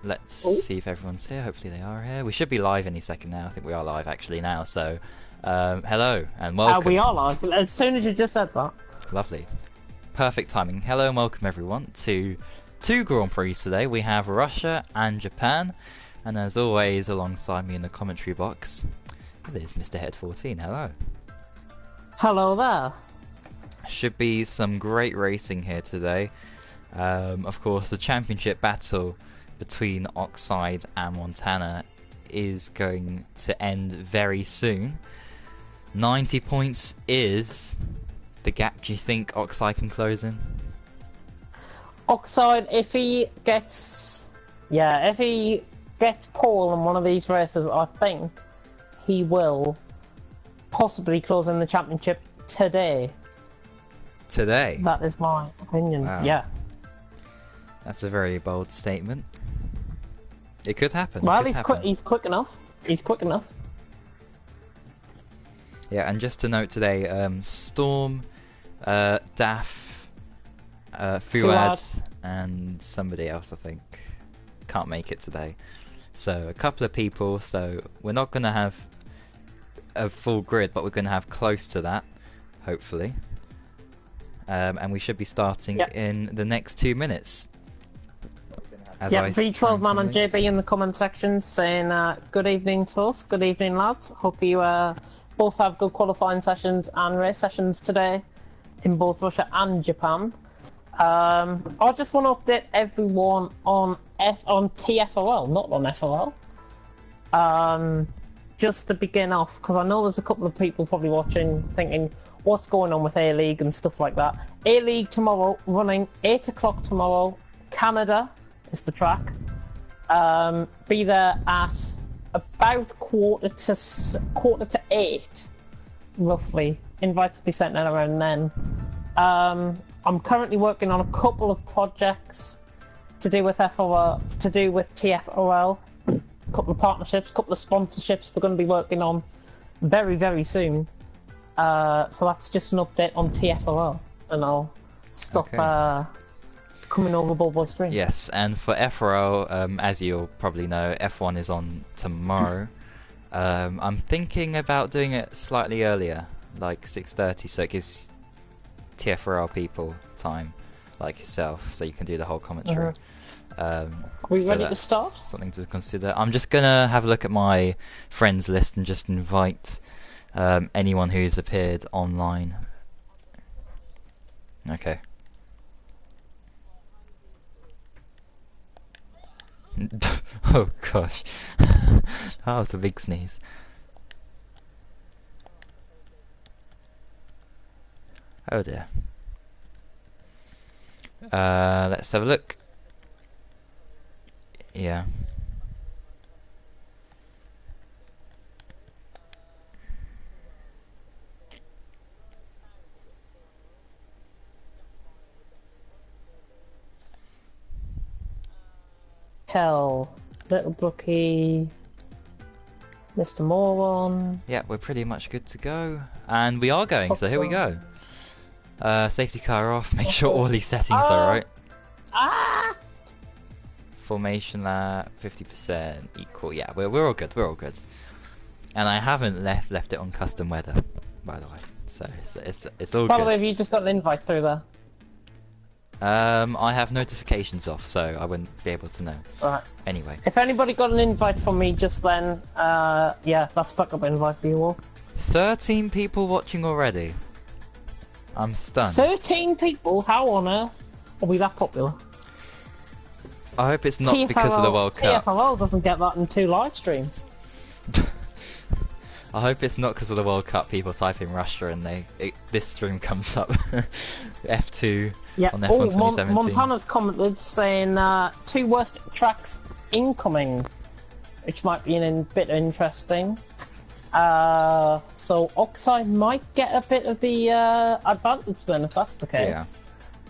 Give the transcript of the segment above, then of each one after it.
Let's see if everyone's here. Hopefully they are here. We should be live any second now. I think we are live actually now. So, hello and welcome. We are live. As soon as you just said that. Lovely. Perfect timing. Hello and welcome everyone to two Grand Prix today. We have Russia and Japan. And as always, alongside me in the commentary box, there's Mr. Head 14. Hello. Hello there. Should be some great racing here today. Of course, the championship battle between Oxide and Montana is going to end very soon. 90 points is the gap. Do you think Oxide can close in? Oxide, if he gets pole in one of these races, I think he will possibly close in the championship today. Today? That is my opinion. Wow. Yeah. That's a very bold statement. It could happen. Well, he's quick enough. He's quick enough. Yeah, and just to note today, Storm, Daff, Fuad, and somebody else, I think, can't make it today. So a couple of people. So we're not going to have a full grid, but we're going to have close to that, hopefully. And we should be starting in the next 2 minutes. V12 man and JB in the comment section saying good evening to us, good evening lads. Hope you both have good qualifying sessions and race sessions today in both Russia and Japan. I just want to update everyone on TFRL, not on FRL. Just to begin off, because I know there's a couple of people probably watching thinking, what's going on with A-League and stuff like that. A-League tomorrow, running 8 o'clock tomorrow, Canada is the track. Be there at about quarter to 8, roughly. Invites will be sent out around then. I'm currently working on a couple of projects to do with TFRL. A couple of partnerships, a couple of sponsorships we're going to be working on very, very soon. So that's just an update on TFRL, and I'll stop coming over Ballboy Stream. Yes, and for FRL, as you'll probably know, F1 is on tomorrow. I'm thinking about doing it slightly earlier, like 6:30, so it gives TFRL people time, like yourself, so you can do the whole commentary. Are we ready to start? Something to consider. I'm just gonna have a look at my friends list and just invite anyone who's appeared online. Okay. Oh gosh. That was a big sneeze. Oh dear. Let's have a look. Yeah. Little Brookie, Mr. Moron. Yeah, we're pretty much good to go. And we are going, so here we go. Safety car off, make sure all these settings are right. Formation lap, 50% equal. Yeah, we're all good, we're all good. And I haven't left it on custom weather, by the way. So it's all good. By the way, have you just got an invite through there? I have notifications off, so I wouldn't be able to know. Right. Anyway. If anybody got an invite from me just then, yeah, that's a backup invite for you all. 13 people watching already. I'm stunned. 13 people? How on earth are we that popular? I hope it's not because of the World Cup. TFRL doesn't get that in 2 live streams. I hope it's not because of the World Cup. People type in Russia and this stream comes up. F2 on F1 2017. Montana's commented saying 2 worst tracks incoming, which might be a bit interesting. So Oxide might get a bit of the advantage then, if that's the case. Yeah.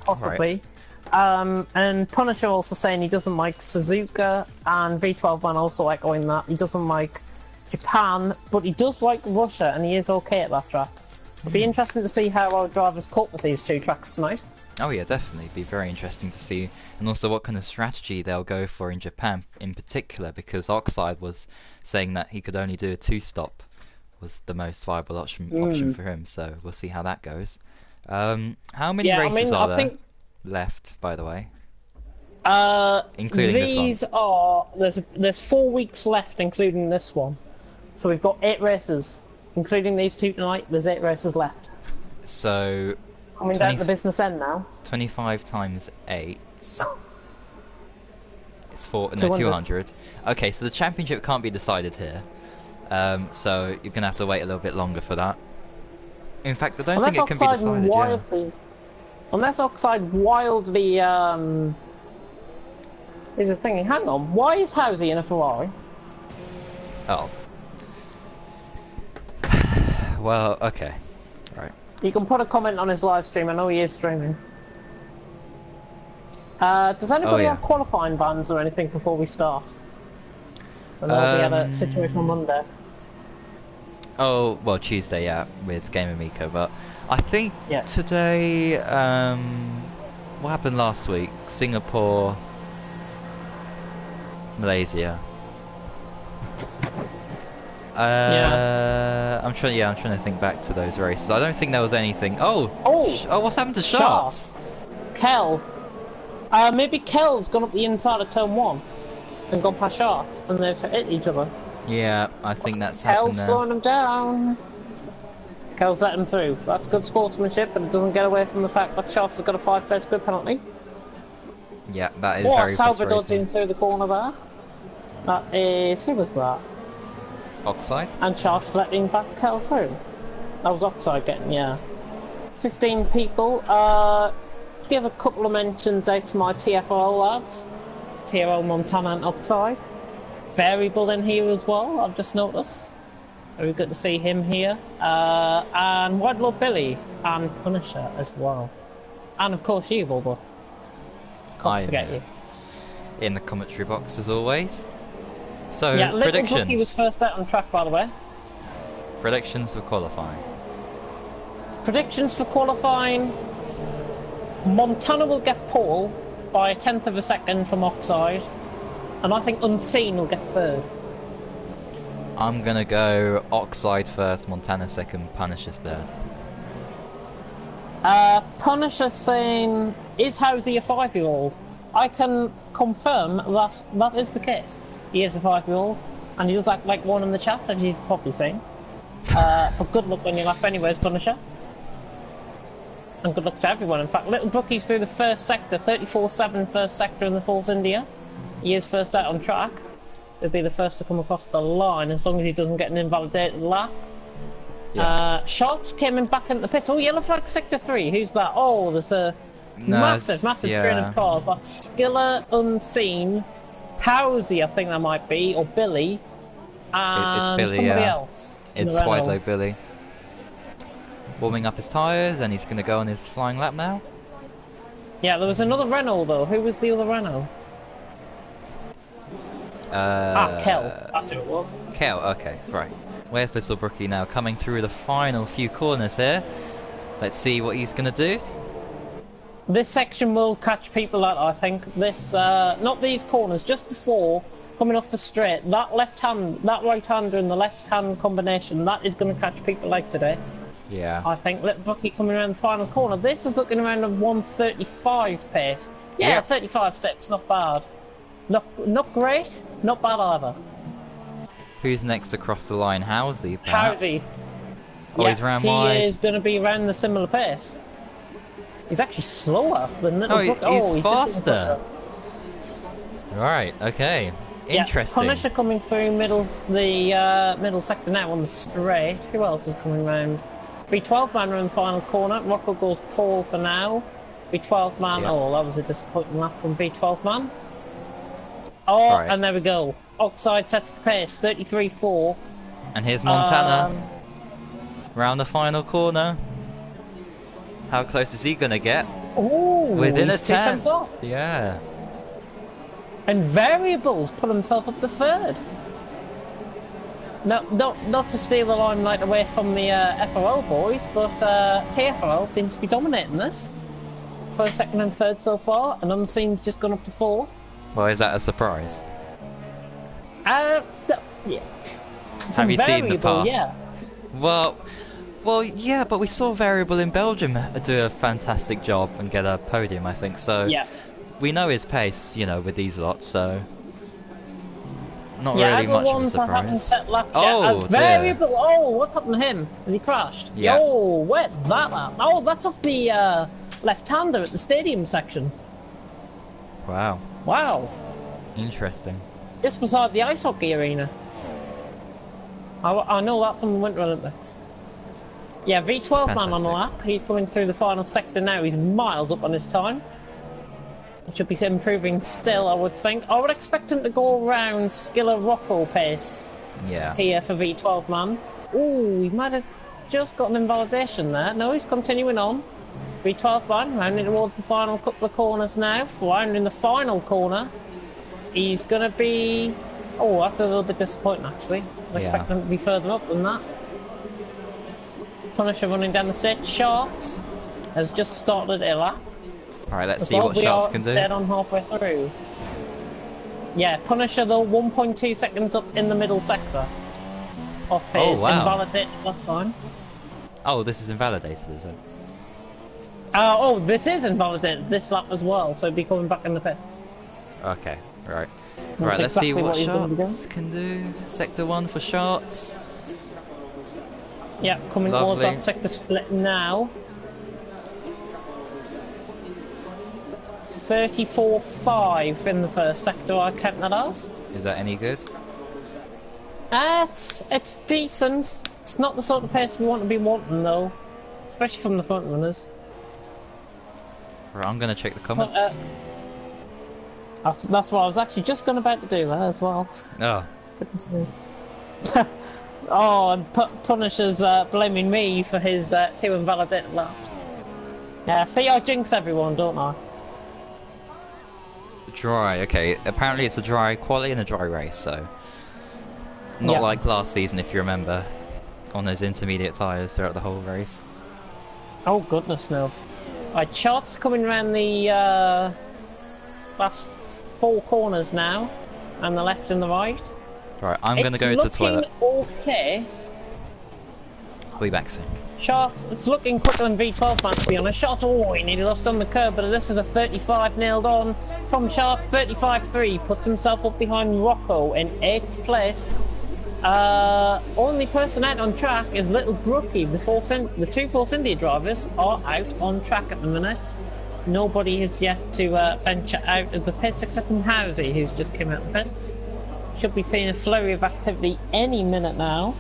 Possibly. Right. And Punisher also saying he doesn't like Suzuka, and V12 man also echoing that. He doesn't like Japan, but he does like Russia, and he is okay at that track. It'll be interesting to see how our drivers cope with these 2 tracks tonight. Oh yeah, definitely. Be very interesting to see, and also what kind of strategy they'll go for in Japan, in particular, because Oxide was saying that he could only do a two-stop, was the most viable option Mm. for him. So we'll see how that goes. How many Yeah, I races mean, are I there think left, by the way, uh, including this one? these are there's 4 weeks left, including this one. So we've got 8 races, including these two tonight. There's 8 races left. So Coming down 20, to the business end now. 25 times 8. It's 200. 200. Okay, so the championship can't be decided here. So you're gonna have to wait a little bit longer for that. In fact, I don't Unless think it can be Oxide decided. wildly, unless Oxide wildly is just thinking, hang on, why is Housey in a Ferrari? Yeah. Oh. Well, okay. Right. You can put a comment on his live stream. I know he is streaming. Does anybody yeah. have qualifying bans or anything before we start? So I know we had a situation on Monday. Oh, well, Tuesday, yeah, with Gamer Miko, but I think Yeah. today, what happened last week? Singapore, Malaysia. I'm trying to think back to those races. I don't think there was anything. Oh, what's happened to Sharks? Kel. Maybe Kel's gone up the inside of turn 1 and gone past Sharks, and they've hit each other. Yeah, I think that's happened Kel's there. slowing them down. Kel's let him through. That's good sportsmanship, but it doesn't get away from the fact that Sharks has got a 5-place grid penalty. Yeah, that is What very Salvador frustrating. dodging through the corner there. That is... who was that? Oxide? And Sharks letting back Kel through. That was Oxide getting, yeah. 15 people. Give a couple of mentions out to my TFRL lads. TRL Montana and Oxide. Variable in here as well, I've just noticed. Very good to see him here. And White Lord Billy and Punisher as well. And of course you, Bobo. Can't forget you. In the commentary box as always. So, Yeah, Little predictions. Brookie was first out on track, by the way. Predictions for qualifying. Predictions for qualifying. Montana will get pole by a 1/10 of a second from Oxide. And I think Unseen will get third. I'm gonna go Oxide first, Montana second, Punisher's third. Punisher saying, is Housey a 5-year-old? I can confirm that that is the case. He is a 5-year-old, and he does act like one in the chat, as you've probably seen. But good luck when you laugh anyways, Punisher. And good luck to everyone. In fact, Little Brookie's through the first sector, 34-7 first sector in the Force India. He is first out on track. He'll be the first to come across the line, as long as he doesn't get an invalidated lap. Yeah. Shots came in back into the pit. Oh, yellow flag sector 3. Who's that? Oh, there's a massive train of cars. That's Skiller, Unseen, Housey, I think that might be, or Billy, and it's Billy, somebody else. It's White Lord Billy. Warming up his tyres, and he's going to go on his flying lap now. Yeah, there was another Renault though. Who was the other Renault? Kel. That's who it was. Kel, okay, right. Where's Little Brookie now? Coming through the final few corners here. Let's see what he's going to do. This section will catch people out, I think. This, not these corners, just before coming off the straight. That right-hander and the left-hand combination, that is going to catch people out today. Yeah. I think. Little Brookie coming around the final corner. This is looking around a 1:35 pace. Yeah, 35.6, not bad. Not great, not bad either. Who's next across the line? Housey, perhaps? Housey. Oh, he's round wide. He is going to be around the similar pace. He's actually slower than Little Brookie. He's faster. Right, okay. Interesting. Punisher coming through middle sector now on the straight. Who else is coming round? B12 man around the final corner. Rocco goes pole for now. B12 man. Yeah. Oh, that was a disappointing lap from B12 man. Oh, right. And there we go. Oxide sets the pace. 33.4. And here's Montana. Round the final corner. How close is he gonna get? Ooh, within a he's 2 tenths 10th. off. Yeah. And Variables put himself up to third. No, not to steal the limelight away from the FRL boys, but TFRL seems to be dominating this. first, second, and third so far, and Unseen's just gone up to fourth. Well, is that a surprise? Yeah. Have you seen the past? Yeah. Well, yeah, but we saw Variable in Belgium do a fantastic job and get a podium, I think. So Yeah. we know his pace, you know, with these lots. So not Yeah, really much of a ones I haven't surprise. set lap Oh, yet. dear. Variable. Oh, what's happened to him? Has he crashed? Yeah. Oh, where's that lap? Oh, that's off the left-hander at the stadium section. Wow, Wow. interesting. Just beside the ice hockey arena. I know that from the Winter Olympics. Yeah, V12 man on the Fantastic. lap. He's coming through the final sector now. He's miles up on his time. It should be improving still, I would think. I would expect him to go around Skiller Rocco pace Yeah. here for V12 man. Ooh, he might have just got an invalidation there. No, he's continuing on. V12 man, rounding towards the final couple of corners now. Rounding the final corner. He's going to be... Oh, that's a little bit disappointing, actually. I was expecting him to be further up than that. Punisher running down the straight. Sharks has just started a lap. Alright, let's As see well, what we Sharks are can do. dead on halfway through. Yeah, Punisher though, 1.2 seconds up in the middle sector. Off his invalidated lap time. Oh, this is invalidated, is it? Oh, this is invalidated this lap as well, so he'll be coming back in the pits. Okay, right. That's Right, let's see exactly what he's gonna be doing. Sharks can do. Sector 1 for Sharks. Yeah, coming towards Lovely. that sector split now. 34.5 in the first sector, I count that as. Is that any good? It's decent. It's not the sort of pace we want to be wanting though, especially from the front runners. Right, I'm gonna check the comments. That's what I was actually just about to do that as well. Oh, Goodness me. Oh, and Punisher's blaming me for his 2 invalidated laps. Yeah, see, I jinx everyone, don't I? dry. Okay, apparently it's a dry quali and a dry race, so not Yeah. like last season, if you remember, on those intermediate tyres throughout the whole race. Oh goodness no. Right, Charts coming around the last 4 corners now, and the left and the right. Right, I'm gonna go to the toilet. It's looking okay. I'll be back soon. Charts, it's looking quicker than V12 man to be honest. Shot, oh, he nearly lost on the curb, but this is a 35 nailed on from Charts. 35.3 puts himself up behind Rocco in 8th place. Only person out on track is Little Brookie. The 2 Force India drivers are out on track at the minute. Nobody has yet to venture out of the pits except from Housey, who's just come out of the pits. Should be seeing a flurry of activity any minute now.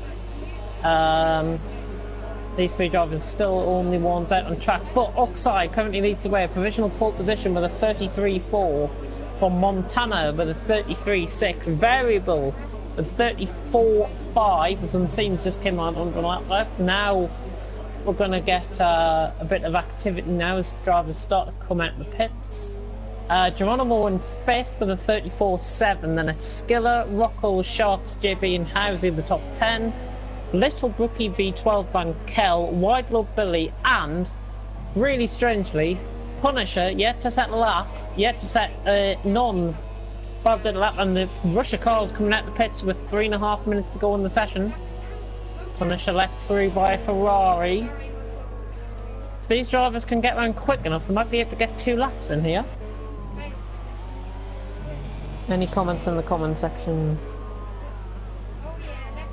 These 3 drivers still only ones out on track, but Oxide currently leads the way, a provisional pole position with a 33.4 from Montana with a 33.6, Variable with 34.5, as Unseen's just came out under lap. Now we're going to get a bit of activity now as drivers start to come out of the pits. Geronimo in 5th with a 34.7, then it's Skiller, Rocco, Sharks, JB and Housey the top 10. Little Brookie V12 man Kell, Wide Low Billy, and really strangely, Punisher yet to set a lap, yet to set a non-5 lap, and the Russia cars coming out the pits with 3.5 minutes to go in the session. Punisher let through by Ferrari. If these drivers can get around quick enough, they might be able to get 2 laps in here. Any comments in the comment section?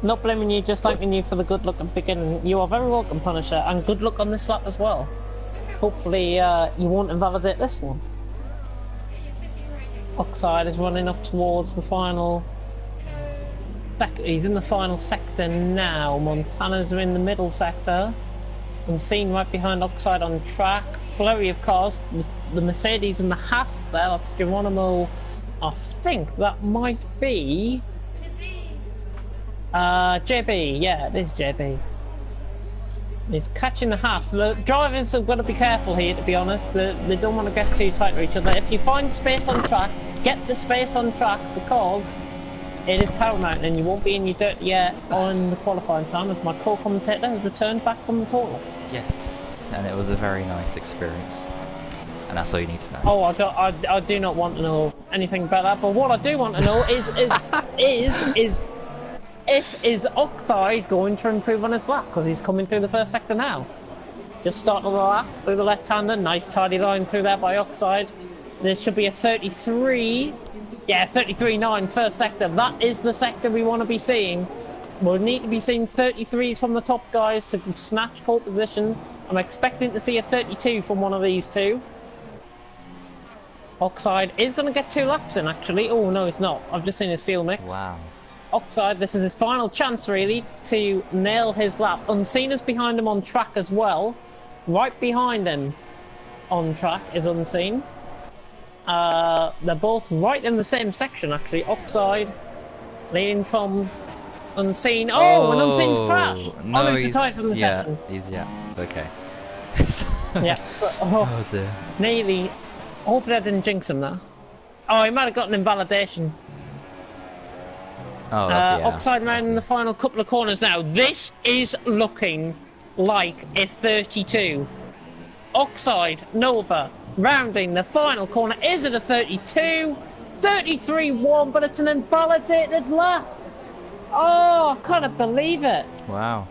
Not blaming you, just thanking you for the good luck at the beginning. You are very welcome, Punisher, and good luck on this lap as well. Hopefully you won't invalidate this one. Oxide is running up towards the final... He's in the final sector now. Montana's in the middle sector. Unseen right behind Oxide on track. Flurry of cars. The Mercedes and the Haas there. That's Geronimo. I think that might be... JB, yeah, it is JB. He's catching the Haas. The drivers have got to be careful here, to be honest. They don't want to get too tight to each other. If you find space on track, get the space on track, because it is paramount and you won't be in your dirt yet on the qualifying time, as my co-commentator has returned back from the toilet. Yes, and it was a very nice experience. And that's all you need to know. Oh, I do not want to know anything about that. But what I do want to know is Oxide going to improve on his lap, because he's coming through the first sector now. Just starting the lap through the left-hander. Nice tidy line through there by Oxide. There should be a 33. Yeah, 33.9 first sector. That is the sector we want to be seeing. We'll need to be seeing 33s from the top guys to snatch pole position. I'm expecting to see a 32 from one of these two. Oxide is going to get 2 laps in, actually. Oh, no, he's not. I've just seen his fuel mix. Wow. Oxide, this is his final chance, really, to nail his lap. Unseen is behind him on track as well. Right behind him on track is Unseen. They're both right in the same section, actually. Oxide leading from Unseen. Oh, and Unseen's crashed. No, he's retired from the session. It's okay. Yeah. But, Oh dear. nearly. Hopefully I didn't jinx him there. Oh, he might have got an invalidation. Oh, yeah, Oxide round in the final couple of corners now. This is looking like a 32. Oxide, Nova, rounding the final corner. Is it a 32? 33.1, but it's an invalidated lap. Oh, I can't believe it. Wow.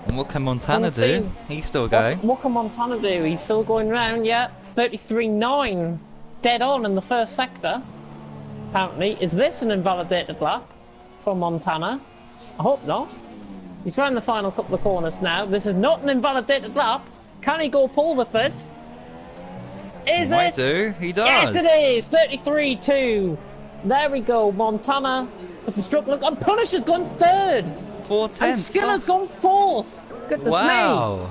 And what can Montana Unseen. do? He's still going. What can Montana do? He's still going round, yeah. 33.9, dead on in the first sector. Apparently. Is this an invalidated lap from Montana? I hope not. He's round the final couple of corners now. This is not an invalidated lap. Can he go pole with this? Is Might it? do. He does. Yes, it is. 33.2. There we go. Montana with the stroke. Look, and Punisher's gone third. 4/10. And Skiller's gone fourth. Goodness Wow. me.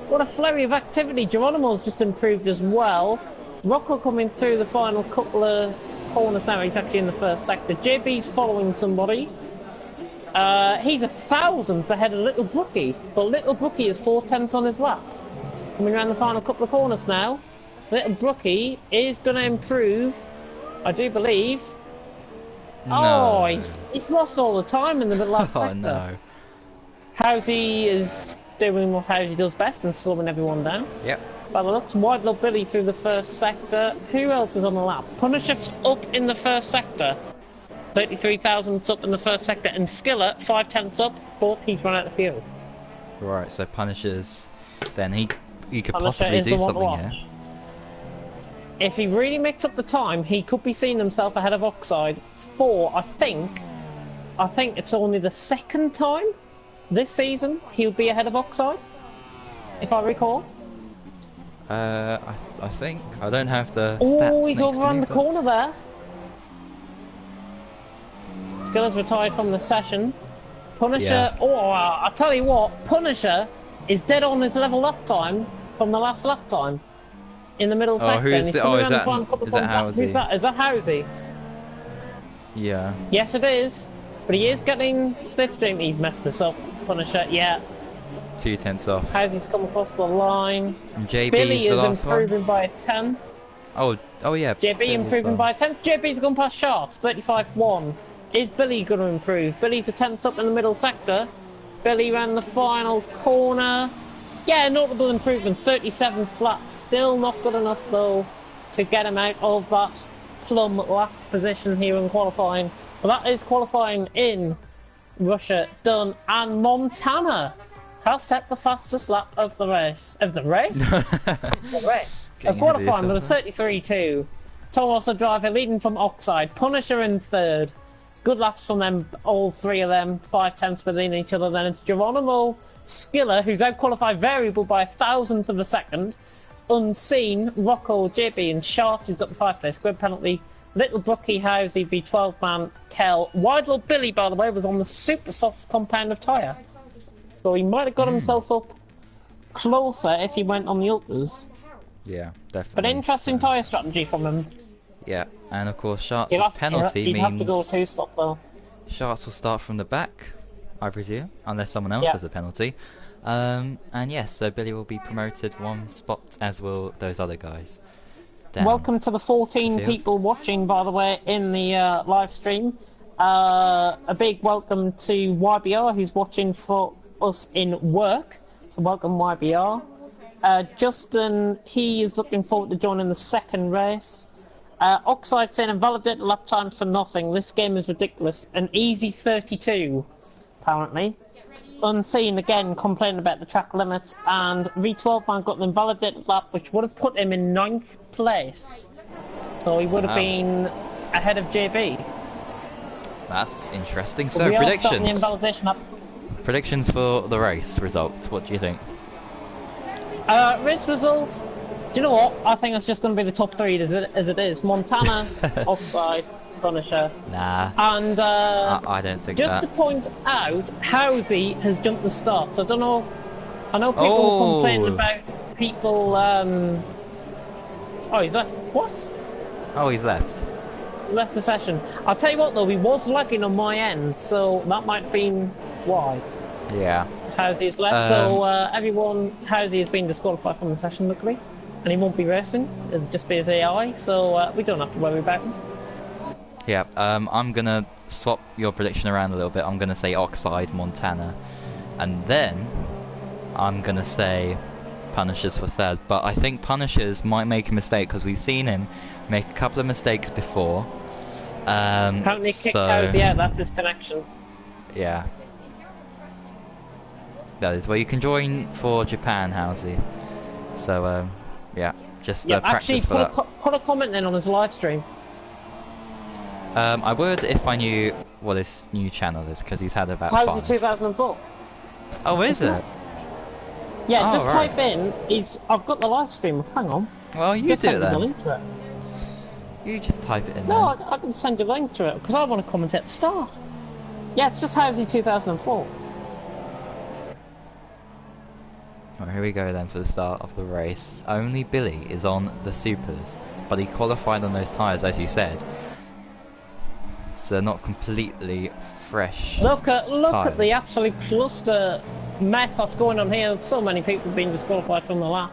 What a flurry of activity. Geronimo's just improved as well. Rocco coming through the final couple of corners now. He's actually in the first sector. JB's following somebody. He's 1,000th ahead of Little Brookie. But Little Brookie is 4/10 on his lap. Coming around the final couple of corners now. Little Brookie is going to improve, I do believe. No. Oh, he's lost all the time in the last Oh sector. no. Housey is doing what Housey does best and slowing everyone down. Yep. By the looks, Wide Little Billy through the first sector. Who else is on the lap? Punisher's up in the first sector. 33,000 up in the first sector. And Skiller, 5/10 up, but he's run out of fuel. Right, so Punisher's... Then he could Punisher possibly is do the one to something watch. here. If he really makes up the time, he could be seeing himself ahead of Oxide for, I think it's only the second time this season he'll be ahead of Oxide, if I recall. I think. I don't have the stats Oh, he's next over to around me, the but- corner there. Skiller's retired from the session. Punisher, Yeah. I tell you what, Punisher is dead on his level up time from the last lap time. In the middle sector. who's And he's the- coming oh, around is the that- final couple is of that corners. Housey? Who's that? Is that Housey? Yeah. Yes, it is. But he is getting slipstream. He's messed this up. Punisher, yeah. 2/10 off. Housey's come across the line. And JB's Billy the is last improving by a 10th. one. Oh yeah. JB Billy as improving well. by a 10th. JB's gone past Sharks, 35.1. Is Billy going to improve? Billy's a 10th up in the middle sector. Billy ran the final corner. Yeah, notable improvement, 37 flat. Still not good enough, though, to get him out of that plumb last position here in qualifying. But that is qualifying in Russia done. And Montana has set the fastest lap of the race. Of the race? The race. Getting Of ahead of qualifying with a yourself 33.2. Thomas the driver leading from Oxide. Punisher in third. Good laps from them, all three of them. 5/10 within each other. Then it's Geronimo, Skiller, who's out qualified variable by 1,000th of a second. Unseen, Rocco, JB, and Sharts, who's got the 5th place. Grid penalty. Little Brookie, Housey, V12 man, Kel. Wide Little Billy, by the way, was on the super soft compound of tyre. So he might have got himself up closer if he went on the ultras. Yeah, definitely. But interesting so- tyre strategy from him. Yeah, and of course Sharts' He'd penalty he'd have to go means 2-stop though. Sharts will start from the back, I presume, unless someone else Yeah. has a penalty. And yes, so Billy will be promoted one spot, as will those other guys. Down. Welcome to the 14 Field. people watching, by the way, in the live stream. A big welcome to YBR, who's watching for us in work. So welcome, YBR. Justin, he is looking forward to joining the second race. Oxide saying invalidate lap time for nothing. This game is ridiculous. An easy 32, apparently. Unseen again complaining about the track limits, and V12 man got an invalidated lap, which would have put him in 9th place. So he would have been ahead of JB. That's interesting. So predictions. Predictions for the race result. What do you think? Race result. Do you know what? I think it's just going to be the top 3 as it is. Montana, Oxide, Punisher. Nah. And I don't think just that. to point out, Housey has jumped the start. So I don't know. I know people were complaining about people. Oh, he's left. What? Oh, he's left. He's left the session. I'll tell you what though, he was lagging on my end, so that might have been why. Yeah. Housey's left, so everyone, Housey has been disqualified from the session, luckily. And he won't be racing, it'll just be his AI, so we don't have to worry about him. Yeah, I'm gonna swap your prediction around a little bit. I'm gonna say Oxide, Montana. And then I'm gonna say Punishers for 3rd. But I think Punishers might make a mistake, because we've seen him make a couple of mistakes before. Apparently kicked Housey out, that's his connection. Yeah. That is. Well, you can join for Japan, Housey. So, yeah, just practice for that. Put a comment in on his live stream. I would if I knew what his new channel is, because he's had about 5. Housey 2004. Oh, is it? Yeah, just type in. I've got the live stream. Hang on. Well, you just do send it then. The link to it. You just type it in. No, I can send you a link to it because I want to comment at the start. Yeah, it's just Housey 2004. Well, here we go then for the start of the race. Only Billy is on the supers, but he qualified on those tyres, as you said. So they're not completely fresh. Look at the absolute cluster mess that's going on here. So many people being disqualified from the lap.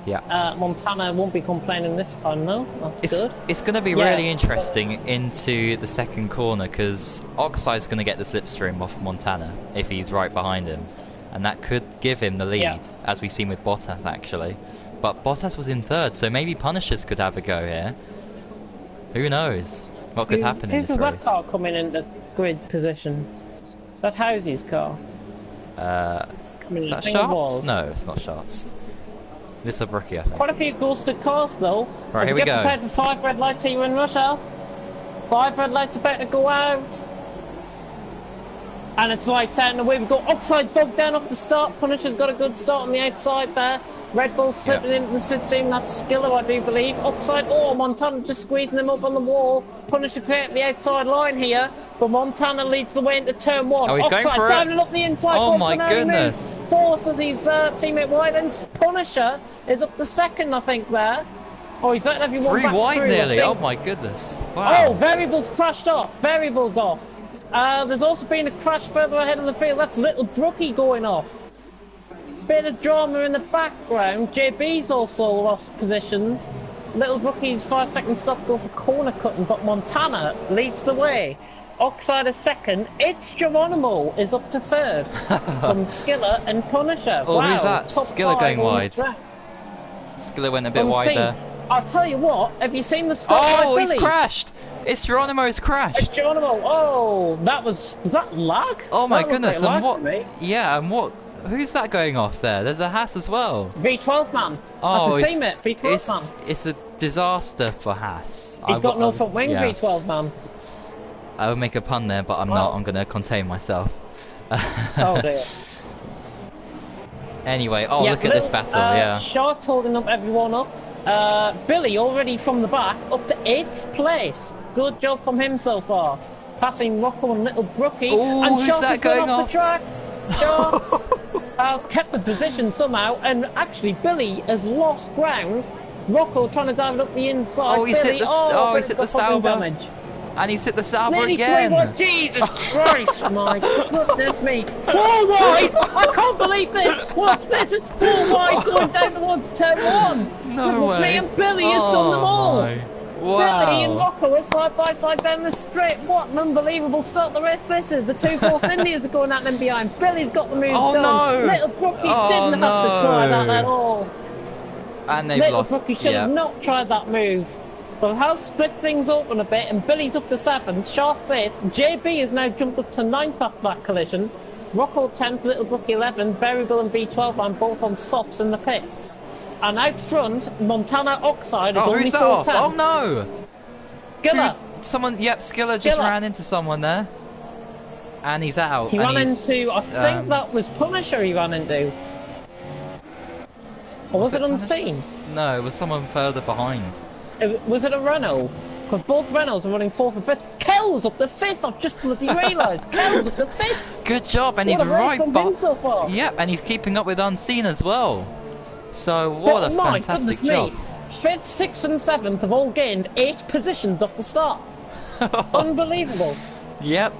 Yeah. Montana won't be complaining this time, though. That's good. It's going to be really interesting into the second corner, because Oxide's going to get the slipstream off Montana if he's right behind him. And that could give him the lead, as we've seen with Bottas, actually. But Bottas was in 3rd, so maybe Punishers could have a go here. Who knows what could happen in this race. Who's that car coming into grid position? Is that Housey's car? Is that Sharps? No, it's not Sharps. This is a Brookie, I think. Quite a few ghosted cars, though. Right, here we go. Get prepared for 5 red lights here in rush hour. 5 red lights about to go out. And it's lights out and away we go. Oxide bogged down off the start. Punisher's got a good start on the outside there. Red Bull slipping into the slipstream. That's Skiller, I do believe. Oxide, Montana just squeezing him up on the wall. Punisher creating the outside line here. But Montana leads the way into turn 1. Oh, he's Oxide going for down it. and up the inside. Oh my goodness. Forces his teammate wide. And Punisher is up to 2nd, I think, there. Oh, he's letting everyone 3 back wide through, nearly. Oh my goodness. Wow. Oh, variables crashed off. Variables off. There's also been a crash further ahead in the field. That's Little Brookie going off. Bit of drama in the background. JB's also lost positions. Little Brookie's 5-second stop go for corner cutting, but Montana leads the way. Oxide is 2nd. It's Geronimo is up to 3rd from Skiller and Punisher. Oh, wow, who's that? top Skiller going 5 wide. Skiller went a bit wide there. I'll tell you what, have you seen the stop by Billy? He's crashed! It's Geronimo's crashed! It's Geronimo! Oh, was that lag? Oh my that goodness, like and lag to me. Yeah, and who's that going off there? There's a Haas as well. V12 man. Oh, that's his teammate, V12 man. It's a disaster for Haas. He's got no front wing, V12 man. I would make a pun there, but I'm not. I'm going to contain myself. Oh dear. Anyway, look at this battle, Short's holding up everyone up. Billy already from the back up to 8th place. Good job from him so far. Passing Rocco and Little Brookie. Ooh, and Shorts has going gone off the track. Shorts has kept the position somehow, and actually Billy has lost ground. Rocco trying to dive it up the inside. Oh, he's hit the Sauber. And he's hit the Sauber again. Jesus Christ, my goodness me. 4 wide! I can't believe this! What's this? It's 4 wide going down towards turn 1. No way. Me and Billy has done them all. Billy and Wow. Rocco are side by side down the straight. What an unbelievable start the rest this is. The two Force Indians are going at them behind. Billy's got the move Oh done. no! Little Brookie Oh didn't have to try that at no! all. And they've Little lost. Brookie should have not tried that move. But has split things open a bit, and Billy's up to 7th, Sharp's 8th. JB has now jumped up to 9th after that collision. Rocco 10th, Little Brookie 11th, Variable and B12 man both on softs in the pits. And out front, Montana Oxide is Oh, only who's that 4 off? tenths. Oh no! Gilla. Someone, yep, Skiller just Skiller. ran into someone there. And he's out. He and ran he's, into, I think that was Punisher he ran into. Or was it Unseen? No, it was someone further behind. Was it a Renault? Because both Renaults are running 4th and 5th. Kell's up to 5th, I've just bloody realised. Kell's up to 5th. Good job, and What he's a race right from him so far. Yep, and he's keeping up with Unseen as well. So, what But a my fantastic goodness job. me. 5th, 6th and 7th have all gained 8 positions off the start. Unbelievable. Yep.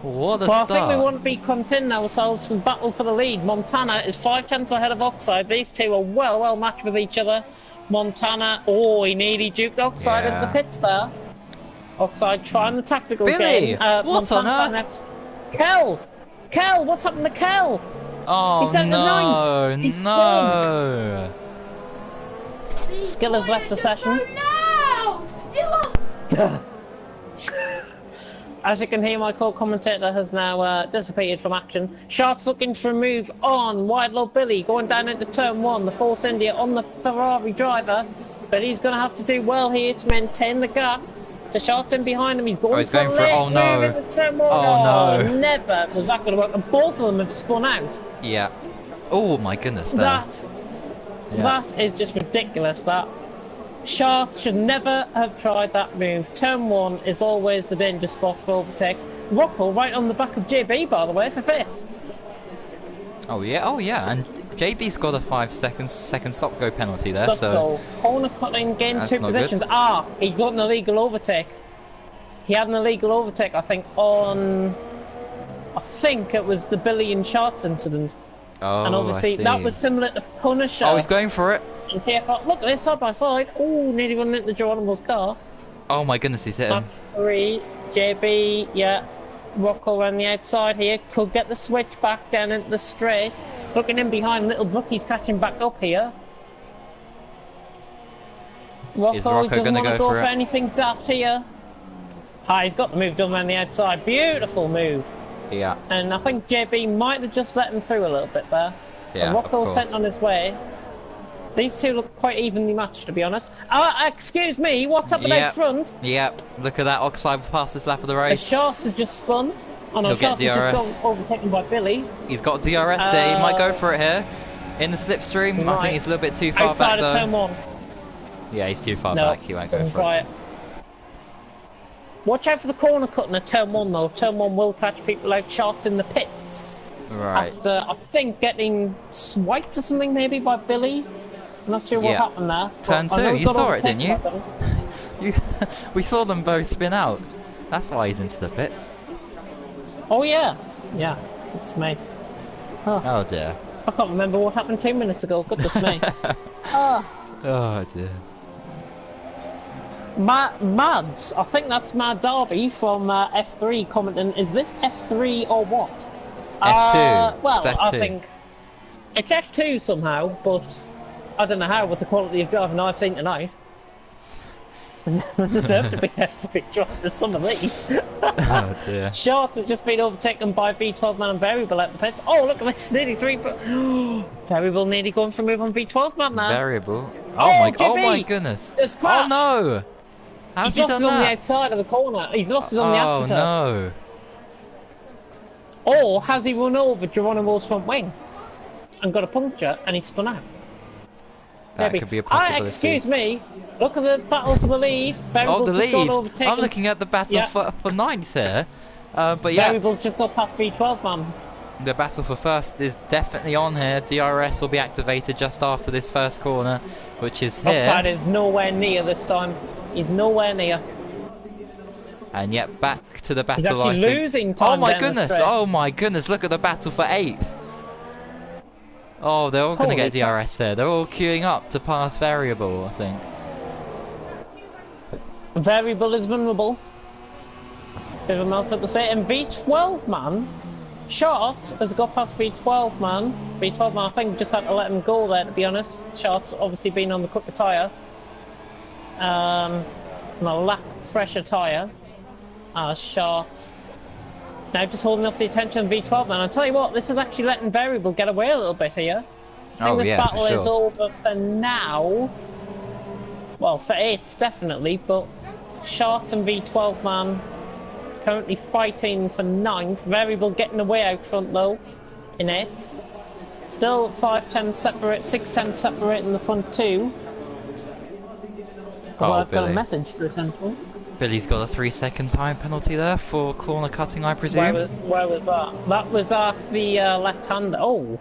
What a Well, start. I think we won't be continuing ourselves to battle for the lead. Montana is 5 tenths ahead of Oxide. These two are well matched with each other. Montana, oh, he nearly duked Oxide Yeah. into the pits there. Oxide trying the tactical Billy, game. what on Montana earth? Kell! Kell, what's happened to Kell? Oh, He's down to no, 9th. He's no. Skiller's left the session. As you can hear, my co-commentator has now dissipated from action. Sharp's looking for a move on. Wide low Billy going down into turn 1. The Force India on the Ferrari driver. But he's going to have to do well here to maintain the gap. To Sharp's in behind him. He's going, he's going for it. Oh, no. Move into turn 1. Oh, no. Never was that going to work. And both of them have spun out. Yeah. Oh, my goodness. There. That is just ridiculous, that. Sharp should never have tried that move. Turn 1 is always the danger spot for overtakes. Rocco right on the back of JB, by the way, for 5th. Oh, yeah. And JB's got a 5-second stop go penalty there, Stop so... goal. Corner cutting, gained That's 2 not positions. good. He got an illegal overtake. He had an illegal overtake, I think, on... I think it was the Billy and Charts incident. Oh, And obviously, I see. that was similar to Punisher. Oh, he's going for it. And TFR. Look at this, side by side. Oh, nearly run into Geronimo's car. Oh, my goodness, he's hit him. Lap 3, JB, yeah. Rocco around the outside here. Could get the switch back down into the straight. Looking in behind, Little Brookie's catching back up here. Rocco doesn't want to go for anything daft here. He's got the move done around the outside. Beautiful move. Yeah. And I think JB might have just let him through a little bit there. Yeah, And Rocco's sent on his way. These two look quite evenly matched, to be honest. Excuse me, what's happening out front? Yep, look at that. Oxide fastest lap of the The race. Sharks has just spun. Oh no, He'll get Sharks has DRS. just got overtaken by Billy. He's got DRS here. He might go for it here. In the slipstream. I think he's a little bit too far Outside back, of though. turn 1. Yeah, he's too far No, back. He won't go doesn't for try it. it. Watch out for the corner cutting at turn 1, though. Turn 1 will catch people out shots in the pits. Right. After, I think, getting swiped or something, maybe, by Billy. I'm not sure what Yeah. happened there. Turn but I know 2, he you got saw it, overtaken didn't by you? Billy. We saw them both spin out. That's why he's into the pits. Oh, yeah. Yeah, it's me. Oh dear. I can't remember what happened 2 minutes ago. Goodness me. Oh dear. Mads, I think that's Mads Arby from F3 commenting, is this F3 or what? F2. Well, It's F2. I think it's F2 somehow, but I don't know how with the quality of driving I've seen tonight. There deserve to be F3 drivers, some of these. Oh dear. Shorts has just been overtaken by V12 man and Variable at the pits. Oh, look at this, nearly 3. Variable nearly going for a move on V12 man now. Variable. Oh, Oh JB! my goodness. It's Oh crashed. no. How's He's he lost done it on the that? outside of the corner. He's lost it on the Oh AstroTurf. no. Or has he run over Geronimo's front wing and got a puncture and he spun out? That Maybe. could be a possibility. Excuse me. Look at the battle for the lead. Oh, Variable's the just got lead. overtaken. I'm looking at the battle Yeah. for 9th here. But yeah, Variable's just got past V12 man. the battle for first is definitely on here. DRS will be activated just after this first corner, which is here. Upside is nowhere near this time. He's nowhere near. And yet back to the battle. He's actually I think. losing time. Oh my down the goodness! straight. Oh my goodness! Look at the battle for 8th. Oh, they're all going to Holy get DRS here. They're all queuing up to pass Variable, I think. Variable is vulnerable. Bit of a mouth up to say. And V12 man, Short has got past V12 man. V12 man, I think just had to let him go there, to be honest. Short's obviously been on the quicker tyre. And a lap fresher tyre. Short. Now just holding off the attention of V12 man. I'll tell you what, this is actually letting Variable get away a little bit here. I think this battle is over for now. Well, for 8th definitely, but Short and V12 man currently fighting for 9th. Variable getting away out front though, in 8th. Still 5-10 separate, 6-10 separate in the front two. Because I've got a message to attend to. Billy's got a 3-second time penalty there for corner cutting, I presume. Where was that? That was at the left-hander. Oh,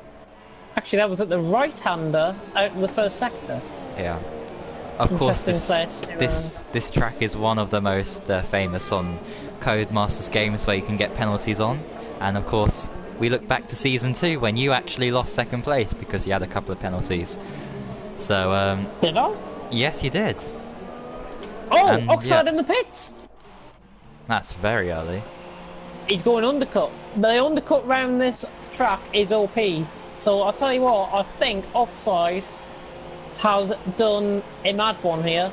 actually that was at the right-hander out in the first sector. Yeah. Of course, this track is one of the most famous on Codemasters games where you can get penalties on. And of course, we look back to Season 2 when you actually lost 2nd place because you had a couple of penalties. So, Did I? Yes, you did. Oh, and, Oxide in the pits! That's very early. He's going undercut. The undercut round this track is OP. So I'll tell you what, I think Oxide has done a mad one here.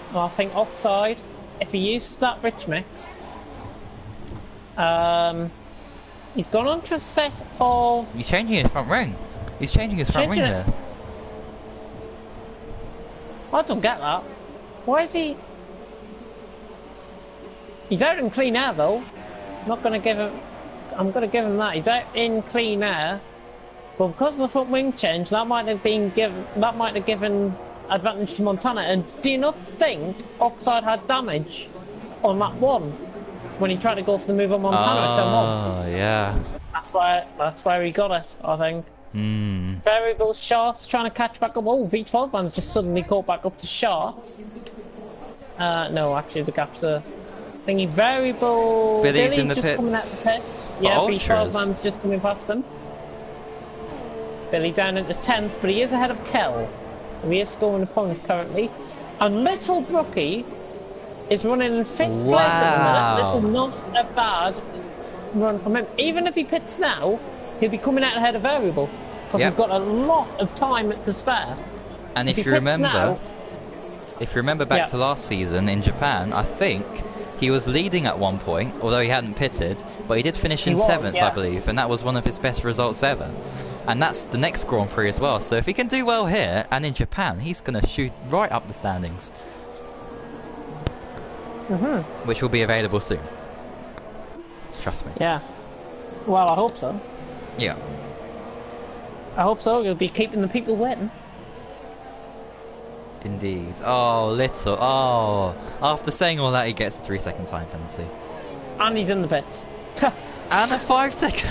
And I think Oxide, if he uses that rich mix, he's gone on to a set of... He's changing his front ring. He's changing his front ring here. I don't get that. Why is he... He's out in clean air though. I'm going to give him that. He's out in clean air. But because of the front wing change, that might have given advantage to Montana. And do you not think Oxide had damage on that one when he tried to go for the move on Montana at turn 1? Oh yeah. That's where he got it, I think. Variable Sharks trying to catch back up. Oh, V12 man's just suddenly caught back up to Sharks. No, actually the gaps are thingy. Variable Billy's in the just pits. Coming out the pits. Yeah, V12 man's just coming past them. Billy down into 10th, but he is ahead of Kell. So he is scoring a point currently. And Little Brookie is running in 5th place at the minute. This is not a bad run from him. Even if he pits now, he'll be coming out ahead of Variable. Because he's got a lot of time to spare. And if you remember back to last season in Japan, I think he was leading at one point, although he hadn't pitted, but he did finish in 7th, I believe, and that was one of his best results ever. And that's the next Grand Prix as well, so if he can do well here, and in Japan, he's going to shoot right up the standings. Which will be available soon. Trust me. Yeah. Well, I hope so. Yeah. I hope so. You'll be keeping the people waiting. Indeed. Oh, Little. Oh. After saying all that, he gets a 3-second time penalty. And he's in the pits. And a 5-second.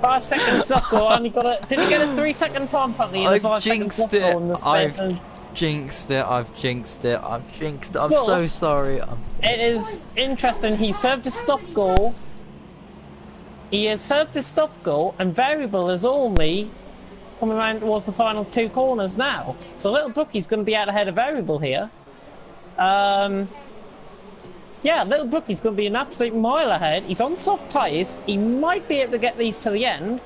5 seconds stop goal, and he got a. Did he get a 3-second time penalty in the 5 second stop goal in the space? I've jinxed it. I've jinxed it. I'm so sorry. It is interesting. He served a stop goal. He has served a stop goal, and Variable is only coming around towards the final 2 corners now. So Little Brookie's going to be out ahead of Variable here. Yeah, Little Brookie's going to be an absolute mile ahead. He's on soft tyres. He might be able to get these to the end.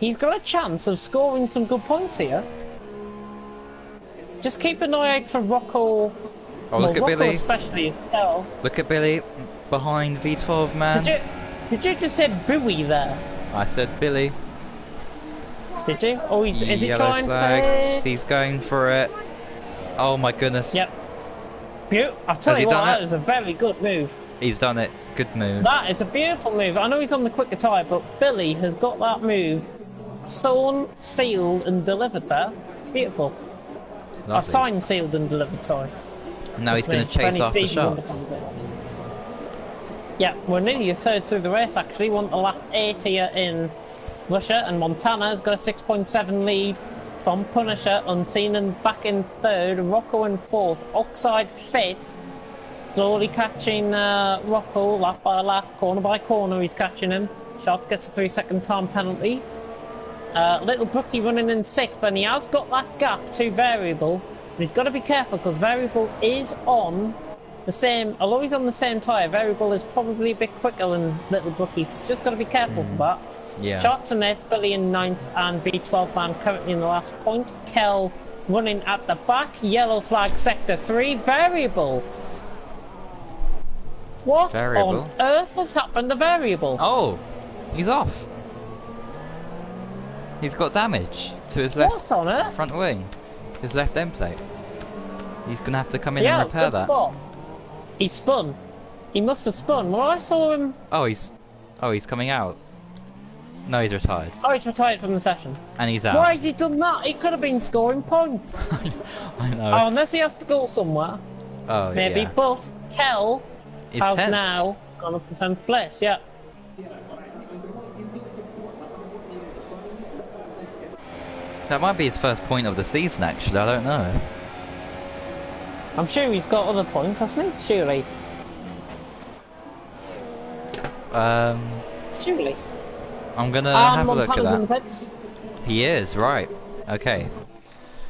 He's got a chance of scoring some good points here. Just keep an eye out for Rocco. Oh, look at Billy. Especially as well. Look at Billy behind V12 man. Did you just say buoy there? I said Billy. Did you? Oh, is he trying flags. for it? He's going for it. Oh my goodness. Yep. I'll tell you what, that is a very good move. He's done it. Good move. That is a beautiful move. I know he's on the quicker tyre, but Billy has got that move sewn, sealed, and delivered there. Beautiful. Lovely. I've signed, sealed, and delivered, sorry. Now he's going to chase after shots. Yeah, we're nearly a third through the race, actually. We're on the lap 8 here in Russia, and Montana has got a 6.7 lead from Punisher, Unseen, and back in 3rd, Rocco in 4th, Oxide 5th, slowly catching Rocco, lap by lap, corner by corner, he's catching him. Shots gets a 3-second time penalty. Little Brookie running in 6th, and he has got that gap to Variable he's got to be careful because Variable is on the same, although he's on the same tyre, Variable is probably a bit quicker than Little Brookie, so just got to be careful for that. Yeah. Sharks and Net, Billy in 9th, and V12 Man currently in the last point. Kel running at the back, yellow flag sector 3, Variable. What on earth has happened to Variable? Oh, he's off. He's got damage to his left front wing, his left end plate. He's gonna have to come in and repair that. Spot. He spun. He must have spun. Well, I saw him. Oh, he's coming out. No, he's retired. Oh, he's retired from the session. And he's out. Why has he done that? He could have been scoring points. I know. Oh, unless he has to go somewhere. Oh, maybe. Yeah. But Kel has 10th. now gone up to 10th place. Yeah. That might be his first point of the season, actually. I don't know. I'm sure he's got other points, hasn't he? Surely. Surely. I'm gonna have a look at Montana's in the that. pits. He is, right. Okay.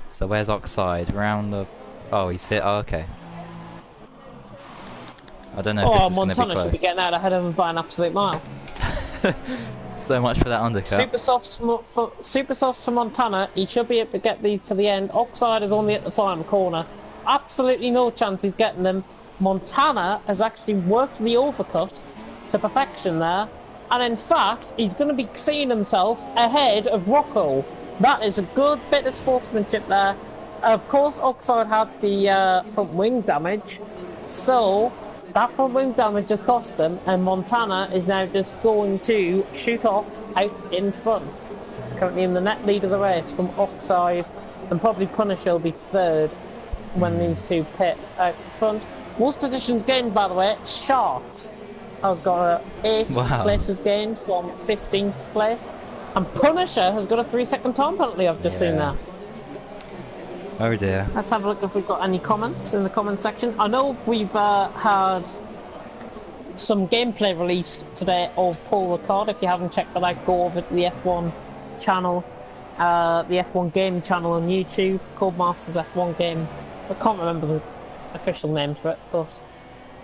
So where's Oxide? Round the... Oh, he's hit. Oh, okay. I don't know if this is going to be Montana close. should be getting out ahead of him by an absolute mile. So much for that undercut. Super softs for Montana. He should be able to get these to the end. Oxide is only at the final corner. Absolutely no chance he's getting them. Montana has actually worked the overcut to perfection there. And in fact, he's going to be seeing himself ahead of Rocco. That is a good bit of sportsmanship there. Of course, Oxide had the front wing damage. So, that front wing damage has cost him. And Montana is now just going to shoot off out in front. He's currently in the net lead of the race from Oxide. And probably Punisher will be third when these two pit out front. Most positions gained, by the way, Sharks has got 8 places gained from 15th place. And Punisher has got a 3-second time penalty, I've just seen that. Oh dear. Let's have a look if we've got any comments in the comment section. I know we've had some gameplay released today of Paul Ricard. If you haven't checked that out, go over to the F1 channel, the F1 game channel on YouTube, Codemasters F1 game. I can't remember the official name for it, but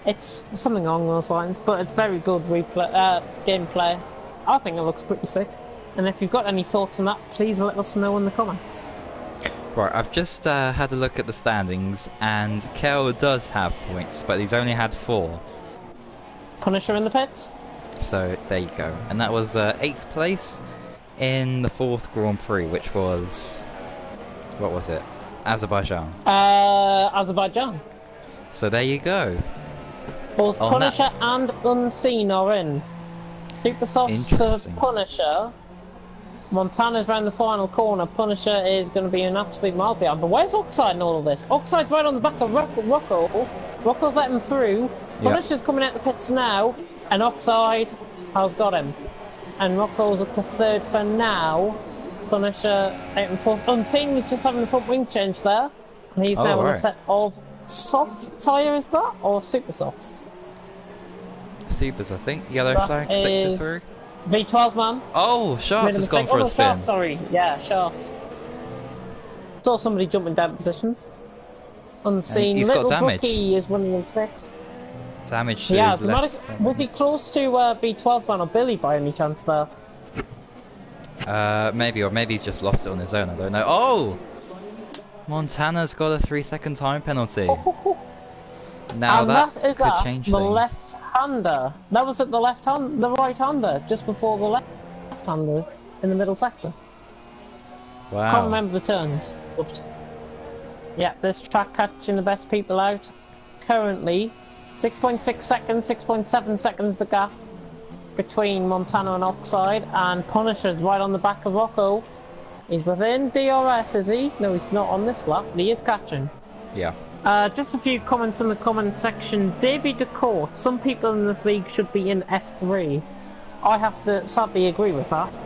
it's something along those lines. But it's very good gameplay. I think it looks pretty sick. And if you've got any thoughts on that, please let us know in the comments. Right, I've just had a look at the standings, and Kel does have points, but he's only had 4. Punisher in the pits? So, there you go. And that was 8th place in the 4th Grand Prix, which was... What was it? Azerbaijan. Azerbaijan. So there you go. Both Punisher and Unseen are in. Supersoft's Punisher. Montana's round the final corner. Punisher is going to be an absolute mile behind. But where's Oxide in all of this? Oxide's right on the back of Rocco. Rocco's let him through. Punisher's coming out the pits now. And Oxide has got him. And Rocco's up to 3rd for now. Punisher out in 4th. Unseen was just having the front wing change there. And he's now on a set of soft tyre, is that? Or super softs? Supers, I think. Yellow flag, sector 3. V12 man. Oh, Sharks has gone for a spin. Sharks, sorry. Yeah, Sharks. Saw somebody jumping down positions. Unseen. He's got damage. Brookie is running in 6th. Damage to his left. Was he close to V12 man or Billy by any chance there? Maybe, or maybe he's just lost it on his own, I don't know. Oh! Montana's got a 3-second time penalty. Now and that is could at change the things. left-hander. That was at the right-hander, just before the left-hander in the middle sector. Wow. Can't remember the turns. But yeah, this track catching the best people out. Currently, 6.6 seconds, 6.7 seconds the gap between Montana and Oxide, and Punisher's right on the back of Rocco. He's within DRS, is he? No, he's not on this lap, but he is catching. Yeah. Just a few comments in the comment section. Davey DeCourt, some people in this league should be in F3. I have to sadly agree with that.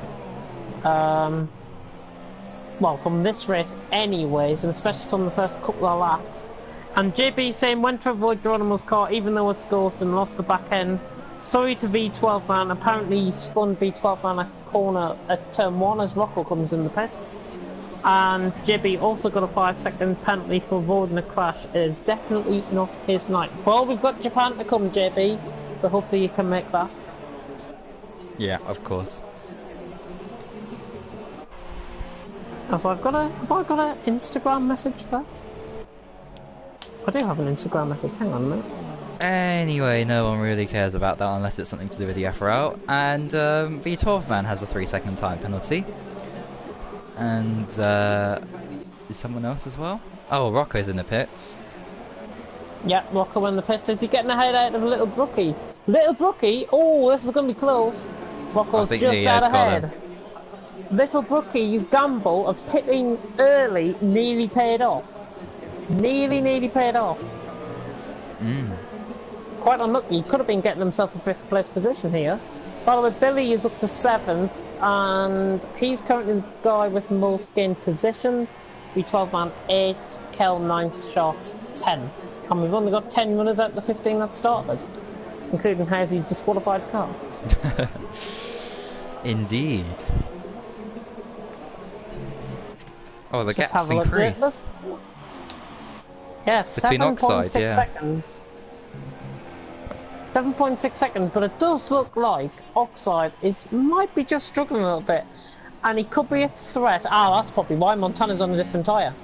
Well, from this race anyways, and especially from the first couple of laps. And JB saying, went to avoid Geronimo's car even though it's ghost and lost the back end. Sorry to V12 man, apparently he spun V12 man a corner at turn 1 as Rocco comes in the pits. And JB also got a 5-second penalty for avoiding a crash. It's definitely not his night. Well, we've got Japan to come, JB, so hopefully you can make that. Yeah, of course. So have I got an Instagram message there? I do have an Instagram message. Hang on a minute. Anyway, no one really cares about that unless it's something to do with the FRL. And V12 man has a 3-second time penalty. And is someone else as well? Oh, Rocco's in the pits. Yeah, Rocco in the pits. Is he getting ahead out of Little Brookie? Little Brookie? Oh, this is going to be close. Rocco's just out ahead. Little Brookie's gamble of pitting early nearly paid off. Nearly paid off. Quite unlucky. He could have been getting himself a 5th place position here. By the way, Billy is up to 7th, and he's currently the guy with most gained positions. V12 man 8th, Kel 9th, Shots 10th. And we've only got 10 runners out of the 15 that started, including Housy's disqualified car. Indeed. Oh, the gap's increased. Yeah, 7.6 seconds. 7.6 seconds, but it does look like Oxide might be just struggling a little bit, and he could be a threat. Ah, that's probably why Montana's on a different tyre.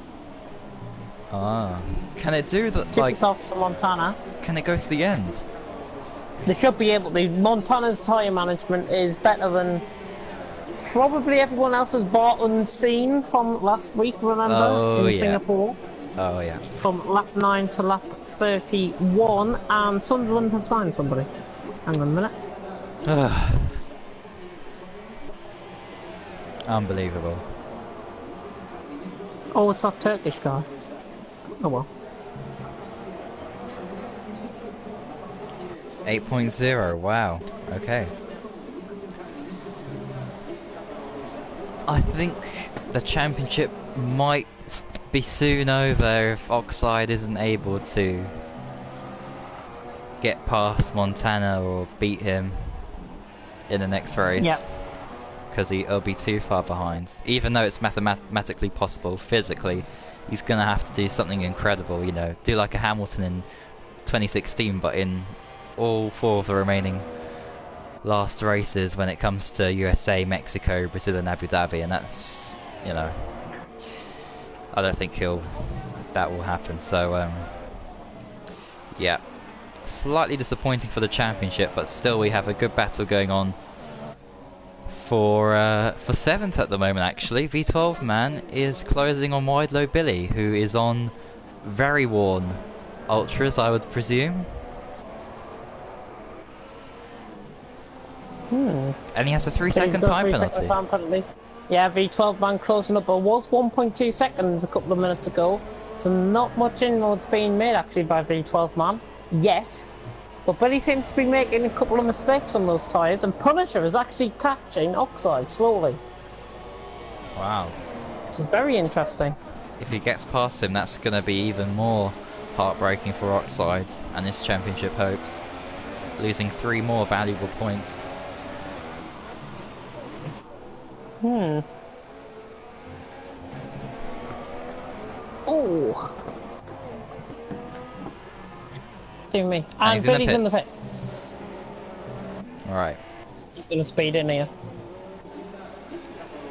Ah, can it do that? Tip yourself to Montana. Can it go to the end? They should be able to. Montana's tyre management is better than probably everyone else's bar unseen from last week. Remember in Singapore. Oh yeah. From lap 9 to lap 31, and Sunderland have signed somebody. Hang on a minute. Unbelievable. Oh, it's that Turkish guy. Oh well. 8.0, wow. Okay. I think the championship might be soon over if Oxide isn't able to get past Montana or beat him in the next race. Yep. Because he'll be too far behind. Even though it's mathematically possible, physically, he's going to have to do something incredible, you know. Do like a Hamilton in 2016, but in all 4 of the remaining last races when it comes to USA, Mexico, Brazil and Abu Dhabi, and that's, you know, I don't think that will happen. So yeah, slightly disappointing for the championship, but still we have a good battle going on for 7th at the moment. Actually, V12 man is closing on Wide Low Billy, who is on very worn ultras, I would presume. And he has a 3-second time penalty. Yeah, V12 man closing up. It was 1.2 seconds a couple of minutes ago, so not much inroads being made actually by V12 man yet. But Billy seems to be making a couple of mistakes on those tyres, and Punisher is actually catching Oxide slowly. Wow. Which is very interesting. If he gets past him, that's going to be even more heartbreaking for Oxide and his championship hopes. Losing 3 more valuable points. Oh. Do me. And Billy's in the pits. Alright. He's going to speed in here.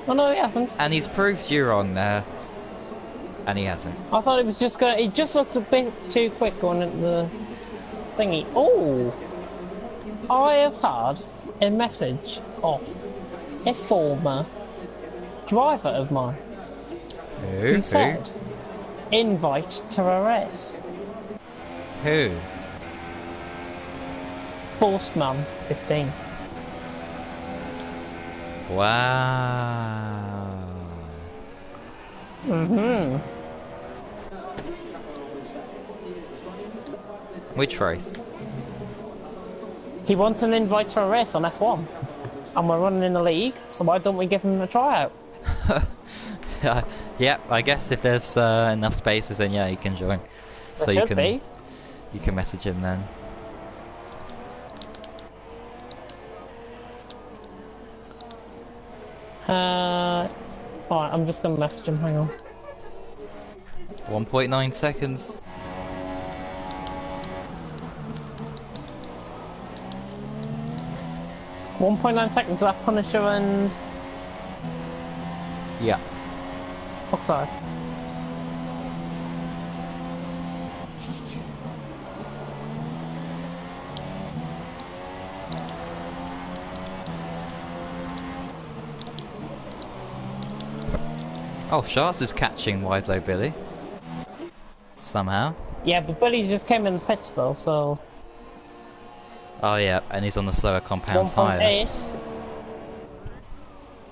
Oh no, he hasn't. And he's proved you wrong there. And he hasn't. I thought he was just going to... He just looked a bit too quick going into the thingy. Oh! I have had a message off a former driver of mine. Who said, invite to a race. Who? Postman 15. Wow. Which race? He wants an invite to a race on F1. And we're running in the league, so why don't we give him a tryout? Yeah, I guess if there's enough spaces, then yeah, you can join. So you can message him then. Alright, I'm just gonna message him, hang on. 1.9 seconds. .9 seconds, that Punisher and Yeah. Oxide. Oh, Sharks is catching Wide Low Billy. Somehow. Yeah, but Billy just came in the pits though, so... Oh yeah, and he's on the slower compound tyre. 1.8.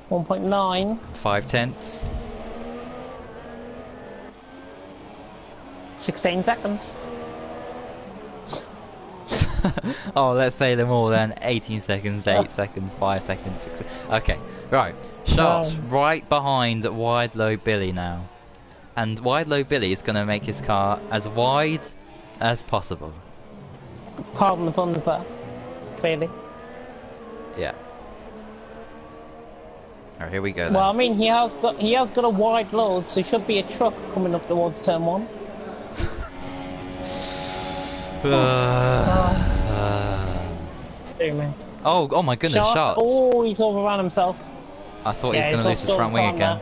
1.9. 5 tenths. 16 seconds. Oh, let's say them all then. 18 seconds, 8 seconds, 5 seconds, 6 seconds. Okay, right. Sharks right behind Wide Low Billy now. And Wide Low Billy is going to make his car as wide as possible. Pardon the puns there. Clearly. Yeah. Alright, here we go then. Well, I mean, he has got a wide load, so he should be a truck coming up towards turn 1. Dear me. Oh my goodness, Sharks. Oh, he's overran himself. I thought he was going to lose his front wing again.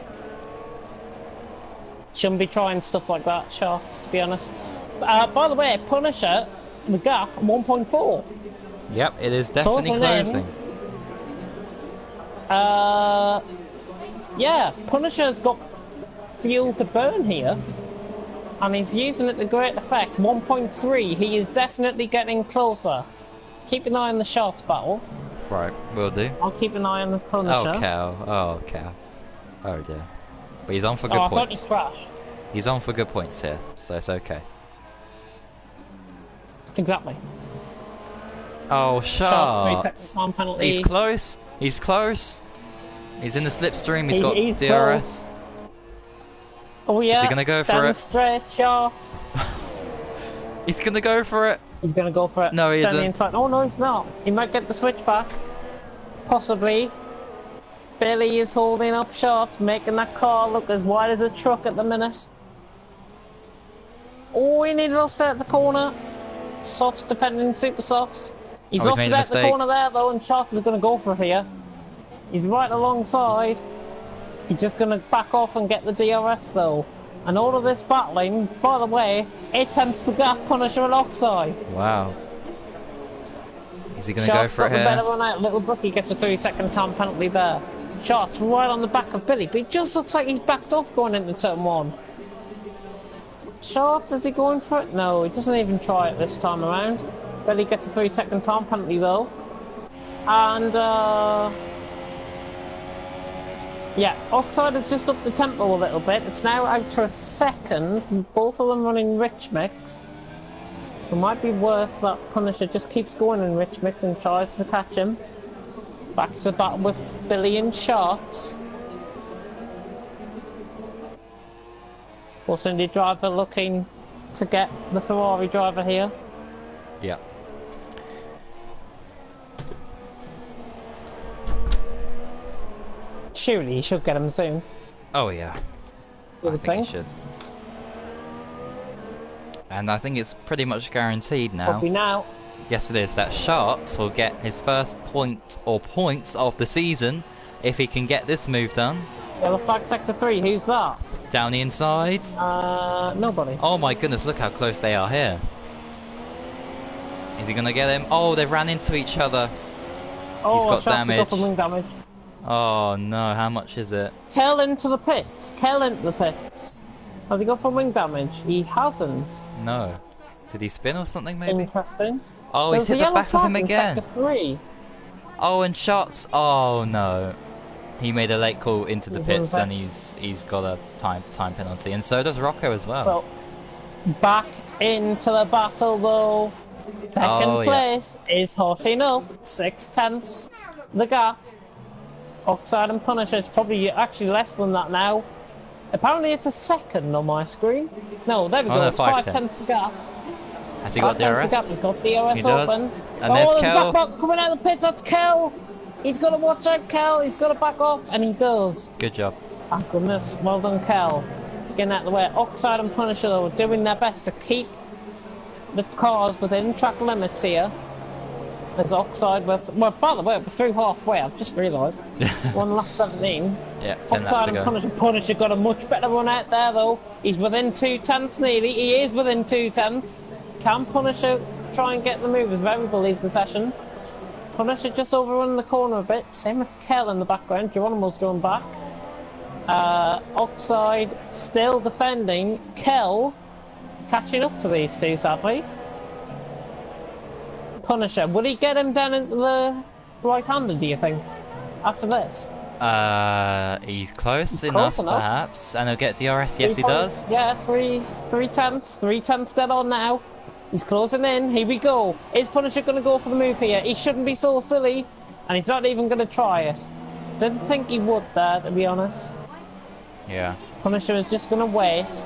Shouldn't be trying stuff like that, Sharks, to be honest. By the way, Punisher, the gap, 1.4. Yep, it is definitely closing. Yeah, Punisher's got fuel to burn here. And he's using it to great effect. 1.3, he is definitely getting closer. Keep an eye on the Sharks battle. Right, will do. I'll keep an eye on the Punisher. Oh, cow. Oh, cow. Oh, dear. But he's on for good I points. thought he crashed. He's on for good points here, so it's okay. Exactly. Oh, Sharks, 3 Sharks. second time penalty. He's close. He's close. He's in the slipstream. He's got he's DRS. close. Oh yeah. Is he gonna go for down it? The straight, Sharks. He's gonna go for it. He's gonna go for it. No, he down the isn't. inside. Oh no, he's not. He might get the switch back. Possibly. Billy is holding up Sharks, making that car look as wide as a truck at the minute. Oh, he nearly lost it at the corner. Softs defending super softs. He's lost it at the corner there though, and Sharks is gonna go for it here. He's right alongside. He's just going to back off and get the DRS though. And all of this battling, by the way, 8 tenths the gap, Punisher and Oxide. Wow. Is he going to go Sharks for it got here? the better run out. Little Ducky gets a 3-second time penalty there. Sharks right on the back of Billy, but it just looks like he's backed off going into turn 1. Sharks, is he going for it? No, he doesn't even try it this time around. Billy gets a 3-second time penalty though. And, yeah, Oxide has just upped the tempo a little bit. It's now out to a second, both of them running rich mix. It might be worth that Punisher just keeps going in rich mix and tries to catch him. Back to the battle with Billy and Sharks. Force Indy driver looking to get the Ferrari driver here. Yeah. Surely he should get him soon. Oh yeah. I think he should. And I think it's pretty much guaranteed now. Probably now. Yes it is, that Sharks will get his first point or points of the season if he can get this move done. Yellow flag sector 3, who's that? Down the inside. Nobody. Oh my goodness, look how close they are here. Is he gonna get him? Oh, they've ran into each other. Oh, he's got Sharks damage. got some wing damage. Oh no, how much is it? Tail into the pits. Tail into the pits. Has he got some wing damage? He hasn't. No. Did he spin or something maybe? Interesting. Oh, he's hit the back of him again. Sector 3. Oh, and shots. Oh no. He made a late call into the pits and he's got a time penalty, and so does Rocco as well. So back into the battle though. Second place is horsing up 6 tenths the gap. Oxide and Punisher, it's probably actually less than that now. Apparently it's a second on my screen. No, there we go, no, it's 5 tenths the gap. Has he got DRS? He's got DRS open. And there's There's Kel. back coming out of the pits, that's Kel! He's got to watch out, Kel, he's got to back off, and he does. Good job. Thank goodness. Well done, Kel. Getting out of the way. Oxide and Punisher, though, doing their best to keep the cars within track limits here. There's Oxide with... Well, by the way, we're through halfway, I've just realised. 1 lap 17. Yeah, 10 Oxide laps and ago. Punisher. Punisher got a much better run out there, though. He's within 2 tenths nearly. He is within 2 tenths. Can Punisher try and get the move as Variable leaves the session? Punisher just overrunning the corner a bit. Same with Kel in the background. Geronimo's drawn back. Oxide still defending. Kel catching up to these two, sadly. Punisher, will he get him down into the right-hander, do you think, after this? He's close enough, perhaps, and he'll get DRS. Yes, he does. Yeah, three tenths dead on now. He's closing in. Here we go. Is Punisher going to go for the move here? He shouldn't be so silly, and he's not even going to try it. Didn't think he would there, to be honest. Yeah. Punisher is just going to wait.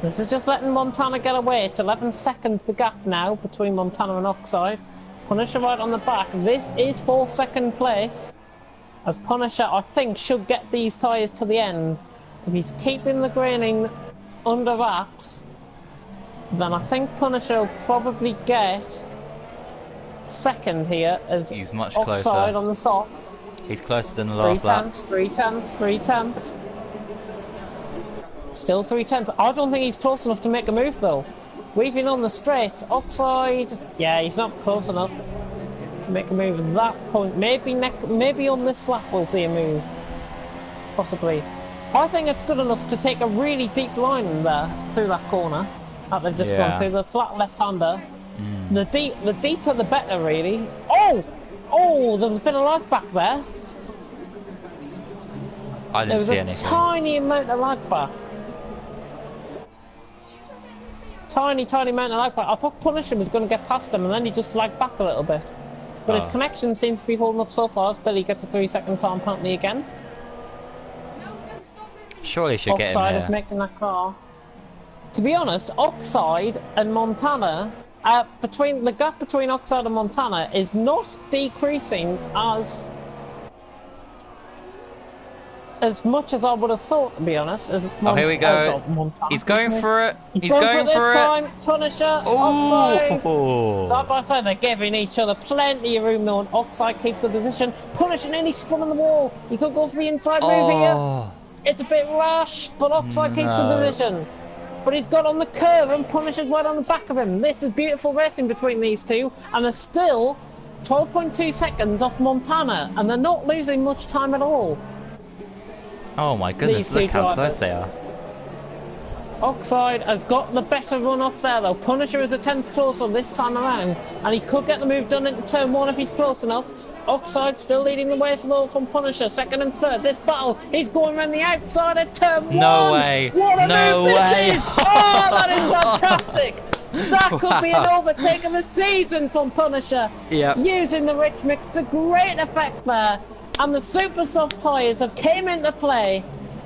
This is just letting Montana get away. It's 11 seconds the gap now between Montana and Oxide. Punisher right on the back. This is for second place. As Punisher, I think, should get these tyres to the end. If he's keeping the graining under wraps, then I think Punisher will probably get second here as he's much Oxide closer on the softs. He's closer than the last lap. 3 tenths. Still 3 tenths. I don't think he's close enough to make a move though. Weaving on the straight, Oxide. Yeah, he's not close enough to make a move at that point. Maybe on this lap we'll see a move. Possibly. I think it's good enough to take a really deep line in there through that corner that they've just gone through, the flat left-hander. The deeper the better, really. Oh, there was a bit of lag back there. I didn't see anything. There was a tiny amount of lag back. Tiny amount of lag back. I thought Punisher was going to get past him and then he just lagged back a little bit. But his connection seems to be holding up so far as Billy gets a 3-second time penalty again. Surely he should get him Oxide here. of making that car. To be honest, Oxide and Montana, the gap between Oxide and Montana is not decreasing as much as I would have thought, to be honest. Here we go. He's going for it. He's going for it. This time, Punisher, Oxide. Side by side, they're giving each other plenty of room though, and Oxide keeps the position. Punisher nearly spun on the wall. He could go for the inside move here. It's a bit rash, but Oxide keeps the position. But he's got on the curve and Punisher's right on the back of him. This is beautiful racing between these two, and they're still 12.2 seconds off Montana, and they're not losing much time at all. Oh my goodness, look how close they are. Oxide has got the better run off there though. Punisher is a 10th closer this time around, and he could get the move done into turn 1 if he's close enough. Oxide still leading the way from Punisher, 2nd and 3rd. This battle, he's going around the outside of turn 1. No way. What a move this is. Oh, that is fantastic. That could be an overtake of the season from Punisher. Using the rich mix to great effect there. And the super soft tyres have came into play.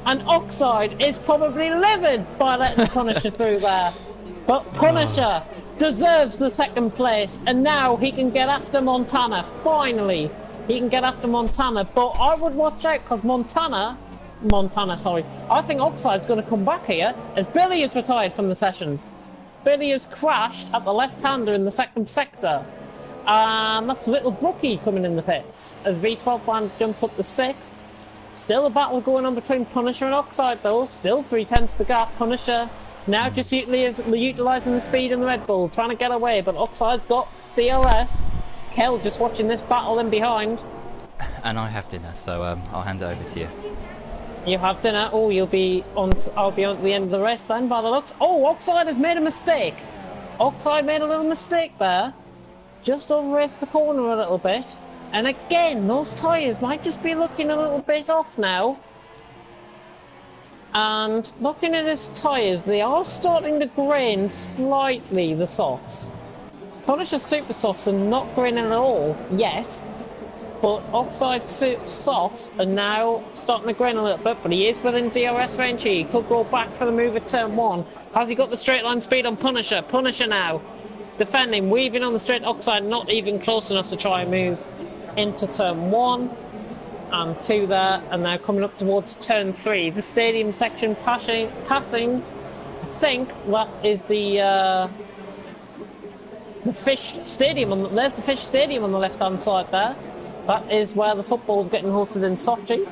And Oxide is probably livid by letting Punisher through there. But Punisher deserves the 2nd place, and now he can get after Montana. Finally, he can get after Montana. But I would watch out because Montana, I think Oxide's going to come back here as Billy is retired from the session. Billy has crashed at the left-hander in the 2nd sector. And that's Little Brookie coming in the pits as V12 Band jumps up to 6th. Still a battle going on between Punisher and Oxide though. Still 3 tenths the gap. Punisher now just utilising the speed in the Red Bull, trying to get away, but Oxide's got DRS. Kel just watching this battle in behind. And I have dinner, so I'll hand it over to you. You have dinner? Oh, I'll be on at the end of the race then, by the looks. Oh, Oxide has made a mistake. Oxide made a little mistake there. Just over-raced the corner a little bit. And again, those tyres might just be looking a little bit off now. And looking at his tyres, they are starting to grain slightly, the softs. Punisher Super Softs are not graining at all yet, but Oxide Softs are now starting to grain a little bit, but he is within DRS range here. He could go back for the move at turn 1. Has he got the straight line speed on Punisher? Punisher now defending, weaving on the straight. Oxide not even close enough to try and move into turn 1. and 2 there, and now coming up towards turn 3. The stadium section passing. I think that is the Fish Stadium. There's the Fish Stadium on the left-hand side there. That is where the football's getting hosted in Sochi.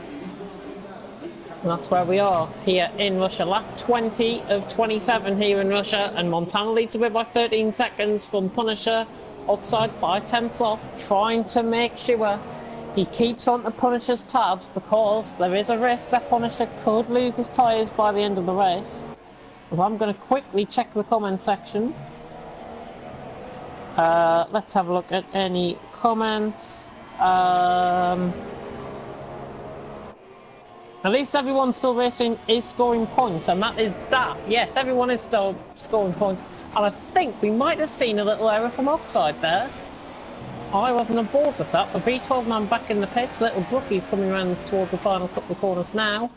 And that's where we are here in Russia. Lap 20 of 27 here in Russia, and Montana leads the way by 13 seconds from Punisher. Oxide 5/10 off, trying to make sure he keeps on to Punisher's tabs, because there is a risk that Punisher could lose his tyres by the end of the race. So I'm going to quickly check the comment section. Let's have a look at any comments. At least everyone still racing is scoring points, and that is daft. Yes, everyone is still scoring points, and I think we might have seen a little error from Oxide there. I wasn't on board with that. The V12 man back in the pits. Little Brookie's coming around towards the final couple of corners now.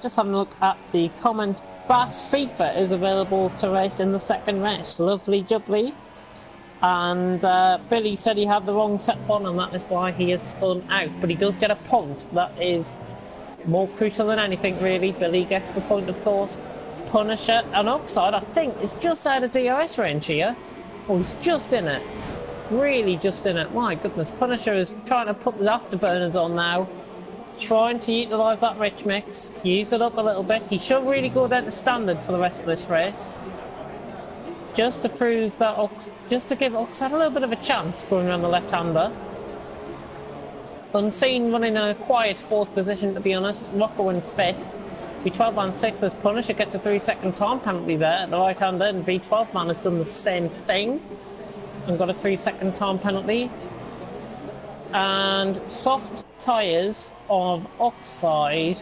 Just having a look at the comment. Bass FIFA is available to race in the second race. Lovely jubbly. And Billy said he had the wrong setup on, and that is why he is spun out. But he does get a point. That is more crucial than anything, really. Billy gets the point, of course. Punisher and Oxide, I think, is just out of DRS range here. Oh, he's just in it. Really just in it. My goodness. Punisher is trying to put the afterburners on now. Trying to utilise that rich mix. Use it up a little bit. He should really go down to standard for the rest of this race. Just to prove that just to give Oxide a little bit of a chance going around the left-hander. Unseen running in a quiet 4th position, to be honest. Rocco in 5th. V12 man 6th as Punisher gets a 3-second time penalty there at the right-hander, and V12 man has done the same thing and got a 3-second time penalty. And soft tyres of Oxide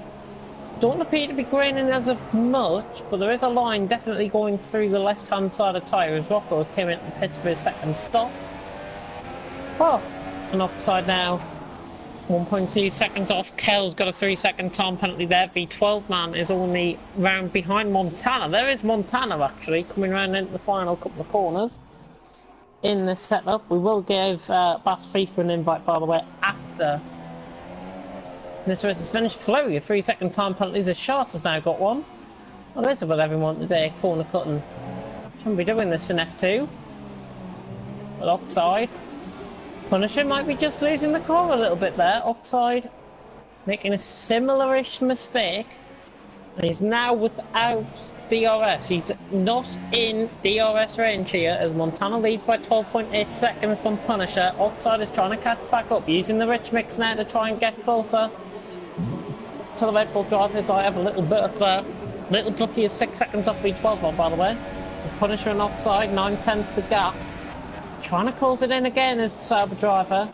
don't appear to be graining as of much, but there is a line definitely going through the left-hand side of tyre as Rocco's came into the pits for his second stop. Oh, and Oxide now 1.2 seconds off. Kell's got a 3-second time penalty there. V12 man is only round behind Montana. There is Montana actually coming round into the final couple of corners in this setup. We will give Bass FIFA an invite, by the way, after this race is finished. Flurry of 3-second time penalties as Shart has now got one. Well, this is what everyone today, corner cutting. Shouldn't be doing this in F2. But Oxide. Punisher might be just losing the car a little bit there. Oxide making a similar-ish mistake. And he's now without DRS. He's not in DRS range here as Montana leads by 12.8 seconds from Punisher. Oxide is trying to catch back up, using the rich mix now to try and get closer to the Red Bull drivers. I have a little bit of little Brookie is 6 seconds off V12 on, by the way. The Punisher and Oxide, 9/10 the gap. Trying to close it in again as the Sauber driver.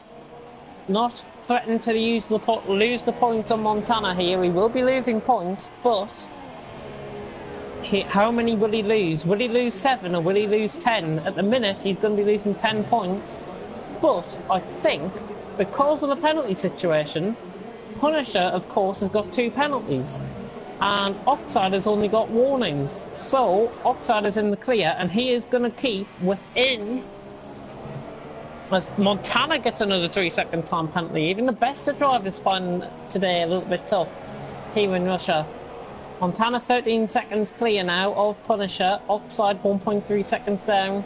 Not threatening to lose the points on Montana here. He will be losing points, but how many will he lose? Will he lose 7 or will he lose 10? At the minute, he's going to be losing 10 points. But I think, because of the penalty situation, Punisher, of course, has got 2 penalties. And Oxide has only got warnings. So, Oxide is in the clear, and he is going to keep within... As Montana gets another 3-second time penalty. Even the best of drivers find today a little bit tough here in Russia. Montana 13 seconds clear now of Punisher. Oxide 1.3 seconds down.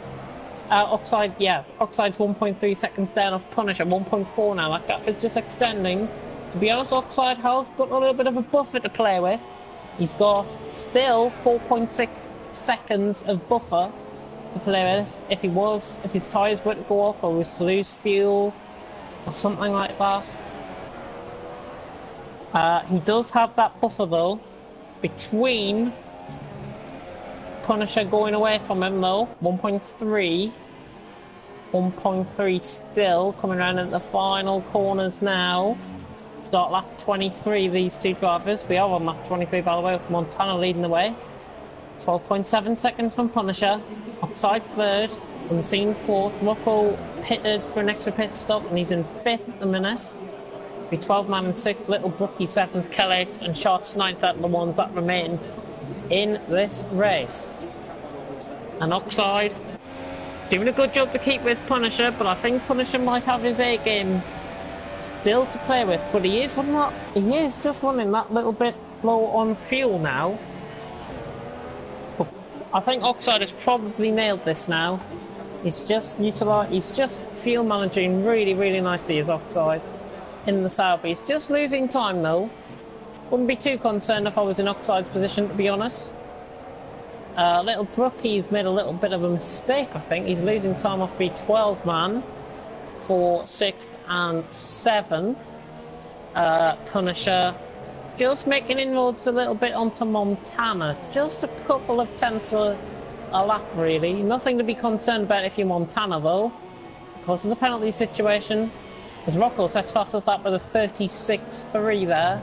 Oxide's 1.3 seconds down of Punisher. 1.4 now. That gap is just extending. To be honest, Oxide has got a little bit of a buffer to play with. He's got still 4.6 seconds of buffer to play with if his tyres were to go off or was to lose fuel or something like that. He does have that buffer though between Punisher going away from him though. 1.3 still coming around at the final corners now. Start lap 23, these two drivers. We are on lap 23 by the way, with Montana leading the way. 12.7 seconds from Punisher. Oxide 3rd. Unseen 4th. Rocco pitted for an extra pit stop and he's in 5th at the minute. Be 12 man in 6th. Little Brookie 7th. Kelly and Shots 9th are the ones that remain in this race. And Oxide doing a good job to keep with Punisher, but I think Punisher might have his A game Still to play with, but he is just running that little bit low on fuel now. But I think Oxide has probably nailed this now. He's just fuel managing really nicely as Oxide in the south. He's just losing time though. Wouldn't be too concerned if I was in Oxide's position, to be honest. Little Brookie's made a little bit of a mistake, I think. He's losing time off V12 man for 6th and 7th. Punisher just making inroads a little bit onto Montana. Just a couple of tenths a lap, really. Nothing to be concerned about if you're Montana, though, because of the penalty situation. As Rocco sets fastest lap with a 36.3 there.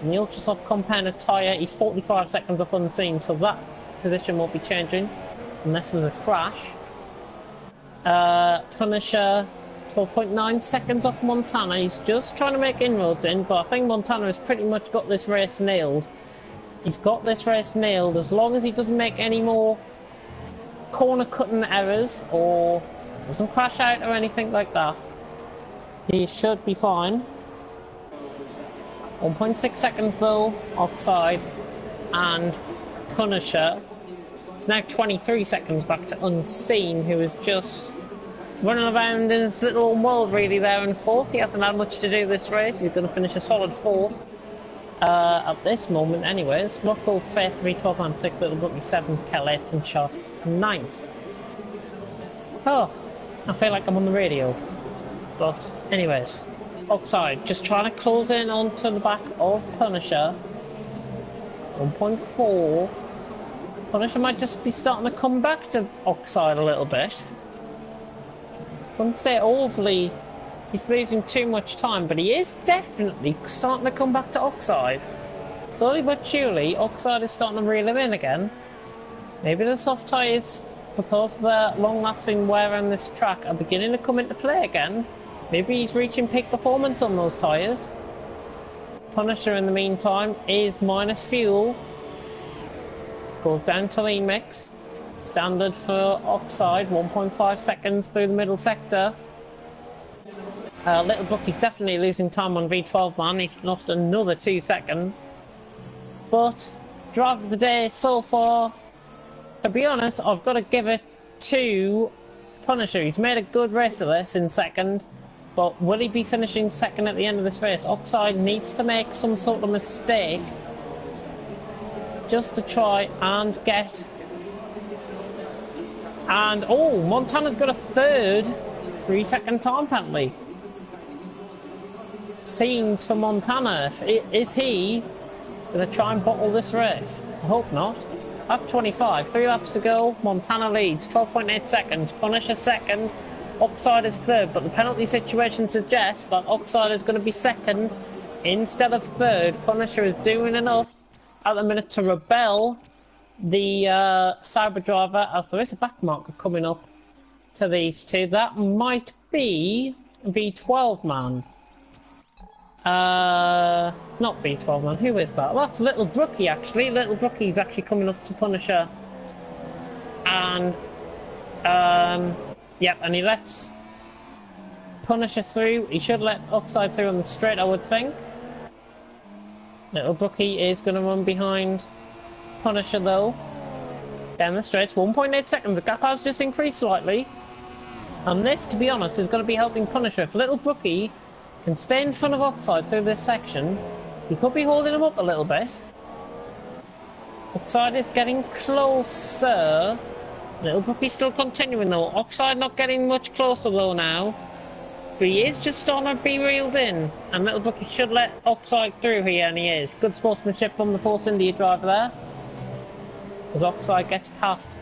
And the Ultrasoft compounded tyre, he's 45 seconds off unseen, so that position won't be changing unless there's a crash. Punisher 12.9 seconds off Montana. He's just trying to make inroads in, but I think Montana has pretty much got this race nailed. He's got this race nailed as long as he doesn't make any more corner cutting errors or doesn't crash out or anything like that. He should be fine. 1.6 seconds though, Oxide and Punisher. It's now 23 seconds back to Unseen, who is just running around in his little own world really there in 4th. He hasn't had much to do this race. He's going to finish a solid 4th at this moment anyways. Rocco 5th, V12 and 6th, Little Brookie 7th, Kelly and Shot 9th. Oh, I feel like I'm on the radio. But anyways, Oxide just trying to close in onto the back of Punisher. 1.4. Punisher might just be starting to come back to Oxide a little bit. Wouldn't say overly he's losing too much time, but he is definitely starting to come back to Oxide. Slowly but surely, Oxide is starting to reel him in again. Maybe the soft tyres, because of the long-lasting wear on this track, are beginning to come into play again. Maybe he's reaching peak performance on those tyres. Punisher, in the meantime, is minus fuel. Goes down to lean mix. Standard for Oxide, 1.5 seconds through the middle sector. Little Brookie's definitely losing time on V12 man. He's lost another 2 seconds. But driver of the day so far, to be honest, I've got to give it to Punisher. He's made a good race of this in second. But will he be finishing second at the end of this race? Oxide needs to make some sort of mistake just to try and get... And, oh, Montana's got a third 3-second time penalty. Scenes for Montana. Is he going to try and bottle this race? I hope not. Lap 25, 3 laps to go. Montana leads, 12.8 seconds. Punisher second. Oxide is third, but the penalty situation suggests that Oxide is going to be second instead of third. Punisher is doing enough at the minute to rebel the Cyber driver, as there is a back marker coming up to these two. That might be V12 man. Not V12 man, who is that? Well, that's Little Brookie actually. Little Brookie's actually coming up to Punisher. And yep, and he lets Punisher through. He should let Oxide through on the straight, I would think. Little Brookie is going to run behind Punisher though. Down the straight, 1.8 seconds. The gap has just increased slightly. And this, to be honest, is going to be helping Punisher. If Little Brookie can stay in front of Oxide through this section, he could be holding him up a little bit. Oxide is getting closer. Little Brookie's still continuing though. Oxide not getting much closer though now. But he is just starting to be reeled in. And Little Brookie should let Oxide through here, and he is. Good sportsmanship from the Force India driver there. As Oxide gets past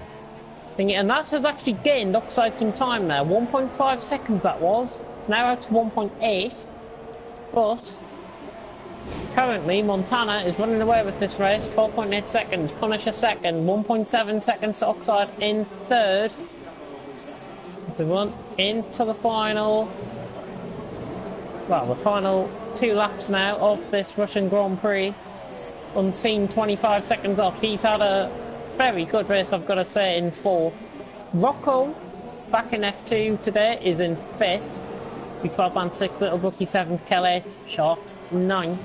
thingy. And that has actually gained Oxide some time there. 1.5 seconds that was. It's now out to 1.8. But currently Montana is running away with this race. 12.8 seconds. Punisher second. 1.7 seconds to Oxide in third. As they run into the final... Well, the final 2 laps now of this Russian Grand Prix. Unseen 25 seconds off. He's had a very good race, I've got to say, in 4th. Rocco, back in F2 today, is in 5th. V12 man 6th, Little Brookie 7th, Kel 8th, Short 9th.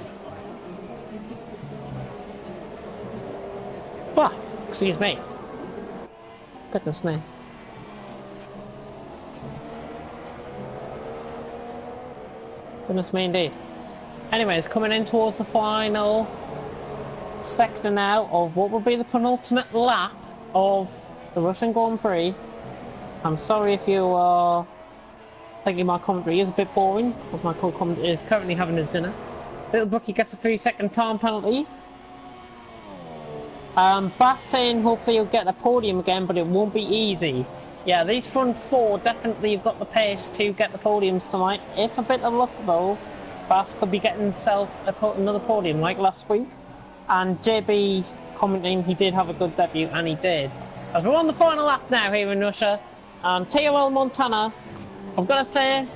Ah, excuse me. Goodness me. Goodness me indeed. Anyways, coming in towards the final sector now of what will be the penultimate lap of the Russian Grand Prix. I'm sorry if you are thinking my commentary is a bit boring, because my co-commentator is currently having his dinner. Little Brookie gets a 3-second time penalty. Bass saying hopefully he'll get a podium again, but it won't be easy. Yeah, these front four definitely have got the pace to get the podiums tonight. If a bit of luck though, Bass could be getting himself another podium like last week. And JB commenting he did have a good debut, and he did. As we're on the final lap now here in Russia, TOL Montana, I've got to say,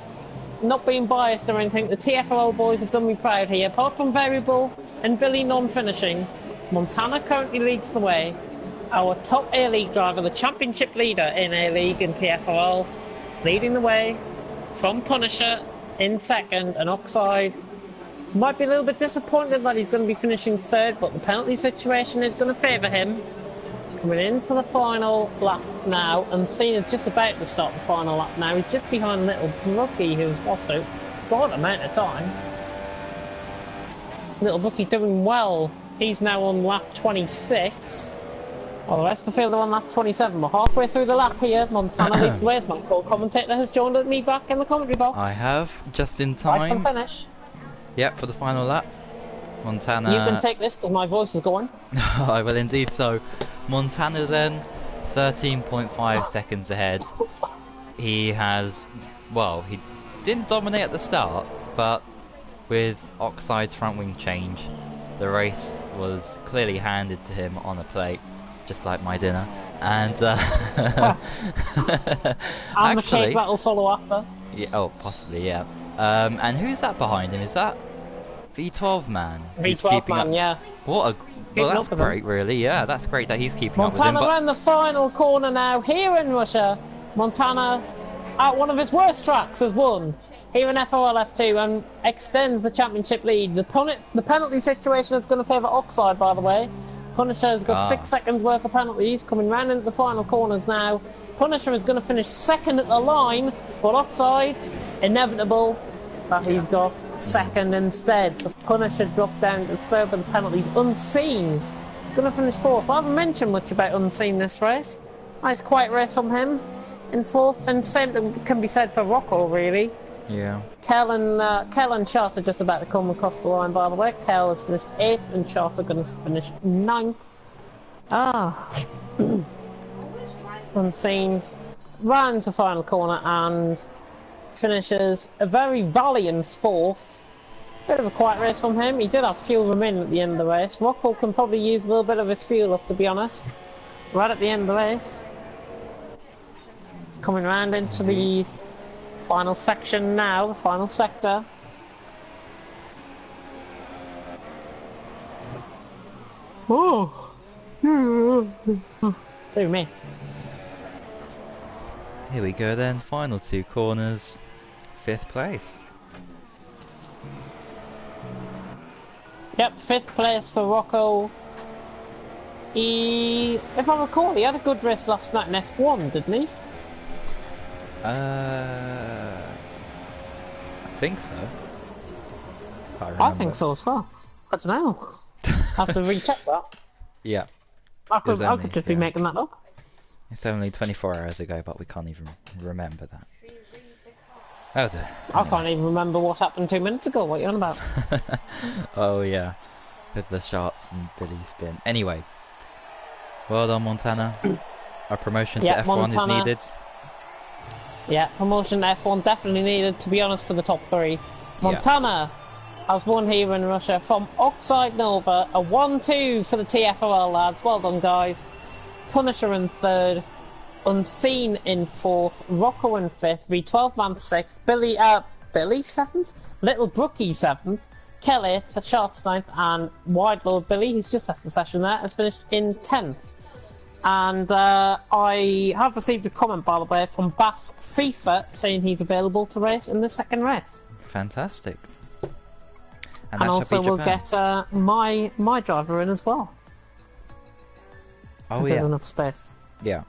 not being biased or anything, the TFRL boys have done me proud here. Apart from Variable and Billy non-finishing, Montana currently leads the way. Our top A-League driver, the championship leader in A-League and TFRL, leading the way from Punisher in second, and Oxide might be a little bit disappointed that he's going to be finishing third, but the penalty situation is going to favour him. Coming into the final lap now, and Cena's just about to start the final lap now. He's just behind Little Brookie, who's lost a god amount of time. Little Brookie doing well. He's now on lap 26. Well, the rest of the field are on lap 27. We're halfway through the lap here. Montana leads the way as my co-commentator has joined me back in the commentary box. I have, just in time. Right for finish. Yep, for the final lap. Montana... You can take this because my voice is going. I will indeed. So, Montana then, 13.5 seconds ahead. He has... Well, he didn't dominate at the start, but with Oxide's front wing change, the race was clearly handed to him on a plate, just like my dinner. And and actually, the cake that will follow after. Yeah, oh, possibly, yeah. And who's that behind him? Is that V12 man? V12 man, up? Yeah. What a... Well, that's great, really. Yeah, that's great that he's keeping Montana up with him. around the final corner now here in Russia. Montana, at one of his worst tracks, has won here in FRL F2 and extends the championship lead. The penalty situation is going to favour Oxide, by the way. Punisher's got 6 seconds worth of penalties coming round into the final corners now. Punisher is going to finish second at the line, but Oxide, inevitable that he's got second instead. So Punisher dropped down to third with the penalties. Unseen going to finish fourth. I haven't mentioned much about Unseen this race. Nice quiet race from him in fourth, and same can be said for Rocco, really. Yeah. Kel and Shart are just about to come across the line, by the way. Kel has finished 8th and Shart are going to finish 9th. Unseen rounds the final corner and finishes a very valiant 4th. Bit of a quiet race from him. He did have fuel remaining at the end of the race. Rocco can probably use a little bit of his fuel up, to be honest. Right at the end of the race. Coming round into the final section now, the final sector. Oh! Do me. Here we go then, final 2 corners, 5th place. Yep, 5th place for Rocco. If I recall, he had a good race last night in F1, didn't he? I think so. I think so as well. I don't know. I have to recheck that. Yeah. I could just be making that up. It's only 24 hours ago, but we can't even remember that. Oh dear. I can't even remember what happened 2 minutes ago. What are you on about? Oh yeah, with the shots and Billy spin. Anyway, well done, Montana. A promotion to F1 Montana is needed. Yeah, promotion to F1 definitely needed, to be honest, for the top 3. Montana has won here in Russia from Oxide Nova. A 1-2 for the TFRL lads. Well done, guys. Punisher in 3rd. Unseen in 4th. Rocco in 5th. V12 man 6th. Billy 7th. Little Brookie 7th. Kelly for Sharks 9th. And Wide Lord Billy, who's just left the session there, has finished in 10th. And I have received a comment, by the way, from Bass FIFA saying he's available to race in the second race. Fantastic. And And that also shall be we'll Japan. get my driver in as well. Oh if there's yeah. enough space. Yeah.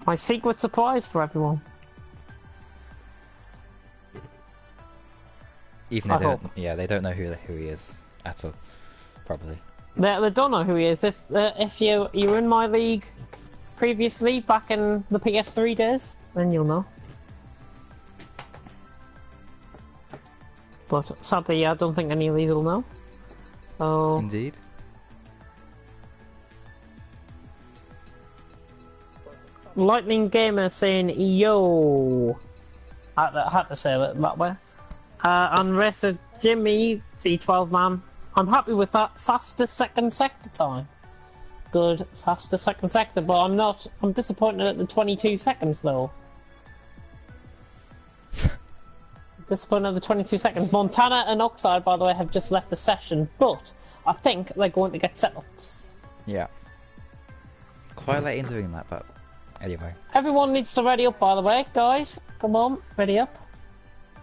My secret surprise for everyone. Even I they don't. hope. Yeah, they don't know who he is at all. Probably. They don't know who he is. If you were in my league previously, back in the PS3 days, then you'll know. But sadly, I don't think any of these will know. So Indeed. Lightning Gamer saying yo. I had to say it that way. And Racer Jimmy V12 man. I'm happy with that fastest second sector time. Good, fastest second sector, but I'm not. I'm disappointed at the 22 seconds though. Disappointed at the 22 seconds. Montana and Oxide, by the way, have just left the session, but I think they're going to get setups. Yeah. Quite late in doing that, but anyway. Everyone needs to ready up, by the way, guys. Come on, ready up.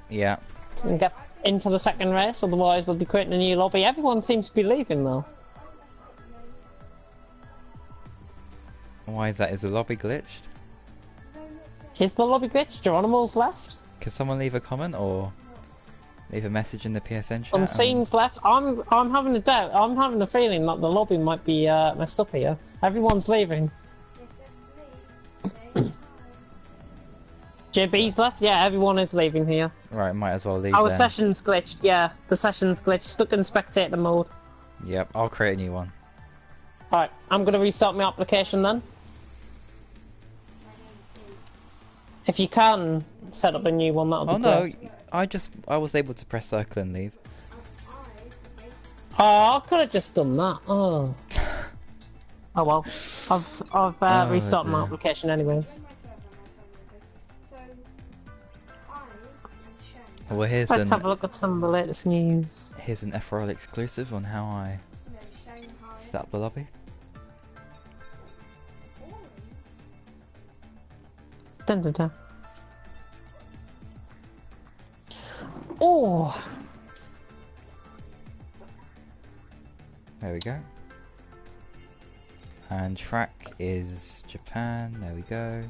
Yeah. And get into the second race, otherwise we'll be creating a new lobby. Everyone seems to be leaving though. Why is that? Is the lobby glitched? Is the lobby glitched? Geronimo's left? Can someone leave a comment or leave a message in the PSN chat? Unseen's left. I'm having a doubt. I'm having a feeling that the lobby might be messed up here. Everyone's leaving. JB's left? Yeah, everyone is leaving here. Right, might as well leave Our then. session's glitched, yeah. The session's glitched. Stuck in spectator mode. Yep, I'll create a new one. Alright, I'm gonna restart my application then. If you can set up a new one, that'll be great. Oh no, I was able to press circle and leave. Oh, I could have just done that. Oh. Oh well. I've restarted my dear. application anyways. Well, here's Let's have a look at some of the latest news. Here's an FRL exclusive on how I set up the lobby. Dun dun dun. Oh! There we go. And track is Japan. There we go.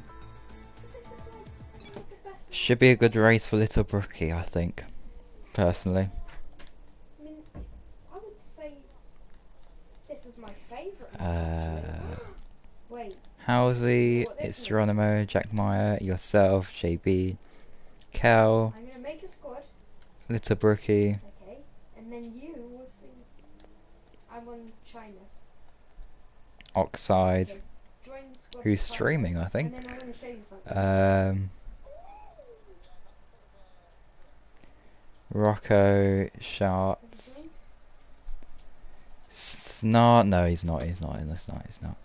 Should be a good race for Little Brookie, I think. Personally. I mean, I would say this is my favourite. Wait. Housley, What this it's is? Geronimo, Jack Meyer, yourself, JB, Kel, I'm gonna make a squad. Little Brookie. Okay. And then you will see. I'm on China. Oxide, Okay. Join the squad. who's to fight streaming, us, I think. And then I'm gonna show you something. Rocco, Have Sharts, you joined? Snart. No, he's not. He's not in the Snart. He's not.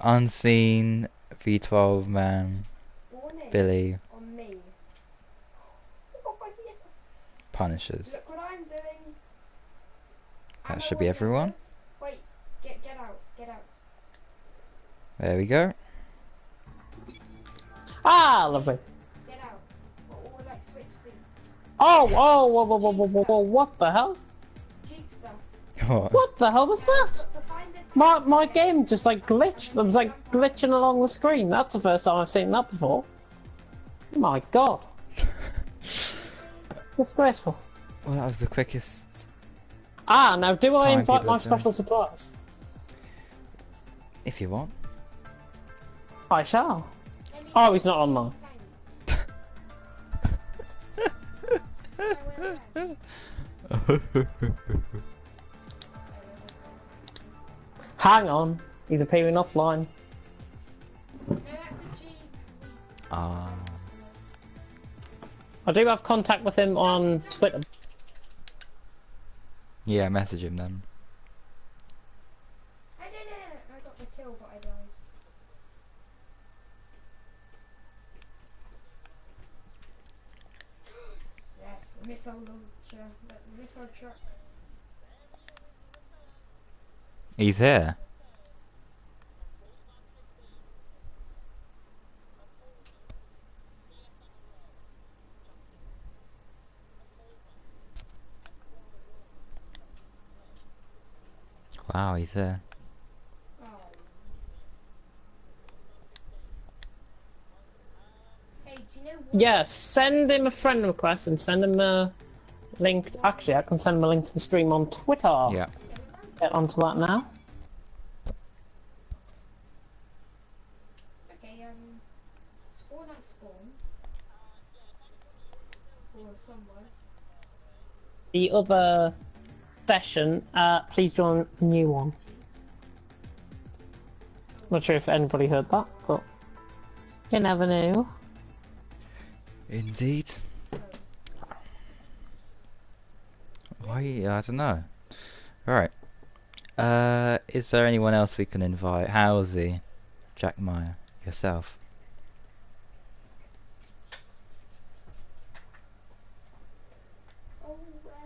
Unseen, V12 man, Born in Billy, on me. Oh, yeah. Punishers. Look what I'm doing. That Am I should be on everyone. yours? Wait, get out, get out. There we go. Ah, lovely. Get out. Or like switch seats. Oh, whoa, what the hell? Cheap stuff. What? What the hell was that? To find it. My game just like glitched. It was like glitching along the screen. That's the first time I've seen that before. My god. Disgraceful. Well, that was the quickest. Ah, now do I Time invite people my are special surprise? If you want. I shall. Oh, he's not online. Hang on. He's appearing offline. No, that's a G. Ah. I do have contact with him on Twitter. Yeah, message him then. I did it! I got the kill, but I died. Yes, the missile launcher. The missile truck. He's here. Wow, he's there. Oh. Hey, do you know what? Yes, send him a friend request and send him a link. Actually, I can send him a link to the stream on Twitter. Yeah. Get onto that now. Okay, spawn at spawn. Or somewhere. The other session, please join the new one. Not sure if anybody heard that, but you never know. Indeed. Why? I don't know. Alright. Is there anyone else we can invite? Howsy? Jack Meyer? Yourself? Oh, whatever.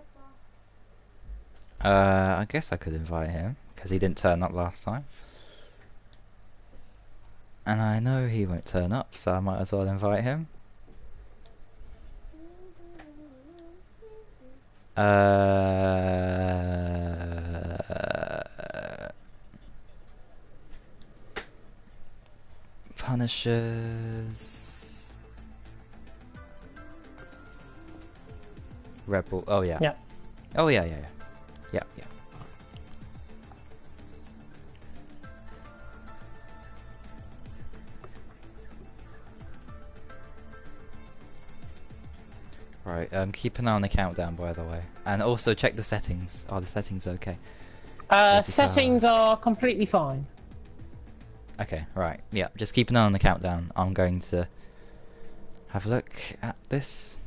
I guess I could invite him, because he didn't turn up last time. And I know he won't turn up, so I might as well invite him. Punishers... Rebel... Oh yeah. Yeah. Oh yeah, yeah, yeah. Yeah, yeah. Right, keep an eye on the countdown, by the way. And also check the settings. Are the settings okay? Settings are completely fine. Okay, right. Yeah, just keep an eye on the countdown. I'm going to have a look at this.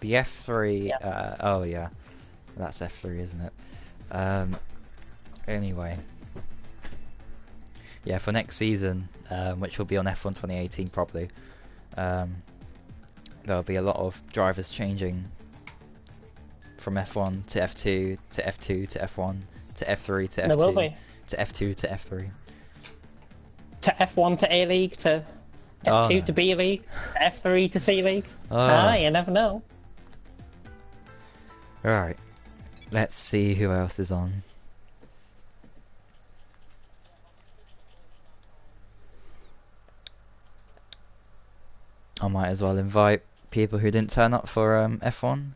The F3, Yeah. oh yeah, that's F3, isn't it? Anyway. Yeah, for next season, which will be on F1 2018 probably, there'll be a lot of drivers changing from F1 to F2 to F2 to F1 to F3 to There will F2 be. to F2 to F3. To F1 to A League, to Oh, F2 no. to B League, to F3 to C League. Oh. You never know. Alright, let's see who else is on. I might as well invite people who didn't turn up for F1.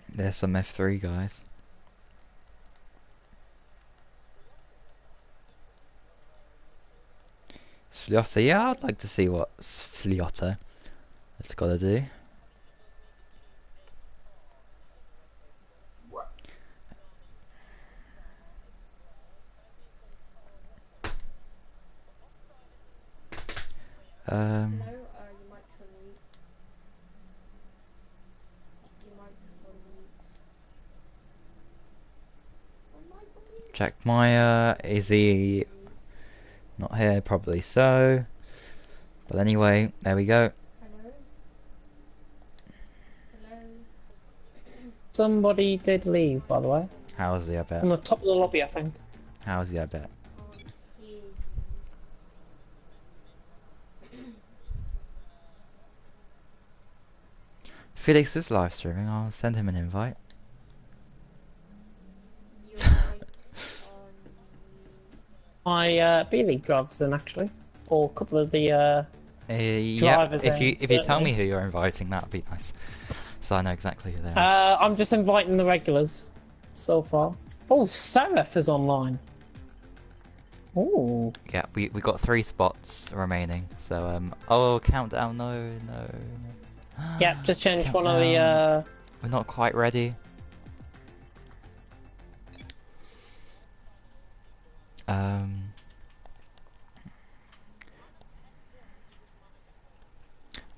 There's some F3 guys. Sliotta, yeah, I'd like to see what Sliotta has got to do. Hello, your mic's on mute. Your mic's on mute. Oh, mic on mute. Jack Meyer, is he not here? Probably so. But anyway, there we go. Hello? Hello? Somebody did leave, by the way. How's he, I bet? On the top of the lobby, I think. How's he, I bet? Can't hear you. Felix is live streaming, I'll send him an invite. Your mic's on mute. My B League drivers then, actually. Or a couple of the Yep. drivers If in. you tell me Certainly. who you're inviting, that'd be nice. So I know exactly who they are. I'm just inviting the regulars so far. Oh, Seraph is online. Oh. Yeah, we got 3 spots remaining. So oh, countdown. No, no. Yeah, just change one of the. Countdown. We're not quite ready.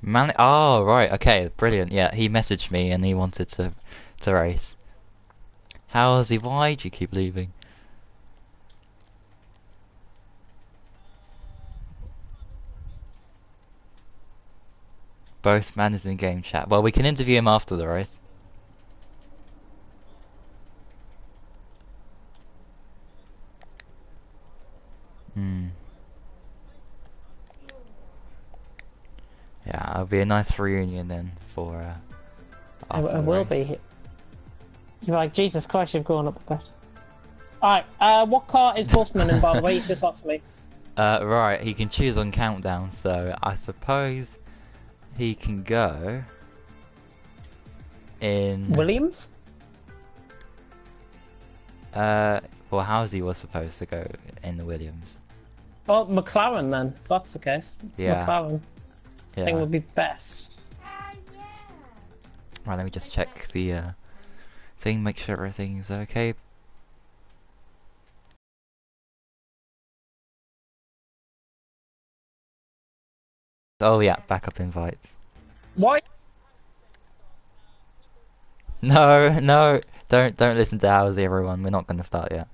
Man, oh right, okay, brilliant. Yeah, he messaged me and he wanted to race. How is he? Why do you keep leaving? Both man is in game chat. Well, we can interview him after the race. Hmm. Yeah, it'll be a nice reunion then for after It the will race. be. You're like, Jesus Christ, you've grown up a bit. Alright, what car is Bossman in, by the way? You just asked me. Right, he can choose on countdown, so I suppose he can go in. Williams? Well, Housie was supposed to go in the Williams. Well, McLaren then, if that's the case. Yeah. McLaren. I think Yeah. would be best. Right, let me just check the thing, make sure everything's okay. Oh yeah, backup invites. Why? No, no, don't listen to Housie, everyone. We're not going to start yet.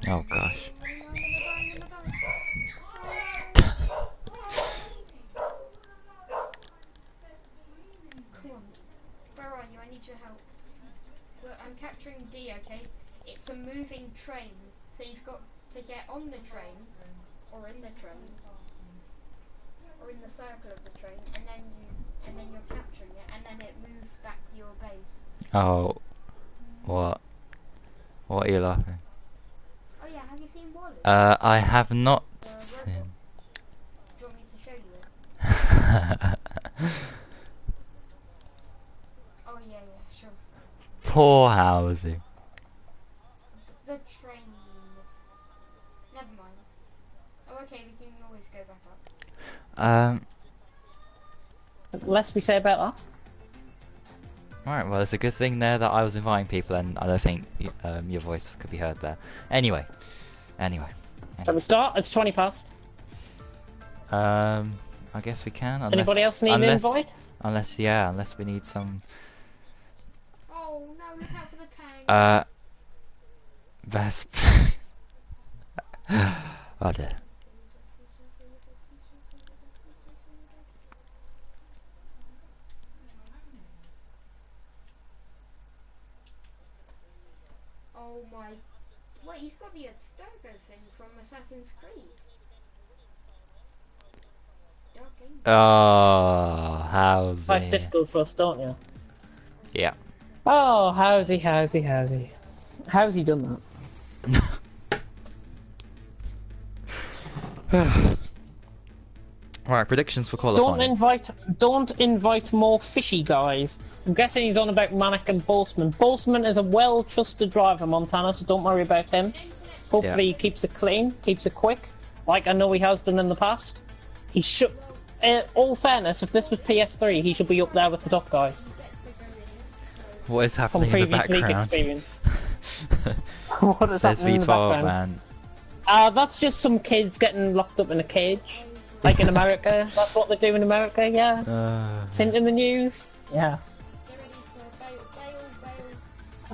Oh gosh. Come on. Where are you? I need your help. Look, I'm capturing D, okay? It's a moving train, so you've got to get on the train, or in the train, or in the circle of the train, and then you're capturing it, and then it moves back to your base. Oh, what? What are you laughing? Oh yeah, have you seen Wally? I have not The robot. seen. Do you want me to show you it? Oh yeah, sure. Poor Housie. The train. Never mind. Oh, okay, we can always go back up. Less we say about that. Alright, well, it's a good thing there that I was inviting people, and I don't think your voice could be heard there. Anyway. Shall we start? It's 20 past. I guess we can. Unless, Anybody else need an invite? Unless we need some. Oh no, look out for the tank. Vesp. Oh dear. Oh my. Wait, he's got the Abstergo thing from Assassin's Creed. Okay. Oh, how's Life's it? difficult for us, don't you? Yeah. Oh, how's he? How's he done Alright, predictions for qualifying. that? Don't invite more fishy guys. I'm guessing he's on about Manic and Boltzmann. Boltzmann is a well-trusted driver, Montana, so don't worry about him. Hopefully he keeps it clean, keeps it quick, like I know he has done in the past. He should, all fairness, if this was PS3, he should be up there with the top guys. What is From happening in the previous league background? experience. What is Says happening in the V12, background? man. That's just some kids getting locked up in a cage. Like in America. That's what they do in America, yeah. Seen it in the news? Yeah. Get ready for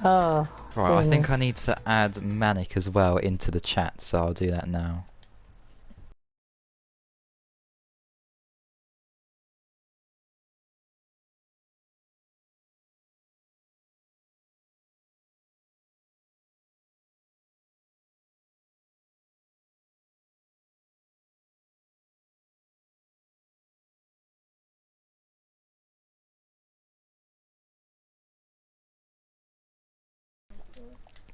bail. Oh. Right, I think I need to add Manic as well into the chat, so I'll do that now.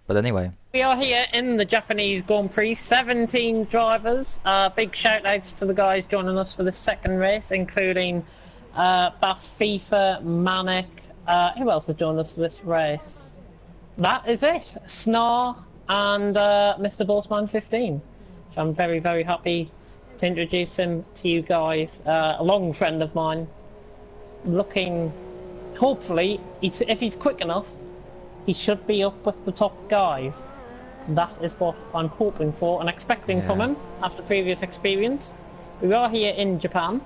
But anyway, We are here in the Japanese Grand Prix, 17 drivers. Big shout outs to the guys joining us for the second race, including Bass FIFA, Manic. Who else has joined us for this race? That is it. Snar and Mr. Bossman 15. So I'm very, very happy to introduce him to you guys. A long friend of mine. Looking, hopefully, if he's quick enough, he should be up with the top guys. That is what I'm hoping for and expecting from him after previous experience. We are here in Japan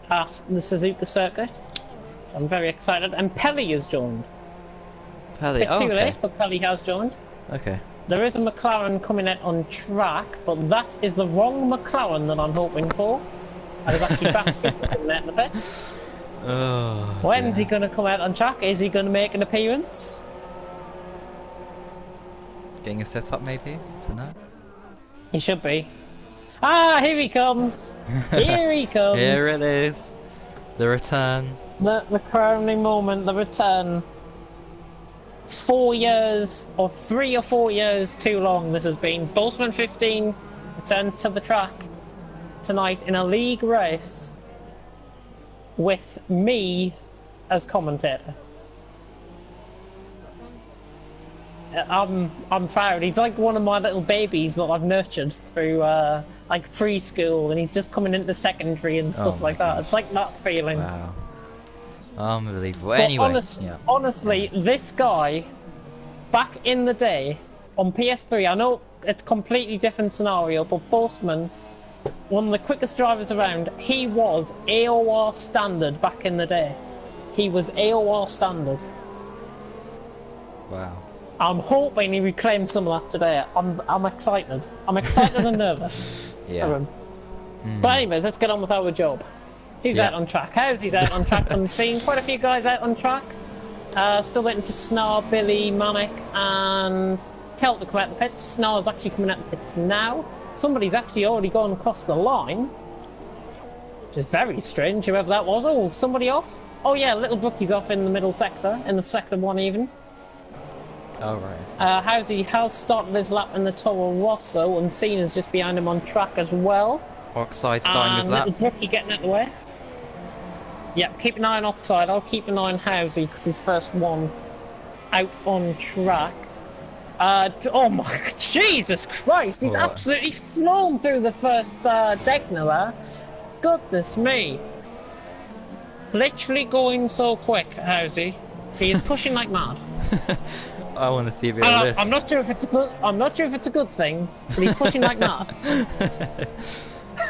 at the Suzuka circuit. I'm very excited. And Pelly has joined. Pelly, Bit too late, but Pelly has joined. Okay. There is a McLaren coming out on track, but that is the wrong McLaren that I'm hoping for. I was actually Basket coming out in the pits. Oh, When's he going to come out on track? Is he going to make an appearance? Getting a setup maybe tonight? He should be. Ah, here he comes! Here he comes! Here it is. The return. The crowning moment, the return. 4 years, or 3 or 4 years too long this has been. Boltzmann 15 returns to the track tonight in a league race with me as commentator. I'm proud. He's like one of my little babies that I've nurtured through like preschool, and he's just coming into secondary and stuff like that. It's like that feeling. Wow. Unbelievable. But Anyway, honestly, this guy, back in the day, on PS3, I know it's a completely different scenario, but Boltzmann, one of the quickest drivers around, he was AOR standard back in the day. He was AOR standard. Wow. I'm hoping he reclaims some of that today. I'm excited. I'm excited and nervous. Yeah. But anyways, let's get on with our job. Who's out on track? How's out on track on the scene? Quite a few guys out on track. Still waiting for Snar, Billy, Manic, and Kelt to come out the pits. Snar's actually coming out the pits now. Somebody's actually already gone across the line, which is very strange, whoever that was. Oh, somebody off? Oh yeah, Little Brookie's off in the middle sector, in the sector 1 even. Oh, right. Howsey has started his lap in the Toro Rosso, and Cena's just behind him on track as well. Oxide starting his lap. Little Brookie getting out the way. Yep, keep an eye on Oxide. I'll keep an eye on Howsey because he's first one out on track. Oh my Jesus Christ! He's absolutely flown through the first Degner there. Goodness me! Literally going so quick, Howsey. He is pushing like mad. I want to see a bit of this. I'm not sure if it's a good. I'm not sure if it's a good thing, but he's pushing like mad.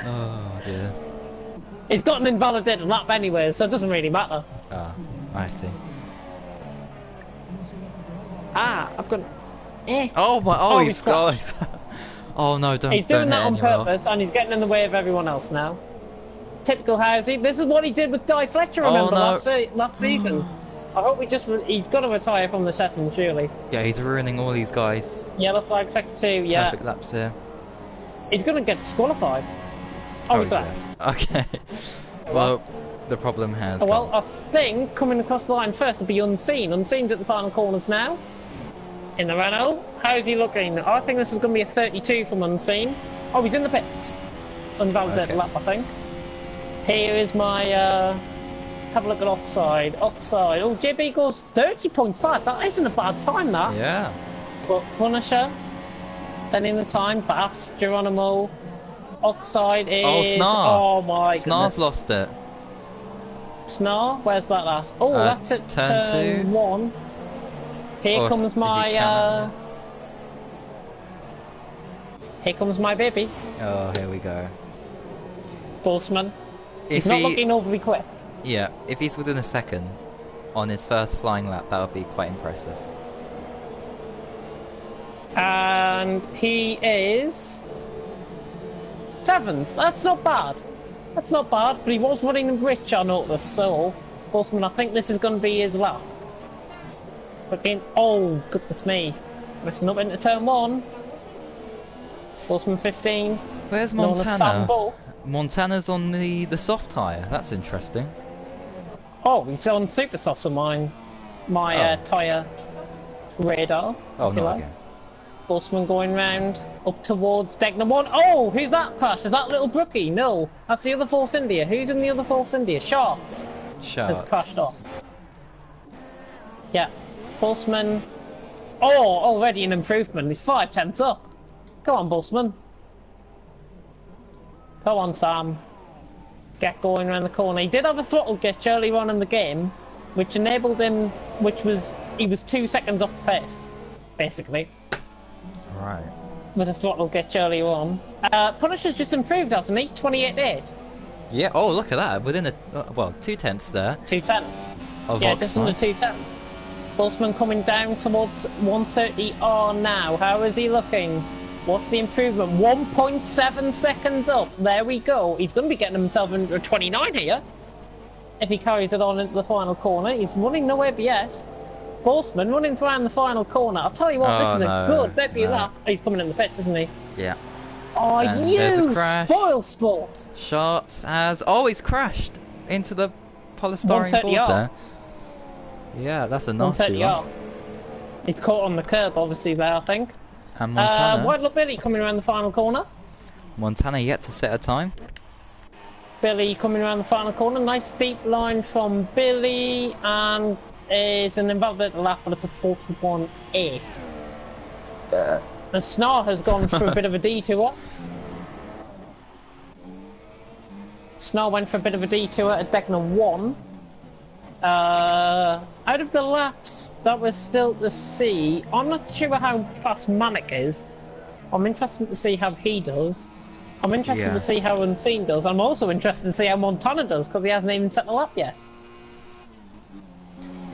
Oh dear. He's got an invalidated lap anyway, so it doesn't really matter. Ah, I see. I've got. Oh my! Oh, he's got. crashed. Oh no! Don't. He's doing don't that hit on anyone. purpose, and he's getting in the way of everyone else now. Typical Howsey. This is what he did with Guy Fletcher. Remember last season. I hope he's got to retire from the session, surely. Yeah, he's ruining all these guys. Yellow flag sector 2. Yeah. Perfect laps here. He's gonna get disqualified. Oh, he's there. Okay. Well, the problem has. Well, gone. I think coming across the line first will be Unseen. Unseen's at the final corners now. In the Renault. How's he looking? I think this is going to be a 32 from Unseen. Oh, he's in the pits. Unvalidated lap, I think. Here is my, have a look at Oxide. Oxide. Oh, JB goes 30.5. That isn't a bad time, that. Yeah. But Punisher, sending the time. Bass, Geronimo. Oxide is... Oh, Snar. Oh, my goodness. Snar's lost it. Snar? Where's that at? Oh, that's at turn 2. 1. Here comes my, Here comes my baby. Oh, here we go. Boltzmann. He's not looking overly quick. Yeah, if he's within a second on his first flying lap, that would be quite impressive. And he is... 7th. That's not bad. That's not bad, but he was running rich, I noticed, so... Boltzmann, I think this is going to be his lap. Looking... Oh, goodness me. Messing up into turn 1. Boltzmann 15. Where's Montana? Montana's on the soft tyre. That's interesting. Oh, he's on super softs on my tyre radar. Oh, if you not like. again. Bossman going round up towards Degner 1. Oh, who's that crash? Is that little Brookie? No, that's the other Force India. Who's in the other Force India? Sharks has crashed off. Yeah, Bossman. Oh, already an improvement. He's 5/10 up. Come on, Bossman. Come on, Sam. Get going around the corner. He did have a throttle glitch earlier on in the game, which enabled him, he was 2 seconds off the pace, basically. Right. With a throttle glitch earlier on. Punisher's just improved, hasn't he? 28.8. Yeah, oh, look at that. Within a, well, 2/10 there. 2:10. Yeah, just under 2:10. Bossman coming down towards 130R now. How is he looking? What's the improvement? 1.7 seconds up. There we go. He's going to be getting himself into a 29 here. If he carries it on into the final corner. He's running no ABS. Bossman running around the final corner. I'll tell you what, this is a good debut lap. Oh, he's coming in the pits, isn't he? Yeah. Oh, And you spoil sport. Shots has... Oh, he's crashed into the polystyrene board 130R. there. Yeah, that's a nasty one. 130R. He's caught on the curb, obviously, there, I think. And Montana. Wide look Billy coming around the final corner. Montana yet to set a time. Billy coming around the final corner. Nice deep line from Billy, and is an invalidated lap, but it's a 41.8. And Snarl has gone through a bit of a detour. Snarl went for a bit of a detour at Degner 1. Out of the laps that we're still to see, I'm not sure how fast Manic is. I'm interested to see how he does. I'm interested to see how Unseen does. I'm also interested to see how Montana does, because he hasn't even set the lap yet.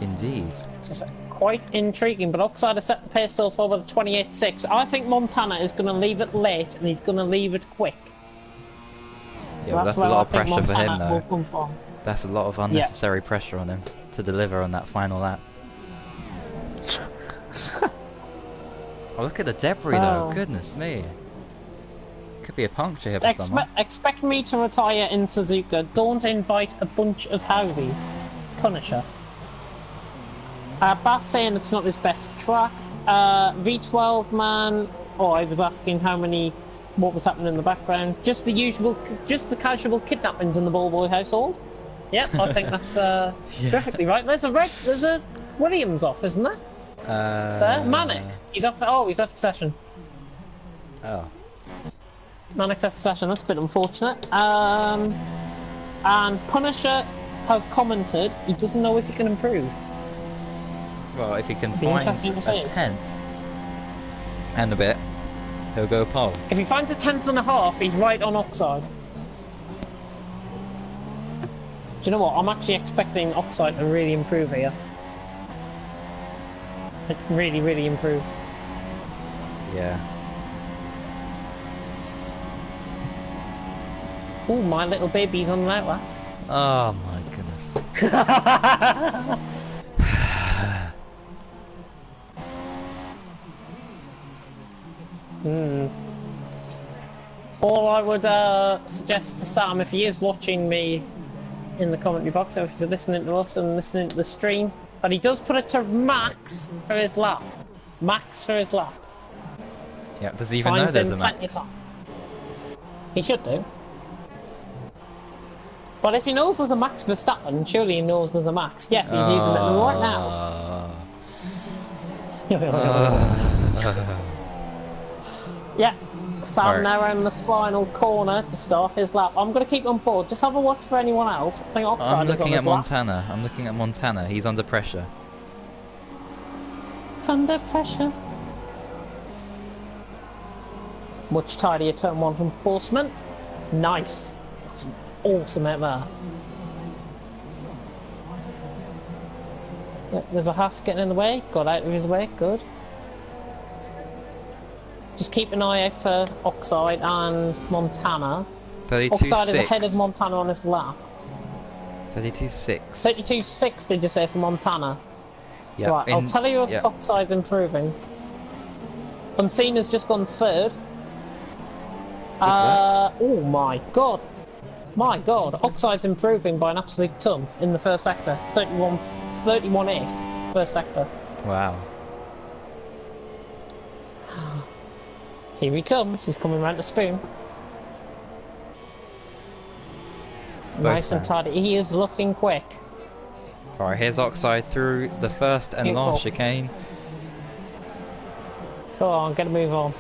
Indeed. Just quite intriguing, but Oxide has set the pace so far with a 28.6. I think Montana is going to leave it late, and he's going to leave it quick. Yeah, well, that's a lot of pressure for him, though. That's a lot of unnecessary pressure on him to deliver on that final lap. Oh, look at the debris, though. Goodness me. Could be a puncture here for someone. Expect me to retire in Suzuka. Don't invite a bunch of houses. Punisher. Bass saying it's not his best track. V12 man. Oh, I was asking what was happening in the background. Just the usual, just the casual kidnappings in the Ball Boy household. Yep, I think that's terrifically right. There's a Williams off, isn't there? There, Manic. He's off. Oh, he's left the session. Oh. Manic's left the session. That's a bit unfortunate. And Punisher has commented he doesn't know if he can improve. Well, if he can find a 10th and a bit, he'll go pole. If he finds a 10th and a half, he's right on Oxide. Do you know what? I'm actually expecting Oxide to really improve here. Like, really, really improve. Yeah. Oh, my little baby's on the outlet. Oh my goodness. All I would suggest to Sam, if he is watching me in the commentary box, or if he's listening to us and listening to the stream, that he does put it to max for his lap. Max for his lap. Yeah, does he even know there's a max? He should do. But if he knows there's a max for Verstappen, surely he knows there's a max. Yes, he's using it right now. Yeah, Sam now around the final corner to start his lap. I'm going to keep on board. Just have a watch for anyone else. I think Oxide is on his lap. I'm looking at Montana. He's under pressure. Under pressure. Much tidier turn one from Horseman. Nice. Awesome out there. Yeah, there's a Haas getting in the way. Got out of his way. Good. Just keep an eye out for Oxide and Montana. 32.6. Oxide is ahead of Montana on his lap. 32.6. 32.6 did you say for Montana? Yep. Right, I'll tell you if Oxide's improving. Unseen has just gone third. Oh my god. My god, Oxide's improving by an absolute ton in the first sector. 31.8 first sector. Wow. Here he comes. He's coming round the spoon. Nice and tidy. He is looking quick. Alright, here's Oxide through the first and last chicane. Come on, get a move on.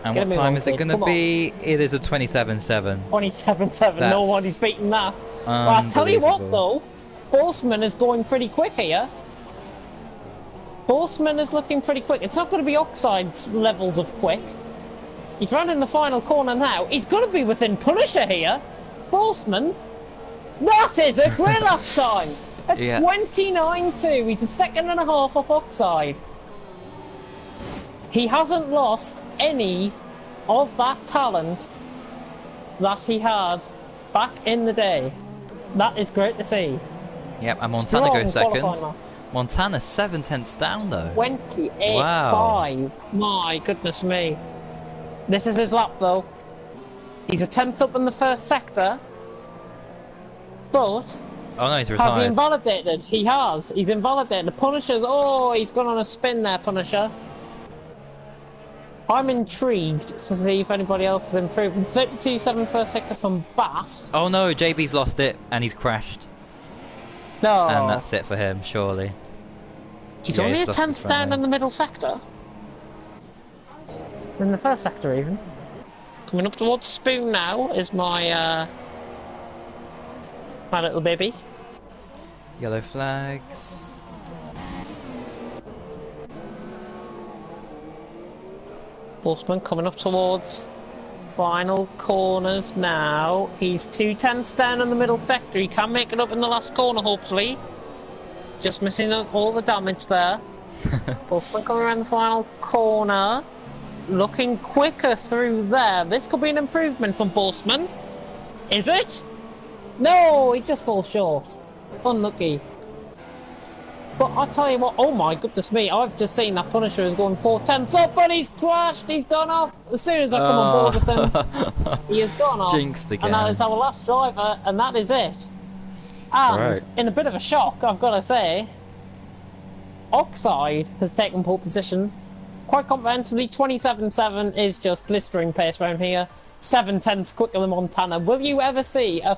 And what time is it going to be? It is a 27.7. 27.7, nobody's beaten that. Well, I'll tell you what though, Horseman is going pretty quick here. Horseman is looking pretty quick. It's not going to be Oxide's levels of quick. He's running the final corner now. He's going to be within Punisher here. Horseman, that is a great lap time. At 29.2, he's a second and a half off Oxide. He hasn't lost any of that talent that he had back in the day. That is great to see. Yep, and Montana goes second. Montana's 7/10 down though. 28.5. My goodness me. This is his lap though. He's a 10th up in the first sector. But... oh no, he's retired. Has he invalidated? He has. He's invalidated. The Punisher's... oh, he's gone on a spin there, Punisher. I'm intrigued to see if anybody else has improved. 32.7 first sector from Bass. Oh no, JB's lost it and he's crashed. No. And that's it for him, surely. He's only a 10th down in the middle sector. In the first sector even. Coming up towards Spoon now is my my little baby. Yellow flags. Horseman coming up towards final corners now. He's 2/10 down in the middle sector. He can make it up in the last corner, hopefully. Just missing all the damage there. Horseman coming around the final corner. Looking quicker through there. This could be an improvement from Horseman. Is it? No, he just falls short. Unlucky. But I'll tell you what, oh my goodness me, I've just seen that Punisher is going 4/10 up, but he's crashed, he's gone off. As soon as I come on board with him, he has gone off. Jinxed again. And that is our last driver, and that is it. And, in a bit of a shock, I've got to say, Oxide has taken pole position quite comprehensively. 27.7 is just blistering pace around here. 7/10 quicker than Montana. Will you ever see a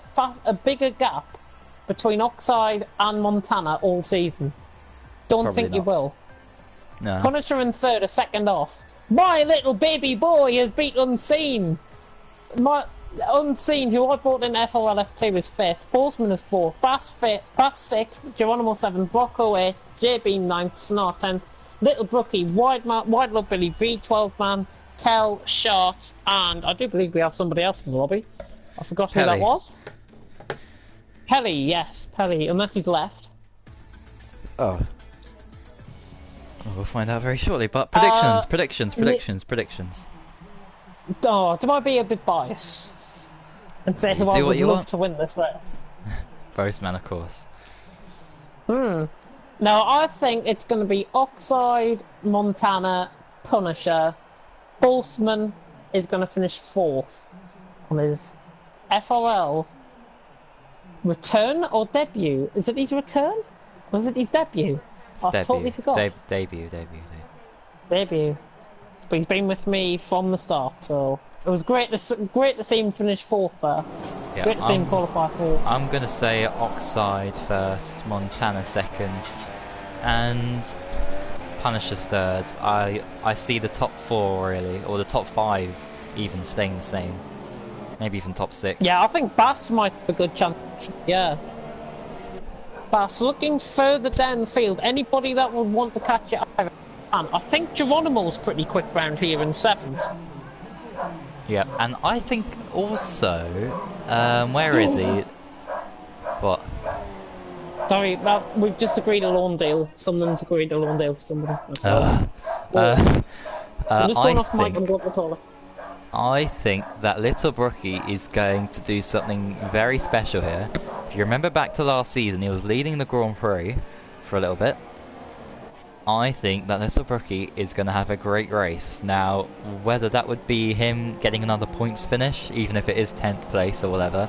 bigger gap between Oxide and Montana all season? Don't Probably think not. you will. No. Punisher in third, a second off. My little baby boy has beat Unseen. My Unseen, who I brought in FRL F2, is fifth. Horseman is fourth. Bass sixth. Geronimo seventh. Rocco eighth. JB ninth. Snart 10th. Little Brookie, Wide Love Billy, V12 Man, Kel, Short, and I do believe we have somebody else in the lobby. I forgot who that was. Pelly, yes, Pelly, unless he's left. Oh. Well, we'll find out very shortly, but predictions. Oh, do I be a bit biased? And say who I would love to win this race? Both man, of course. No, I think it's going to be Oxide, Montana, Punisher. Horseman is going to finish fourth on his FRL return or debut. Is it his return? Or is it his debut? I totally forgot. Debut. But he's been with me from the start, so it was great to see him finish fourth there. Yeah, great to see him qualify fourth. I'm going to say Oxide first, Montana second, and Punisher's third. I see the top four really, or the top five even staying the same. Maybe even top six. Yeah, I think Bass might have a good chance. Yeah. Bass looking further down the field. Anybody that would want to catch it, I think Geronimo's pretty quick round here in seventh. Yeah, and I think also, where is he? What? Sorry, well, we've just agreed a loan deal. Someone's agreed a loan deal for somebody. I'm just going off mic and going to the toilet. I think that Little Brookie is going to do something very special here. If you remember back to last season, he was leading the Grand Prix for a little bit. I think that Little Brookie is going to have a great race. Now, whether that would be him getting another points finish, even if it is 10th place or whatever,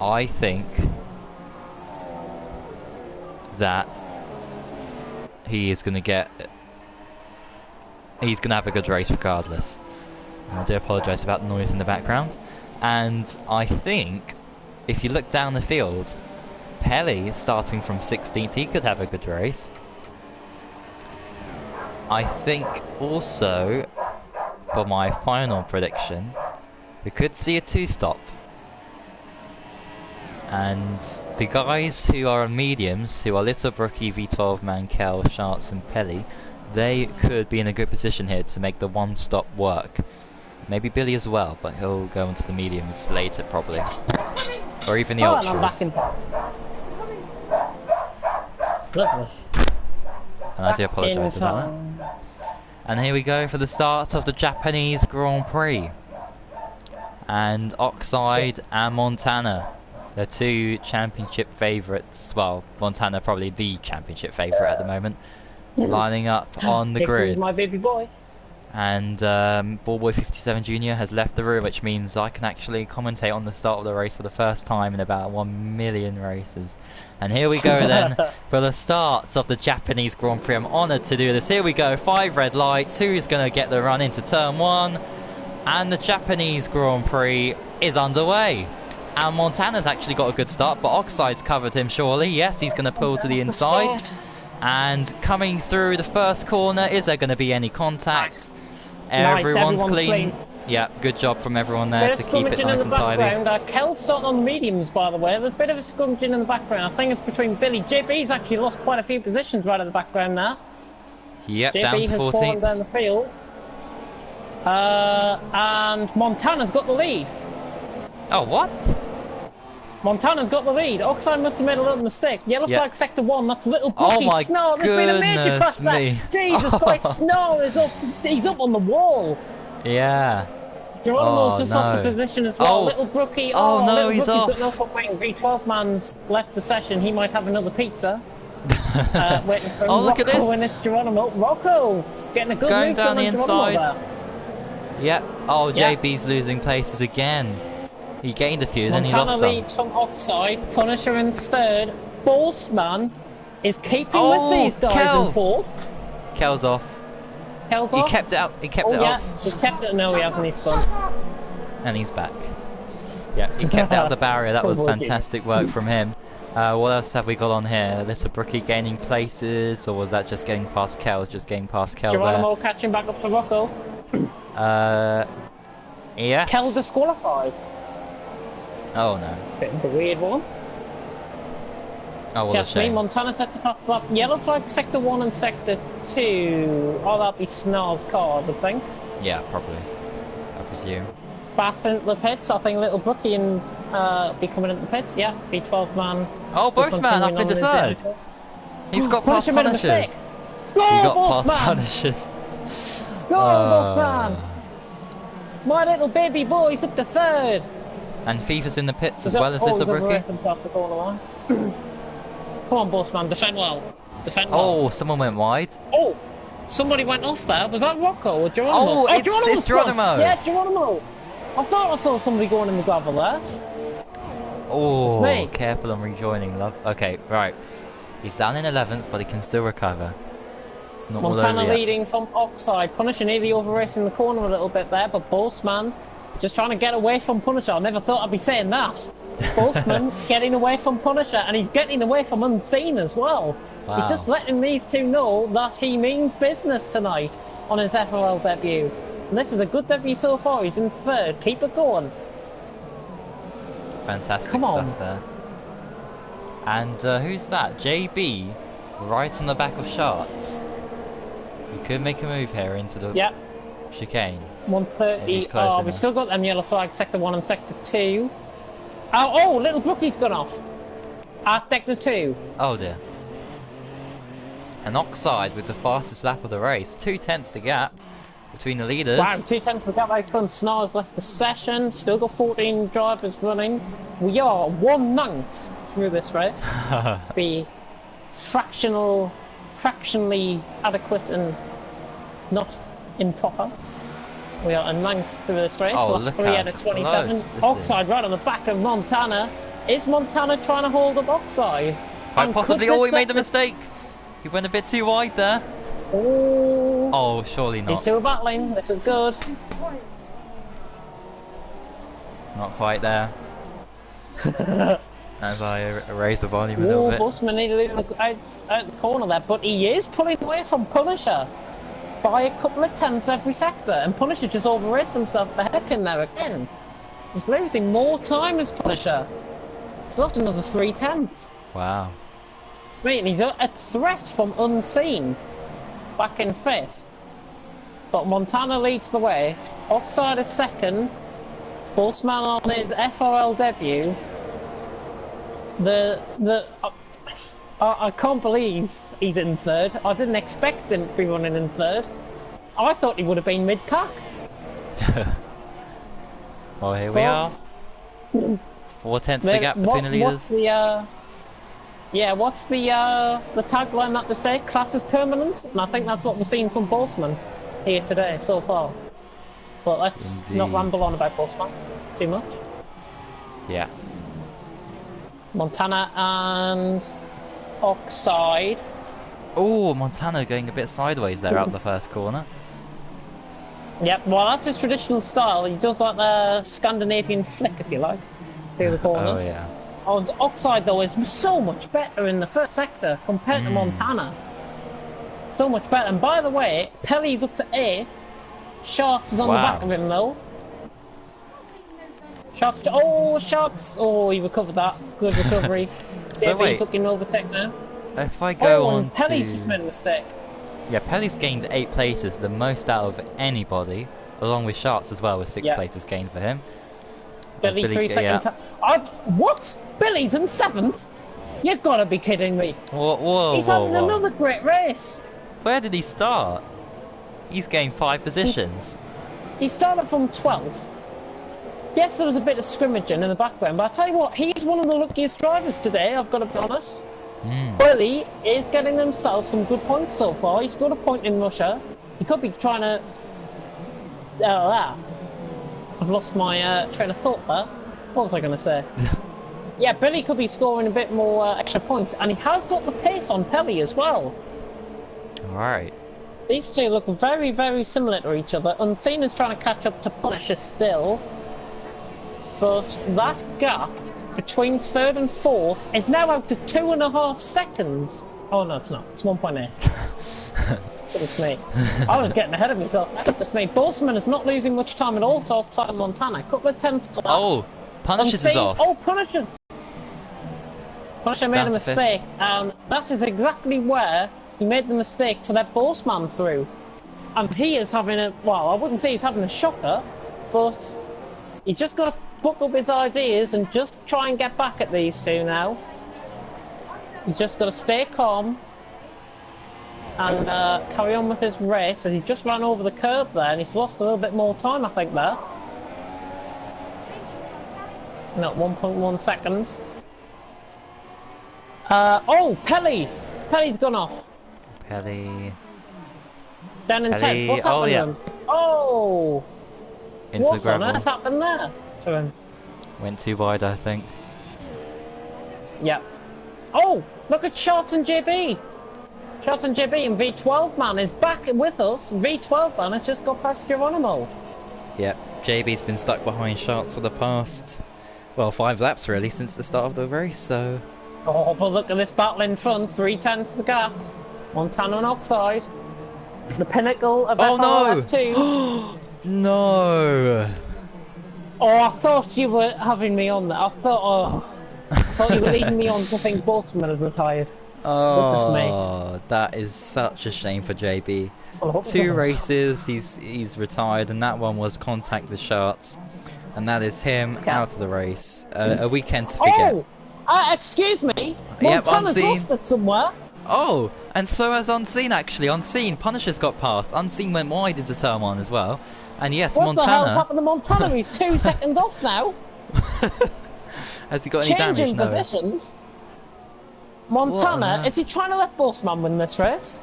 I think that he is going to get he's going to have a good race regardless. And I do apologise about the noise in the background. And I think, if you look down the field, Pelly starting from 16th, he could have a good race. I think also, for my final prediction, we could see a 2-stop. And the guys who are on mediums, who are Little Brookie, V12, Mankell, Sharts and Pelly, they could be in a good position here to make the 1-stop work. Maybe Billy as well, but he'll go into the mediums later probably. Or even the ultras. And I'm back in. Lovely. And I do apologise about that. And here we go for the start of the Japanese Grand Prix. And Oxide and Montana, the two championship favourites. Well, Montana probably the championship favourite at the moment. Lining up on the grid. My baby boy. And Ballboy 57 Jr. has left the room, which means I can actually commentate on the start of the race for the first time in about 1 million races. And here we go then for the start of the Japanese Grand Prix. I'm honoured to do this. Here we go, 5 red lights. Who's going to get the run into turn 1? And the Japanese Grand Prix is underway. And Montana's actually got a good start, but Oxide's covered him surely. Yes, he's going to pull to the inside. And coming through the first corner, is there going to be any contact? Nice. Everyone's Everyone's clean. Yeah, good job from everyone there to keep it nice and tidy. Kel's starting on mediums, by the way. There's a bit of a scrummaging in the background. I think it's between Billy. JB's actually lost quite a few positions right in the background now. Yep, JB down to has 14th. fallen down the field. And Montana's got the lead. Oh, what? Montana's got the lead. Oxide must have made a little mistake. Yellow flag sector 1. That's Little Oh Brookie. my Snarl. There's been a major crash there. Jesus Christ, Snarl is up. He's up on the wall. Yeah. Geronimo's just lost the position as well. Oh. Little Brookie. Oh, no, Little he's Brookie's off. got no foot waiting. V12 man's left the session. He might have another pizza. Waiting for Oh, look Rocco, at this. and it's Geronimo. Rocco getting a good Going move down the on Geronimo inside. there. Yep. Oh, Yeah. JB's losing places again. He gained a few, then he Montana lost some. leads from Oxide. Punisher in third. Bossman is keeping with these guys Kel. in fourth. Kel's off. Kel's He off. kept it out. He kept Oh it yeah, off. he's kept it. No, he hasn't. He's gone. And he's back. Yeah, he kept out the barrier. That was fantastic work from him. What else have we got on here? Little Brookie gaining places, or was that just getting past Kel? Just getting past Kel Geronimo catching back up to Rocco. there. Yes. Kel disqualified. Oh no. Bit of a weird one. Oh, what a Just me. shame. Montana sets a fast lap. Yellow flag sector 1 and sector 2. Oh, that'd be Snarl's car, I would think. Yeah, probably. I presume. Bath into the pits. I think Little Brookie and be coming into the pits. Yeah, B12 man. Oh, still Bossman up continuing into on third. his way. He's got past Punisher made a Punishers. mistake. He Go, got past Bossman! Punishers. Go, Bossman! My little baby boy's up to third. And FIFA's in the pits as He's well up- as Little he's up Brookie. right off the corner line. Come on, Bossman, defend well. Defend well. Oh, someone went wide. Oh, somebody went off there. Was that Rocco or Geronimo? Oh, it's Geronimo. Yeah, Geronimo. I thought I saw somebody going in the gravel there. Oh, It's me. careful on rejoining, love. Okay, right. He's down in 11th, but he can still recover. It's not all Montana over yet. leading from Oxide. Punisher nearly over racing the corner a little bit there, but Bossman just trying to get away from Punisher. I never thought I'd be saying that. Bossman getting away from Punisher, and he's getting away from Unseen as well. Wow. He's just letting these two know that he means business tonight on his FRL debut. And this is a good debut so far. He's in third. Keep it going. Fantastic Come on. stuff there. And who's that? JB, right on the back of Sharts. He could make a move here into the Yep. chicane. 130. He's close Oh, enough. we've still got them yellow flags, sector 1 and sector 2. Oh, Little Brookie's gone off. At sector 2. Oh dear. And Oxide with the fastest lap of the race. 2/10 the gap between the leaders. Wow, 2/10 the gap out from Snar's left the session. Still got 14 drivers running. We are 1/9 through this race. To be fractionally adequate and not improper. We are a 9th through this race. Oh, Lap look 3 how out of 27. close this Oxide right on the back of Montana. Is Montana trying to hold up Oxide? Quite And possibly. could Oh, this he made a let mistake. He went a bit too wide there. Oh, Oh, surely These not. two are battling. This is good. Not quite there. As I raise the volume a little Whoa, bit. Busman nearly out the corner there, but he is pulling away from Punisher by a couple of tenths every sector, and Punisher just over-raced himself the hairpin there again. He's losing more time as Punisher. He's lost another 3 tenths. Wow. It's me, and he's a threat from Unseen, back in 5th. But Montana leads the way. Oxide is 2nd. Boltzmann on his FRL debut. I can't believe he's in 3rd. I didn't expect him to be running in 3rd. I thought he would have been mid-pack. Well, here we are. 4 tenths the gap between the leaders. What's the tagline that they say? Class is permanent, and I think that's what we're seeing from Boltzmann here today so far. But let's not ramble on about Boltzmann too much. Yeah. Montana and Oxide. Oh, Montana going a bit sideways there out the first corner. Yep, well that's his traditional style. He does like the Scandinavian flick, if you like, through the corners. Oh yeah. Oh, Oxide though is so much better in the first sector compared to Montana. So much better. And by the way, Pelly's up to 8th. Sharks is on the back of him though. Sharks. Oh, Sharks. Oh, he recovered that. Good recovery. So wait. Fucking overtake now. If I go on and Pelly's just made a mistake. Yeah, Pelly's gained 8 places, the most out of anybody, along with Sharks as well, with 6 places gained for him. Billy 3 seconds. What? Billy's in 7th? You've got to be kidding me. Whoa, He's having another great race. Where did he start? He's gained 5 positions. He started from 12th. Yes, there was a bit of scrimmaging in the background, but I tell you what, he's one of the luckiest drivers today, I've got to be honest. Billy is getting himself some good points so far. He's got a point in Russia. He could be trying to... I've lost my train of thought there. What was I going to say? Yeah, Billy could be scoring a bit more extra points, and he has got the pace on Pelly as well. Alright. These two look very, very similar to each other. Unseen is trying to catch up to Punisher still. But that gap between 3rd and 4th is now out to 2.5 seconds. Oh no, it's not. It's 1.8. Goodness me. I was getting ahead of myself. Goodness me. Boltzmann is not losing much time at all to outside Montana. A couple of tenths to that. Oh, Punisher's is off. Oh, Punisher! Punisher made a mistake. That is exactly where he made the mistake to let Boltzmann through. And he is having a... Well, I wouldn't say he's having a shocker, but he's just got to book up his ideas and just try and get back at these two now. He's just got to stay calm and carry on with his race, as he just ran over the curb there and he's lost a little bit more time, I think, there. Not 1.1 seconds. Oh, Pelly! Pelly's gone off. Pelly... Down in 10th. What's happened to him? Oh! What on earth happened there to him? Went too wide, I think. Yep. Oh! Look at Shots and JB! Shots and JB and V12 man is back with us. V12 man has just got past Geronimo. Yep, JB's been stuck behind Sharks for the past, well, 5 laps really, since the start of the race, so... Oh, but look at this battle in front. 3 tenths the gap. Montana and Oxide. The pinnacle of FRL F2. No! Oh, I thought you were having me on there. I thought you were leading me on to think Boltzmann had retired. Oh, that is such a shame for JB. Well, 2 races, he's retired, and that one was contact with Sharks, and that is him out of the race. A weekend to forget. Oh, excuse me. Montana's lost it somewhere. Oh, and so has Unseen actually. Unseen, Punisher's got past. Unseen went wide into turn 1 as well. And yes, what Montana... What the hell's happened to Montana? He's 2 seconds off now. Has he got any damage? Changing positions. Montana, is he trying to let Boltzmann win this race?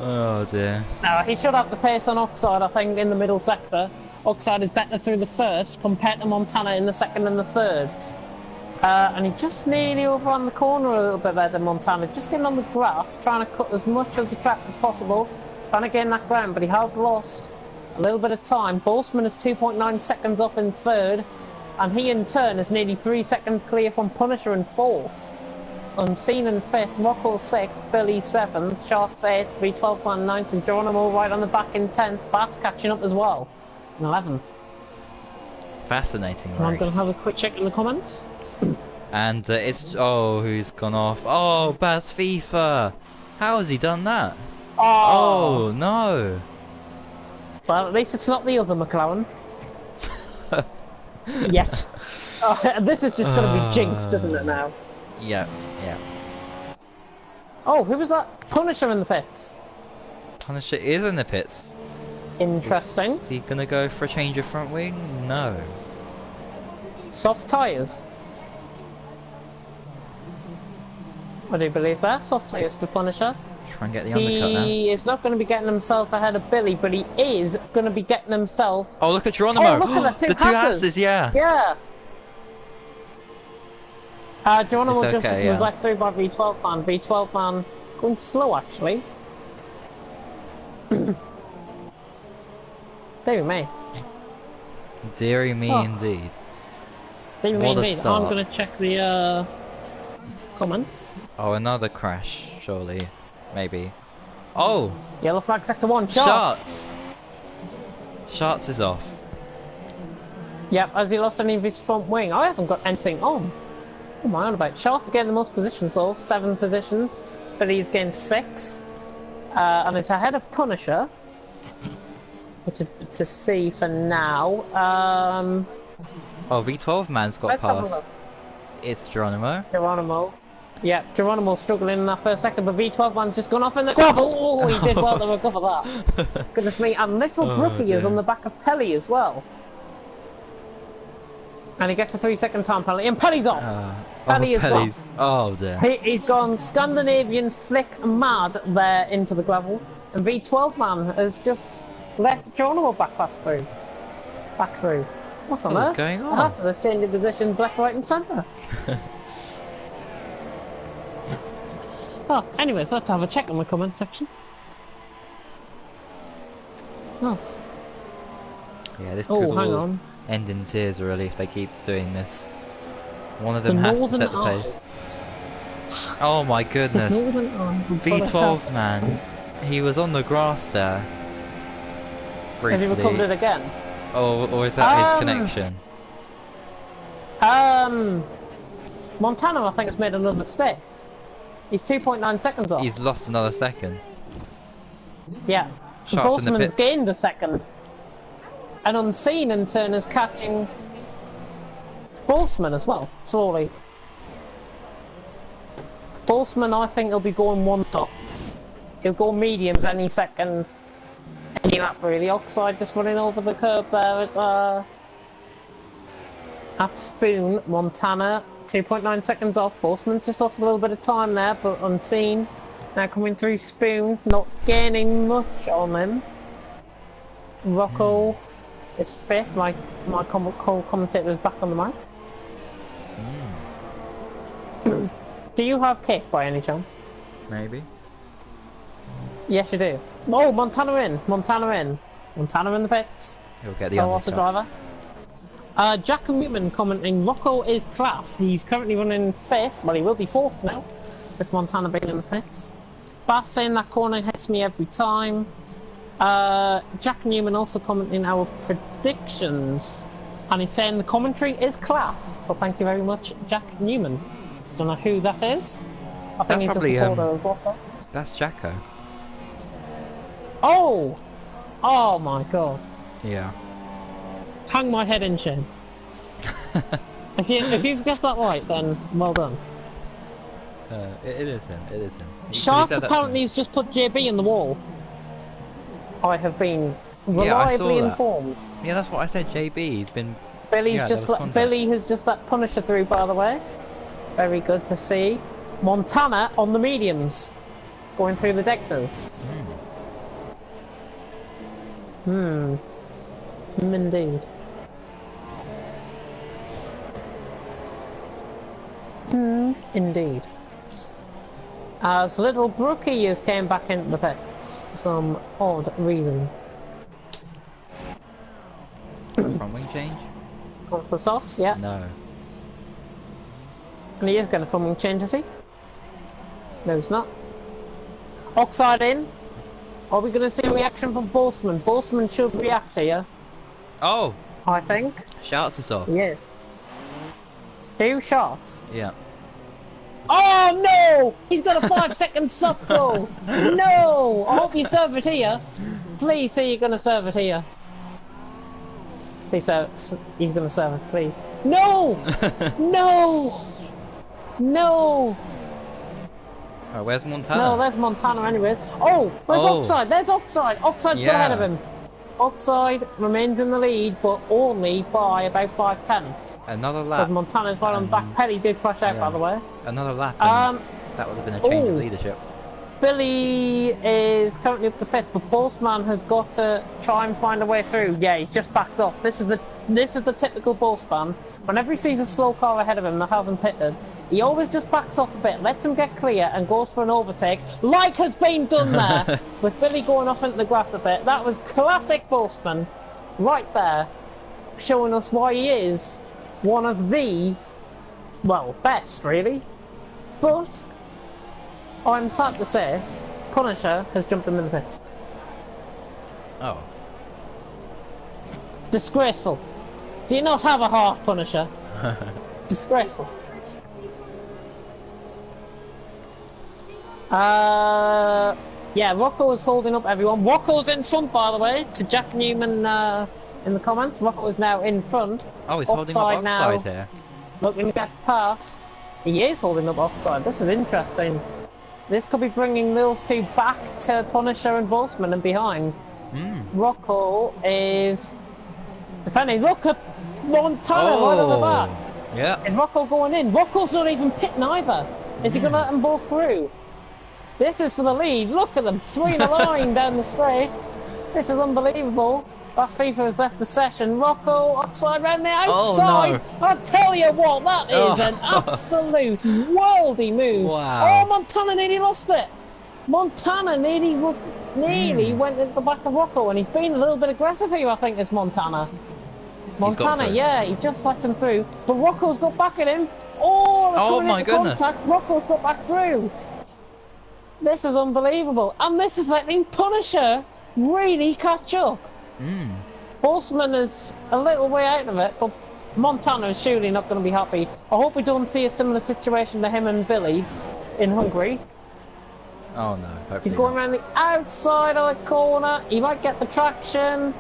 Oh dear. No, he should have the pace on Oxide, I think, in the middle sector. Oxide is better through the first compared to Montana in the second and the third. And he just nearly over on the corner a little bit there than Montana. Just getting on the grass, trying to cut as much of the track as possible, trying to gain that ground, but he has lost a little bit of time. Boltzmann is 2.9 seconds off in third, and he in turn is nearly 3 seconds clear from Punisher in fourth. Unseen in fifth, Rocco sixth, Billy seventh, Sharks eighth, V12 man ninth, and Geronimo right on the back in 10th. Bass catching up as well in 11th. Fascinating race. I'm going to have a quick check in the comments. And it's who's gone off? Oh, Baz FIFA. How has he done that? Oh no. Well, at least it's not the other McLaren. Yet. Oh, this is just going to be jinxed, isn't it now? Yeah, yeah. Oh, who was that? Punisher in the pits. Punisher is in the pits. Interesting. Is he gonna go for a change of front wing? No. Soft tyres. I do believe that. Soft tyres for Punisher. Try and get the undercut now. He is not going to be getting himself ahead of Billy, but he is going to be getting himself... Oh, look at Geronimo! Oh, look at the two Hasses, yeah! Yeah! Geronimo It's just okay, was yeah. left through by V12 man. V12 man going slow, actually. Deary me. Deary me indeed. Deary me What a indeed. I'm start. going to check the comments. Oh, another crash, surely. Maybe. Oh! Yellow flag sector 1, Sharks! Shots! Shots is off. Yep, has he lost any of his front wing? I haven't got anything on. What am I on about? Sharks getting the most positions though, 7 positions. But he's gained 6. And it's ahead of Punisher. Which is good to see for now. Oh, V12 man's got Let's have a past. look. It's Geronimo. Geronimo. Yeah, Geronimo struggling in that first sector, but V12 man's just gone off in the gravel. Oh, he did well to recover that. Goodness me, and little Brookie is dear. on the back of Pelly as well. And he gets a 3-second time penalty, and Pelly's off. Pelly is Pelly's. Oh dear. He's gone Scandinavian flick mad there into the gravel, and V12 man has just let Geronimo back through. What's on What is earth? going The on? Hasses are changing positions left, right, and centre. Oh, anyways, let's have a check on the comment section. Oh, Yeah, this could hang all on. end in tears really if they keep doing this. One of The them has to Northern set the Eye. pace. Oh my goodness. Northern Arm. V12 man. He was on the grass there. Has Briefly. he recovered it again? Or is that his connection? Montana, I think, has made another mistake. He's 2.9 seconds off. He's lost another second. Yeah. Sharks in the Boltzmann's pits. gained a second. And Unseen in turn is catching Boltzmann as well, slowly. Boltzmann, I think, will be going one stop. He'll go mediums any second. Any lap, really. Oxide just running over the curb there at Spoon. Montana, 2.9 seconds off. Boltzmann's just lost a little bit of time there, but Unseen. Now coming through Spoon, not gaining much on him. Rocco is 5th. My commentator is back on the mic. Do you have kick by any chance? Maybe. Yes, you do. Oh, Montana in. Montana in the pits. He'll get the Tell us the undercut. driver. Jack Newman commenting, Rocco is class. He's currently running 5th. Well, he will be 4th now, with Montana being in the pits. Bass saying that corner hits me every time. Jack Newman also commenting our predictions. And he's saying the commentary is class. So thank you very much, Jack Newman. Don't know who that is. I think That's he's probably, a supporter of Rocco. That's Jacko. Oh! Oh my god. Yeah. Hang my head in shame. If you've guessed that right, then well done. It is him. It is him. Sharks apparently has just put JB in the wall. I have been reliably that. informed. Yeah, that's what I said. JB. He's been. Billy Yeah, has there was contact. just let Punisher through, by the way. Very good to see. Montana on the mediums, going through the Deckers. Indeed. Interesting indeed. As little Brookie has came back into the pits, some odd reason. From wing change? Going for the softs, yeah. No. And he is going to front wing change, is he? No, he's not. Oxide in. Are we going to see a reaction from Boltzmann? Boltzmann should react here, Oh! I think. Shots us off. Yes. 2 shots. Yeah. Oh no! He's got a 5-second stop goal! No! I hope you serve it here. Please say you're gonna serve it here. Please he's gonna serve it, please. No! No! No! Oh, where's Montana? No, there's Montana anyways. Oh! Where's Oh. Oxide? There's Oxide! Oxide's got ahead of him. Oxide remains in the lead, but only by about 5/10. Another Because lap. Montana's right on the back. Petty did crash out, by the way. Another lap. And that would have been a change of ooh. leadership. Billy is currently up to 5th, but Boltzmann has got to try and find a way through. Yeah, he's just backed off. This is the typical Boltzmann. Whenever he sees a slow car ahead of him that hasn't pitted, he always just backs off a bit, lets him get clear, and goes for an overtake, like has been done there, with Billy going off into the grass a bit. That was classic Boltzmann, right there, showing us why he is one of the, well, best, really. But I'm sad to say, Punisher has jumped into the pit. Oh. Disgraceful. Do you not have a half, Punisher? Disgraceful. Yeah, Rocco is holding up everyone. Rocco's in front, by the way, to Jack Newman in the comments. Rocco is now in front. Oh, he's holding up Oxide here. Looking to get past. He is holding up Oxide. This is interesting. This could be bringing those two back to Punisher and Boltzmann and behind. Rocco is defending. Look at Montana right on the back. Yeah. Is Rocco going in? Rocco's not even pitting either. Is he going to let them both through? This is for the lead. Look at them, 3 in a line down the straight. This is unbelievable. Last FIFA has left the session. Rocco, Oxide round the outside. Oh, no. I'll tell you what, that is an absolute worldy move. Wow. Oh, Montana nearly lost it. Montana nearly went into the back of Rocco, and he's been a little bit aggressive here, I think, is Montana. Montana, yeah, he just lets him through. But Rocco's got back at him. Oh, my goodness. Contact. Rocco's got back through. This is unbelievable. And this is letting Punisher really catch up. Boltzmann is a little way out of it, but Montana is surely not going to be happy. I hope we don't see a similar situation to him and Billy in Hungary. Oh no, hopefully He's going around the outside of the corner. He might get the traction.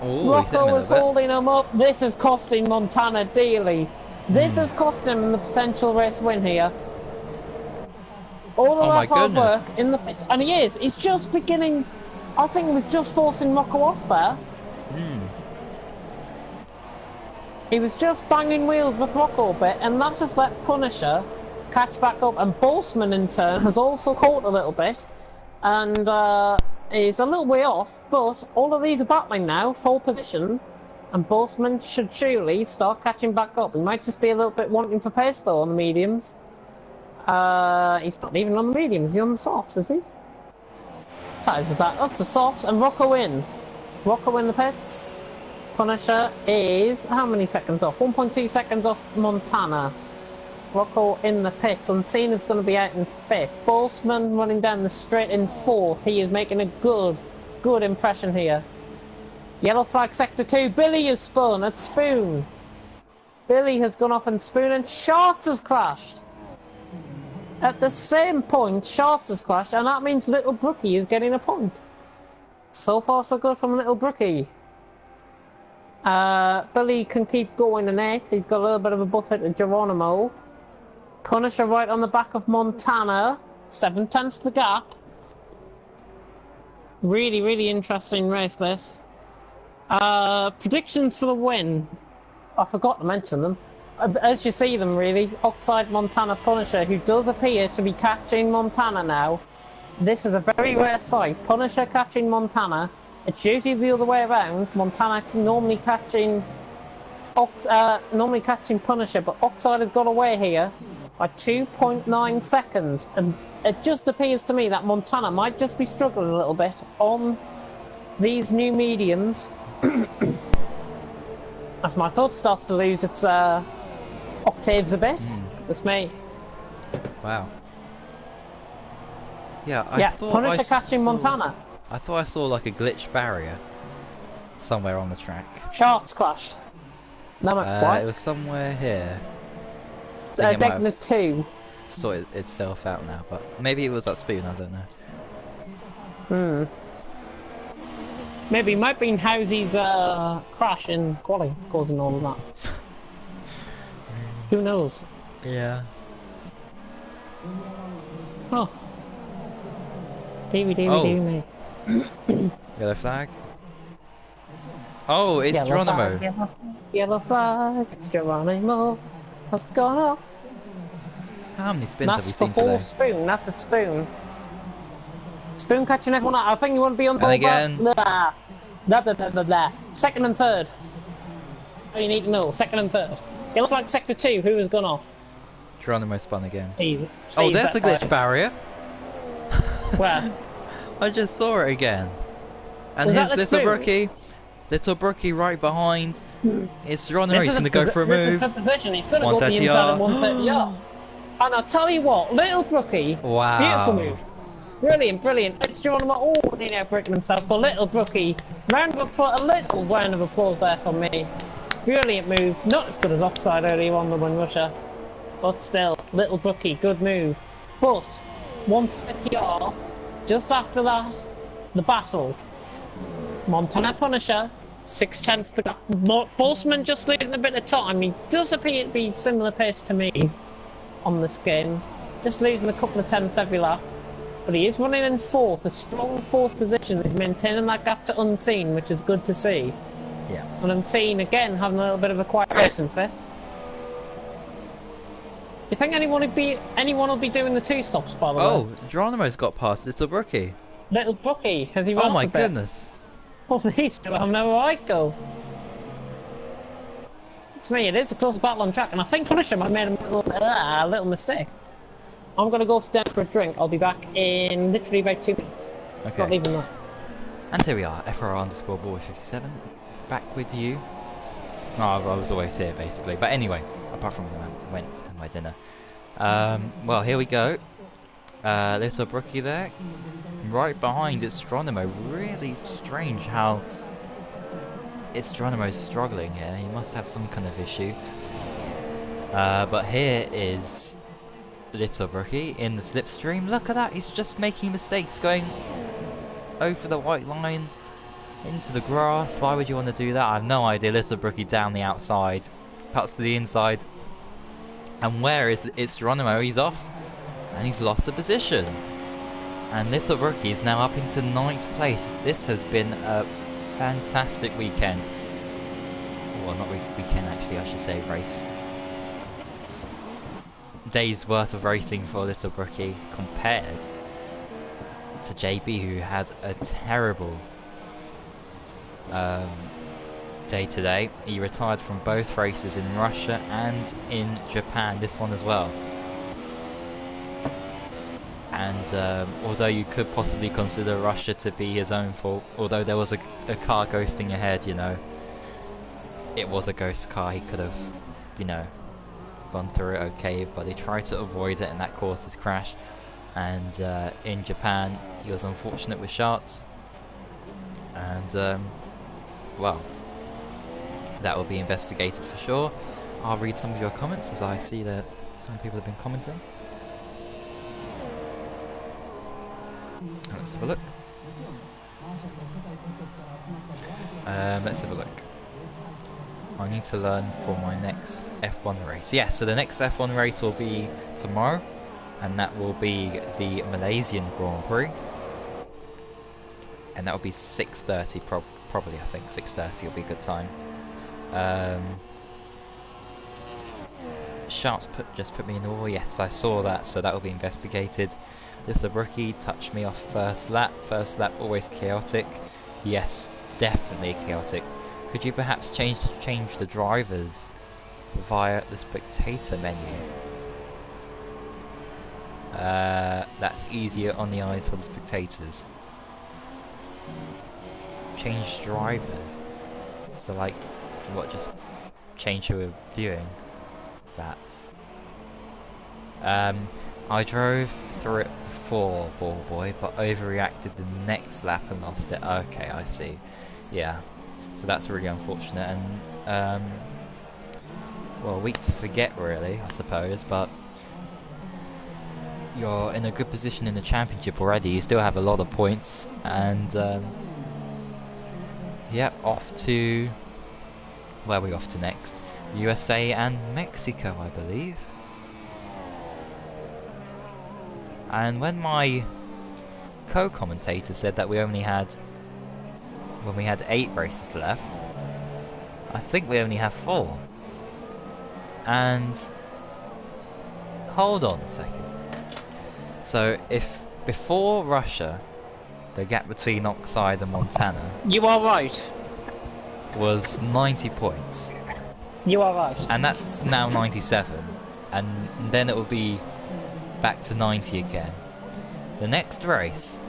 Ooh, Rocco is holding him up. This is costing Montana dearly. This has cost him the potential race win here. All of that hard work in the pits. And he is. He's just beginning. I think he was just forcing Rocco off there. He was just banging wheels with Rocco a bit, and that has let Punisher catch back up. And Boltzmann, in turn, has also caught a little bit. And is a little way off, but all of these are battling now, full position. And Boltzmann should surely start catching back up. He might just be a little bit wanting for pace, though, on the mediums. He's not even on the mediums, he's on the softs, is he? That's the softs, and Rocco in. Rocco in the pits. Punisher is, how many seconds off? 1.2 seconds off Montana. Rocco in the pits. Uncena's going to be out in 5th. Boltzmann running down the straight in 4th. He is making a good impression here. Yellow flag sector 2. Billy has spun at Spoon. Billy has gone off and Spoon, and Schatz has crashed. At the same point, Schatz has crashed, and that means Little Brookie is getting a point. So far, so good from Little Brookie. Billy can keep going in 8th. He's got a little bit of a buffer to Geronimo. Punisher right on the back of Montana. 7/10 the gap. Really interesting race, this. Predictions for the win. I forgot to mention them. As you see them, really. Oxide, Montana, Punisher, who does appear to be catching Montana now. This is a very rare sight. Punisher catching Montana. It's usually the other way around. Montana normally catching Punisher, but Oxide has got away here. by 2.9 seconds. And it just appears to me that Montana might just be struggling a little bit on these new mediums. As my thought starts to lose its octaves a bit. That's me. Wow. Yeah, I thought Punisher I catching saw, Montana. I thought I saw like a glitch barrier somewhere on the track. Sharks clashed. No, what? It was somewhere here. I think it might Degna have 2. sorted itself out now, but maybe it was that spoon, I don't know. Maybe it might have been Housy's crash in quali causing all of that. Who knows? Yeah. Oh. DVD me. Yellow flag. Oh, it's Yellow Geronimo. flag, yellow flag, it's Geronimo. Has gone off. How many spins have we That's seen before today? Spoon, that's at Spoon. Spoon catching everyone out. I think you want to be on the And again. Blah, blah, blah, blah, blah. Second and third. Oh, you need to know. Second and third. Yellow flag sector 2, who has gone off? Geronimo spun again. Oh, There's the glitch barrier. Where? I just saw it again. And Was here's that the Little spoon? Brookie. Little Brookie right behind. It's Geronimo, he's This is going to go for a This is move. the position. He's going to go to the 130 inside yard. of 130 yard. And I'll tell you what, Little Brookie, Wow. beautiful move. Brilliant, brilliant. It's Geronimo, nearly outbreaking himself, but Little Brookie, a little round of applause there from me. Brilliant move. Not as good as Oxide earlier on the Russia, but still, Little Brookie, good move. But 130R, just after that, the battle. Montana Punisher, 6/10 the gap. Bossman just losing a bit of time. He does appear to be similar pace to me on this game, just losing a couple of tenths every lap. But he is running in fourth, a strong fourth position. He's maintaining that gap to Unseen, which is good to see. Yeah. And Unseen again having a little bit of a quiet race in fifth. You think anyone will be doing the two stops, by the way? Oh, Geronimo's got past Little Brookie. Little Brookie, has he run Oh off my a bit? goodness. Oh, he's still having a right go. It's me, it is a close battle on track, and I think Punisher might have made a little mistake. I'm going to go down for a drink. I'll be back in literally about 2 minutes. Okay. Not even that. And here we are, FRL_boy57, back with you. Oh, I was always here basically, but anyway, apart from when I went to have my dinner. Well, here we go. Little Brookie there. Right behind it's Geronimo. Really strange how it's Geronimo's struggling here. He must have some kind of issue. But here is Little Brookie in the slipstream. Look at that, he's just making mistakes, going over the white line into the grass. Why would you want to do that? I have no idea. Little Brookie down the outside, cuts to the inside, and where is it's Geronimo? He's off and he's lost the position, and Little Brookie is now up into 9th place. This has been a fantastic weekend. Well, not weekend actually, I should say race. Days worth of racing for Little Brookie compared to JB, who had a terrible day today. He retired from both races in Russia and in Japan, this one as well. And although you could possibly consider Russia to be his own fault, although there was a car ghosting ahead, you know, it was a ghost car, he could have, you know, gone through it okay, but he tried to avoid it and that caused his crash. And in Japan he was unfortunate with shards, and well, that will be investigated for sure. I'll read some of your comments as I see that some people have been commenting. Let's have a look. Let's have a look. I need to learn for my next F1 race. Yeah, so the next F1 race will be tomorrow, and that will be the Malaysian Grand Prix, and that will be 6:30 probably. I think 6:30 will be a good time. Sharks just put me in the wall. Yes, I saw that, so that will be investigated. Little Brookie touched me off first lap. First lap always chaotic. Yes, definitely chaotic. Could you perhaps change the drivers via the spectator menu? That's easier on the eyes for the spectators. Change drivers. So like, what, just change who we're viewing? Perhaps. I drove through it before, Ball Boy, but overreacted the next lap and lost it. Okay, I see. Yeah. So that's really unfortunate, and well, a week to forget really, I suppose, but you're in a good position in the championship already. You still have a lot of points, and yep, off to, where are we off to next? USA and Mexico, I believe. And when my co-commentator said that we had 8 races left, I think we only have 4. And hold on a second. So if before Russia, the gap between Oxide and Montana, You are right. was 90 points, You are right. and that's now 97, and then it will be back to 90 again. The next race,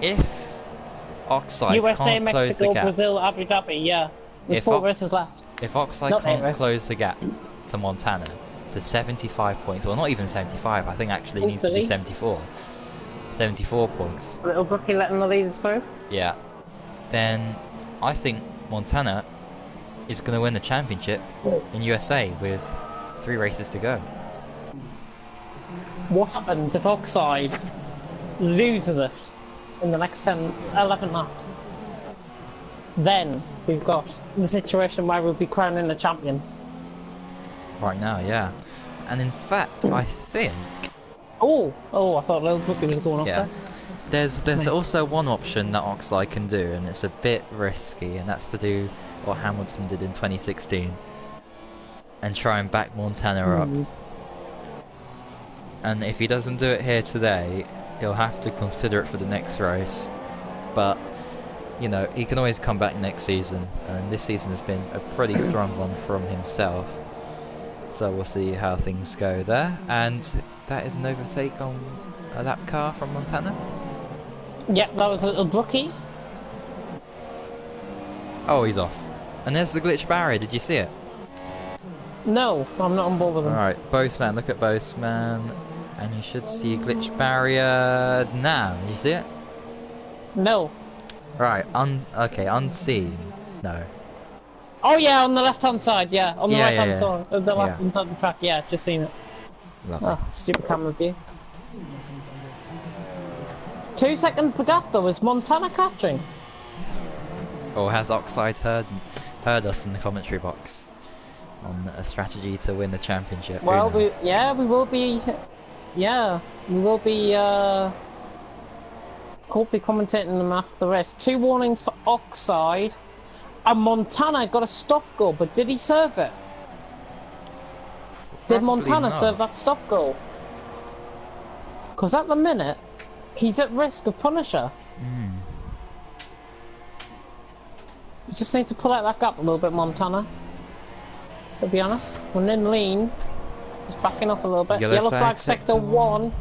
if Oxide USA, can't close the Mexico, gap, Brazil, Abu Dhabi, yeah. There's If 4 Ox- races left. if Oxide Not can't Everest. close the gap to Montana to 75 points, well, not even 75, I think actually it needs to be Hopefully. 74 points, Little Brookie letting the leaders through. yeah, then I think Montana is going to win the championship in USA with 3 races to go. What happens if Oxide loses it in the next 11 laps? Then we've got the situation where we'll be crowning the champion. Right now, yeah. And in fact, I think, Oh, I thought Little Brookie was going off yeah, there. there's also one option that Oxide can do, and it's a bit risky, and that's to do what Hamilton did in 2016 and try and back Montana up. And if he doesn't do it here today, he'll have to consider it for the next race. But, you know, he can always come back next season, and this season has been a pretty strong one from himself. So we'll see how things go there. And that is an overtake on a lap car from Montana. Yep, that was Little Brookie. Oh, he's off. And there's the glitch barrier, did you see it? No, I'm not on board with him. Alright, Boseman, look at Boseman. And you should see glitch barrier now. You see it? No. Right, okay, unseen. No. Oh yeah, on the left-hand side, yeah. On the Yeah, right-hand yeah. side, the left-hand side of the track, yeah, just seen it. Lovely. Oh, stupid camera view. 2 seconds the gap though, is Montana catching? Or has Oxide heard us in the commentary box on a strategy to win the championship? Who Well, knows? we will be hopefully commentating them after the race. 2 warnings for Oxide, and Montana got a stop goal, but did he serve it? Did Probably Montana not. serve that stop goal? Because at the minute, he's at risk of Punisher. You just need to pull out that gap a little bit, Montana. To be honest, when in lean, he's backing up a little bit. Yellow flag, flag sector 1.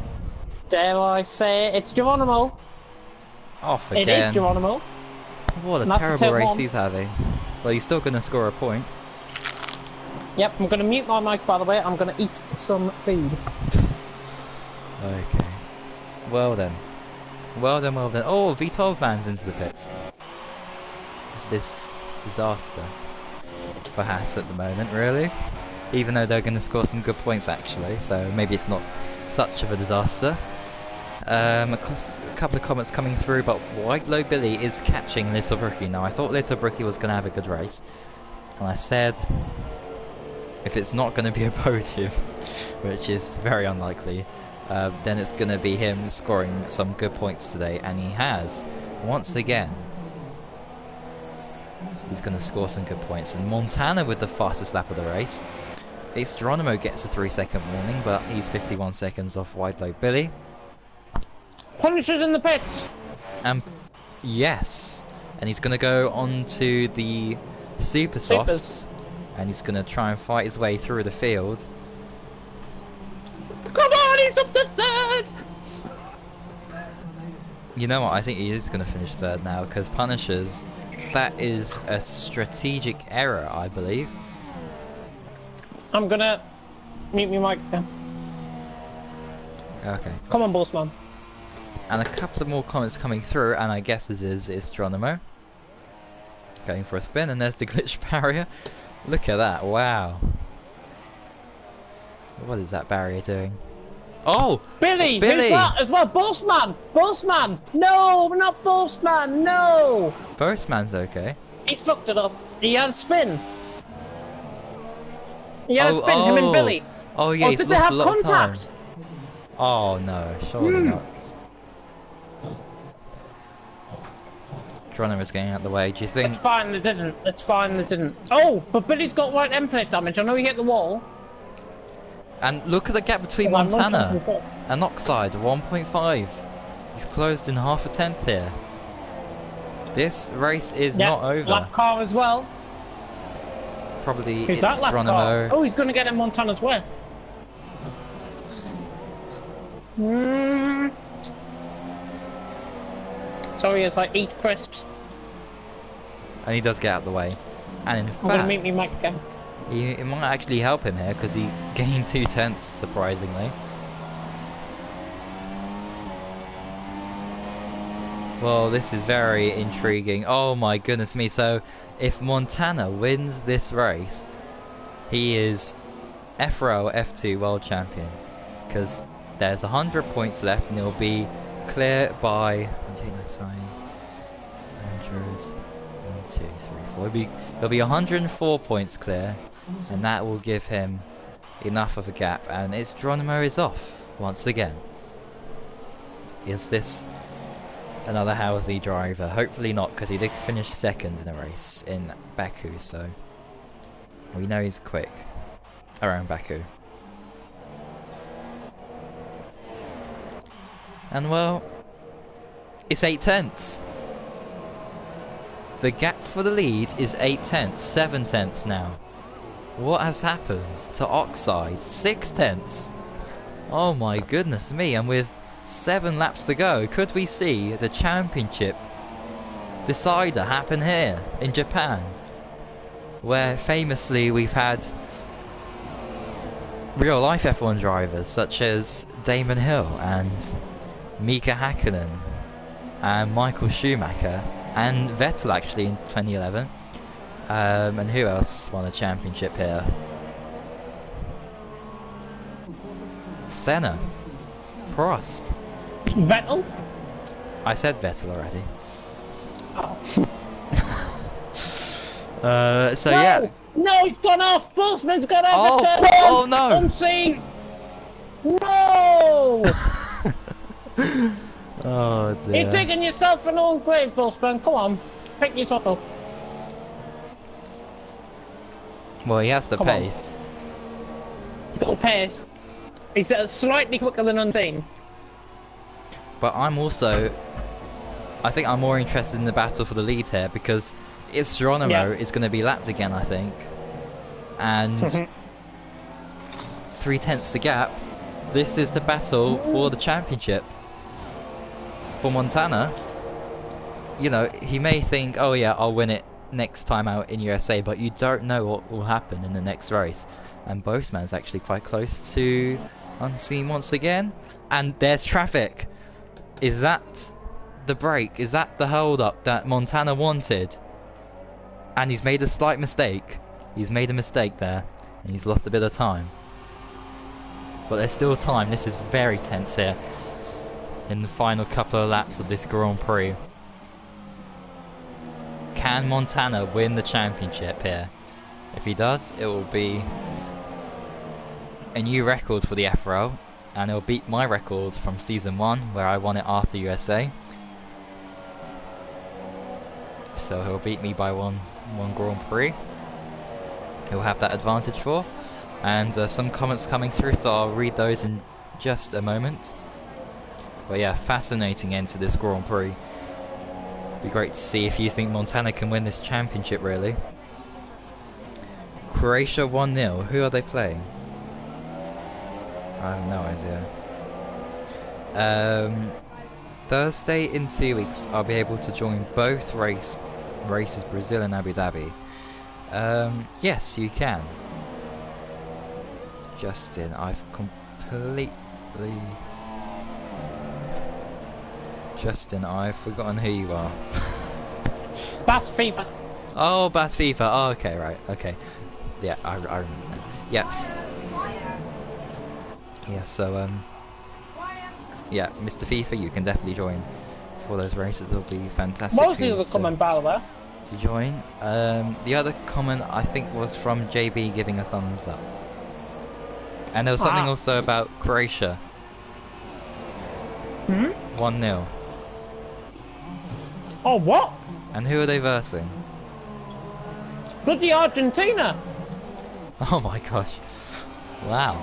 Dare I say it? It's Geronimo. Off It again. is Geronimo. What a And that's a terrible turn race one. he's having. Well, he's still going to score a point. Yep, I'm going to mute my mic, by the way. I'm going to eat some food. Okay. Well then. Well then. Oh, V12 man's into the pits. It's this disaster for Haas at the moment, really. Even though they're going to score some good points, actually. So maybe it's not such of a disaster. A couple of comments coming through, but White Low Billy is catching Little Brookie. Now, I thought Little Brookie was going to have a good race. And I said, if it's not going to be a podium, which is very unlikely, then it's going to be him scoring some good points today. And he has, once again. He's going to score some good points. And Montana with the fastest lap of the race. It's Geronimo gets a 3-second warning, but he's 51 seconds off White Low Billy. Punisher's in the pits! Yes, and he's going to go on to the Super Softs, Supers. and he's going to try and fight his way through the field. Come on, He's up to third! You know what? I think he is going to finish third now because Punishers. That is a strategic error, I believe. I'm gonna mute my mic again. Okay. Come on, bossman. And a couple of more comments coming through, and I guess this is Geronimo. Going for a spin, and there's the glitch barrier. Look at that, wow. What is that barrier doing? Oh! Billy! Billy! Who's that as well? Bossman! Bossman! No, not Bossman, no! Postman's okay. He fucked it up. He had a spin. He had a spin, him and Billy. Oh yeah, he's did they lost have a lot of time. contact? Oh no, surely not. Geronimo's getting out of the way, do you think? It's fine, they didn't. It's fine, they didn't. Oh, but Billy's got white end plate damage. I know he hit the wall. And look at the gap between Come on, Montana no and Oxide, 1.5. He's closed in half a tenth here. This race is not over. Lap car as well. Probably Who's it's that lap Geronimo. car? Oh, he's going to get in Montana's way. Sorry, it's like 8 crisps. And he does get out of the way. And in I'm going to fact, meet me mic again. it might actually help him here because he gained 2 tenths, surprisingly. Well, this is very intriguing. Oh my goodness me. So, if Montana wins this race, he is FRL F2 World Champion. Because there's 100 points left and he'll be clear by... 100, 1, 2, 3, 4. He'll be 104 points clear. And that will give him enough of a gap. And it's Geronimo is off once again. Is this another Housley driver? Hopefully not, because he did finish second in a race in Baku, so we know he's quick around Baku. And well, it's 8 tenths. The gap for the lead is 8 tenths, 7 tenths now. What has happened to Oxide? 6 tenths. Oh my goodness me, and with 7 laps to go, could we see the championship decider happen here in Japan, where famously we've had real life F1 drivers such as Damon Hill and Mika Hakkinen and Michael Schumacher and Vettel actually in 2011, and who else won a championship here? Senna, Prost. Vettel? I said Vettel already. Oh. So no! yeah. No, he's gone off! Bossman's gone off! Oh no! Unseen! No! Oh dear. You're digging yourself an own grave, Bossman. Come on. Pick yourself up. Well, he has the Come on. pace. He's got a pace. He's slightly quicker than Unseen. But I'm also... I think I'm more interested in the battle for the lead here, because if Geronimo is going to be lapped again, I think. And 3 tenths to gap. This is the battle for the championship. For Montana, you know, he may think, oh yeah, I'll win it next time out in USA, but you don't know what will happen in the next race. And Boseman's actually quite close to Unseen once again. And there's traffic. Is that the break? Is that the hold up that Montana wanted? And he's made a slight mistake. He's made a mistake there, and he's lost a bit of time. But there's still time. This is very tense here in the final couple of laps of this Grand Prix. Can Montana win the championship here? If he does, it will be a new record for the FRL, and it'll beat my record from season 1 where I won it after USA. So he'll beat me by one Grand Prix. He'll have that advantage for. And some comments coming through, so I'll read those in just a moment. But yeah, fascinating end to this Grand Prix. Be great to see if you think Montana can win this championship, really. Croatia 1-0. Who are they playing? I have no idea. Thursday in 2 weeks, I'll be able to join both races, Brazil and Abu Dhabi. Yes, you can. Justin, I've completely... Justin, I've forgotten who you are. That's FIFA. Oh, Bass FIFA. Oh, okay, right, okay. Yeah, I remember now. Yep. Yeah, so, yeah, Mr. FIFA, you can definitely join for those races. It'll be fantastic. What was the other comment, by the way? To join. The other comment, I think, was from JB giving a thumbs up. And there was something also about Croatia. 1-0. Oh, what? And who are they versing? Bloody Argentina! Oh my gosh. Wow.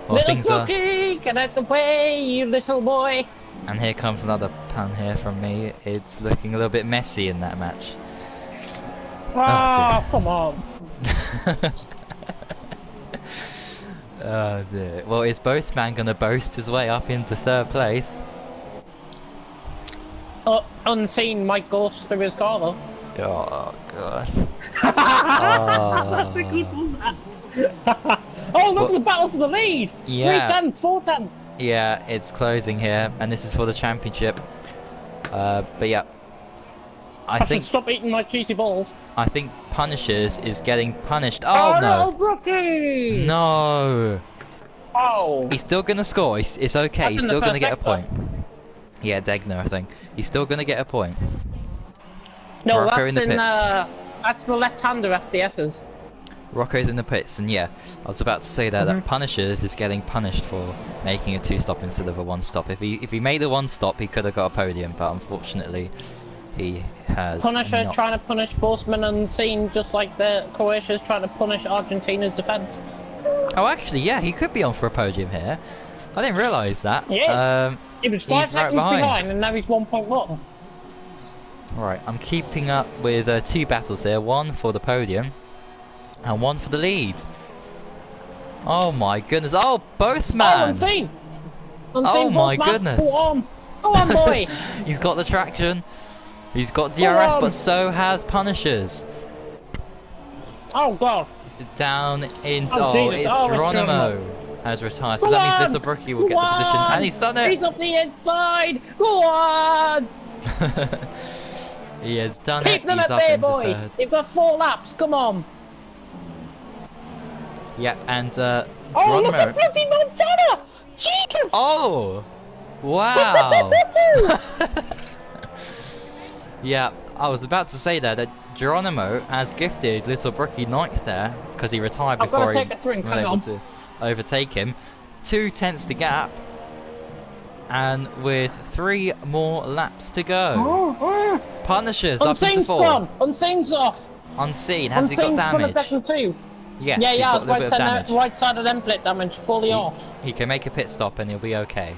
Well, little things Brookie, get out the way, you little boy! And here comes another pun here from me. It's looking a little bit messy in that match. Oh, come on. Oh dear. Well, is Boatman going to boast his way up into 3rd place? Unseen might ghost through his car, though. Oh god. That's a good one, that. Oh, look at the battle for the lead! Yeah. 3/10, 4/10. Yeah, it's closing here, and this is for the championship. But yeah, I think should stop eating my cheesy balls. I think Punishers is getting punished. Oh no! No, Brookie! No! Oh. He's still gonna score. It's okay. That's He's in still the gonna get a first point. Yeah, Degner, I think. He's still gonna get a point. No, Rocco that's in the pits. that's the left-hander FPSs. Rocco's in the pits, and yeah, I was about to say there that Punishers is getting punished for making a 2-stop instead of a 1-stop. If he made a 1-stop, he could have got a podium, but unfortunately, he has Punisher not. trying to punish Bossman Unseen, just like the Croatia's trying to punish Argentina's defence. Oh, actually, yeah, he could be on for a podium here. I didn't realise that. Yes. He was 5 he's right seconds behind, and now he's 1.1. Right, I'm keeping up with 2 battles here. One for the podium, and one for the lead. Oh my goodness! Oh, Boastman! Oh, Unseen! Oh my Bossman. goodness! Go on! Go on, boy! He's got the traction. He's got DRS, but so has Punishers. Oh god! Down into Jesus. it's Oh, it's Geronimo has retired, so Go that means on! Little Brookie will get the position, and he's done it. He's up the inside! Go on! He has done Keep it. them He's at up bay, into boy! 3rd. You've got 4 laps, come on! Yep, and Oh, Geronimo. look at bloody Montana! Jesus! Oh! Wow! Yeah, I was about to say there that Geronimo has gifted Little Brookie 9th there, because he retired I've before gotta he take a drink, was hang able on. to overtake him. 2/10 to gap, and with 3 more laps to go. Punishers up into Unseen's 4th. gone! Unseen's off! Unseen, has he got Unseen's gone damage? to second 2. Yes, Yeah, he's yeah, got a it's little bit of damage. right side of them plate damage, fully off. He can make a pit stop and he'll be okay.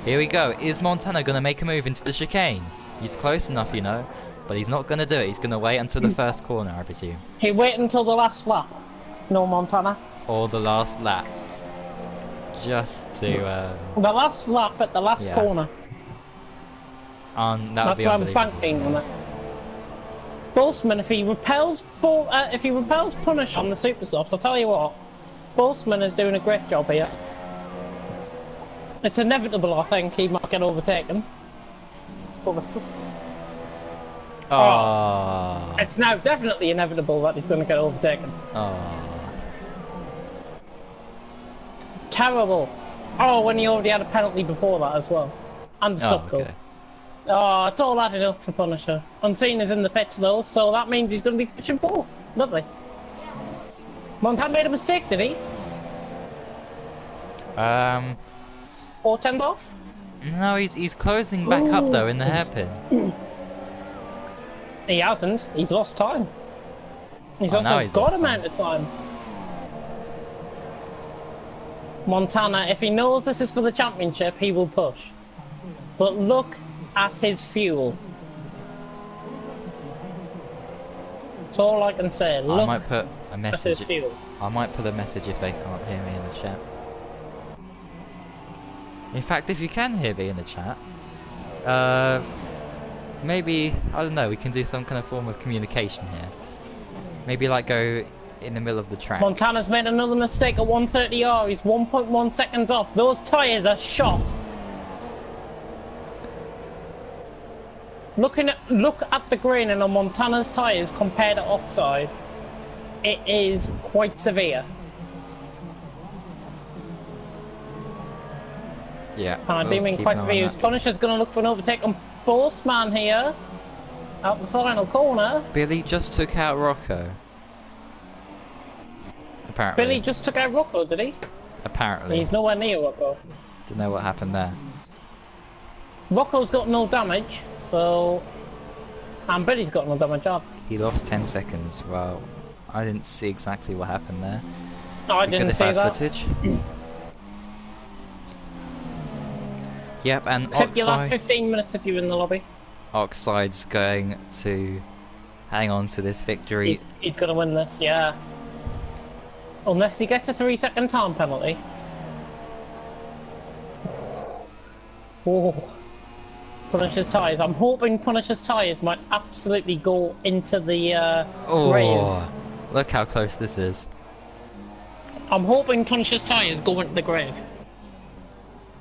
Here we go. Is Montana going to make a move into the chicane? He's close enough, you know, but he's not going to do it. He's going to wait until the first corner, I presume. He waited until the last lap. No, Montana. Or the last lap. Just to... The last lap at the last corner. that would That's be why I'm unbelievable. banking on it. Bossman, if he repels Punish on the super softs, I'll tell you what, Bossman is doing a great job here. It's inevitable, I think, he might get overtaken. But it's now definitely inevitable that he's going to get overtaken. Terrible. Oh, when he already had a penalty before that as well. And the stop goal. Oh, it's all added up for Punisher. Unseen is in the pits though, so that means he's going to be finishing 4th. Lovely. Montana made a mistake, did he? 4/10 off? No, he's closing back up though in the hairpin. He hasn't. He's lost time. He's also got amount of time. Montana, if he knows this is for the championship, he will push. But look at his fuel. That's all I can say. Look I might put a at message. his fuel. I might put a message if they can't hear me in the chat. In fact, if you can hear me in the chat, maybe, I don't know, we can do some kind of form of communication here. Maybe like go in the middle of the track. Montana's made another mistake at 130R. He's 1.1 seconds off. Those tyres are shot. Look at the graining on Montana's tyres compared to Oxide. It is quite severe. Yeah. And I do mean quite severe. Punisher's going to look for an overtake on Postman here. Out the final corner. Billy just took out Rocco. Apparently. Billy just took out Rocco, did he? Apparently. He's nowhere near Rocco. Don't know what happened there. Rocco's got no damage, so... And Billy's got no damage up. He lost 10 seconds. Well, I didn't see exactly what happened there. No, I didn't see that. Footage. Yep, and Clip your last 15 minutes if you're in the lobby. Oxide's going to hang on to this victory. He's going to win this, yeah. Unless he gets a 3-second time penalty. Oh. Punisher's tyres. I'm hoping Punisher's tyres might absolutely go into the grave. Look how close this is. I'm hoping Punisher's tyres go into the grave.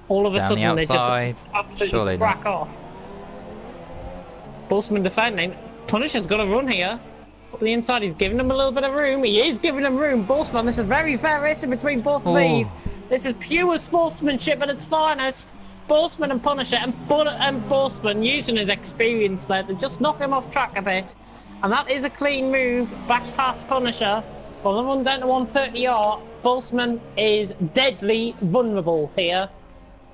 All of a sudden they just absolutely crack off. Bossman defending. Punisher's got a run here. Up the inside, he's giving him a little bit of room. He is giving him room. Bossman, this is very fair racing between both of these. This is pure sportsmanship at its finest. Bossman and Punisher, and Bossman using his experience there to just knock him off track a bit. And that is a clean move back past Punisher. On the run down to 130R, Bossman is deadly vulnerable here.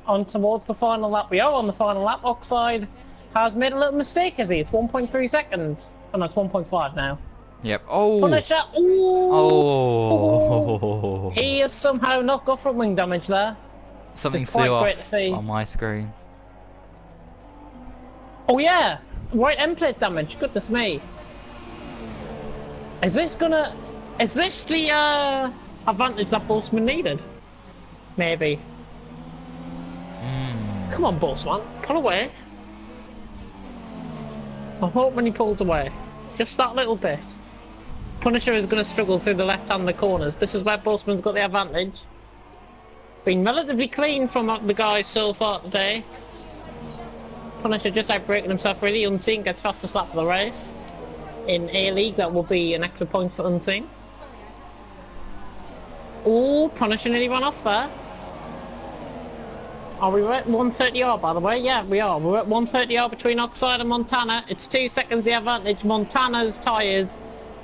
On towards the final lap. We are on the final lap. Oxide has made a little mistake, has he? It's 1.3 seconds. Oh no, it's 1.5 now. Yep. Oh! Punisher! Ooh. Oh! He has somehow not got front wing damage there. Something flew off on my screen. Oh yeah! Right end plate damage. Goodness me. Is this the advantage that Bossman needed? Maybe. Come on, Bossman. Pull away. I hope when he pulls away. Just that little bit. Punisher is going to struggle through the left-hand corners. This is where Bossman's got the advantage. Been relatively clean from the guys so far today. Punisher just outbreaking himself really. Unseen gets fastest lap of the race. In A-League, that will be an extra point for Unseen. Oh, Punisher nearly ran off there. Are we at 130R, by the way? Yeah, we are. We're at 130R between Oxide and Montana. It's 2 seconds the advantage. Montana's tyres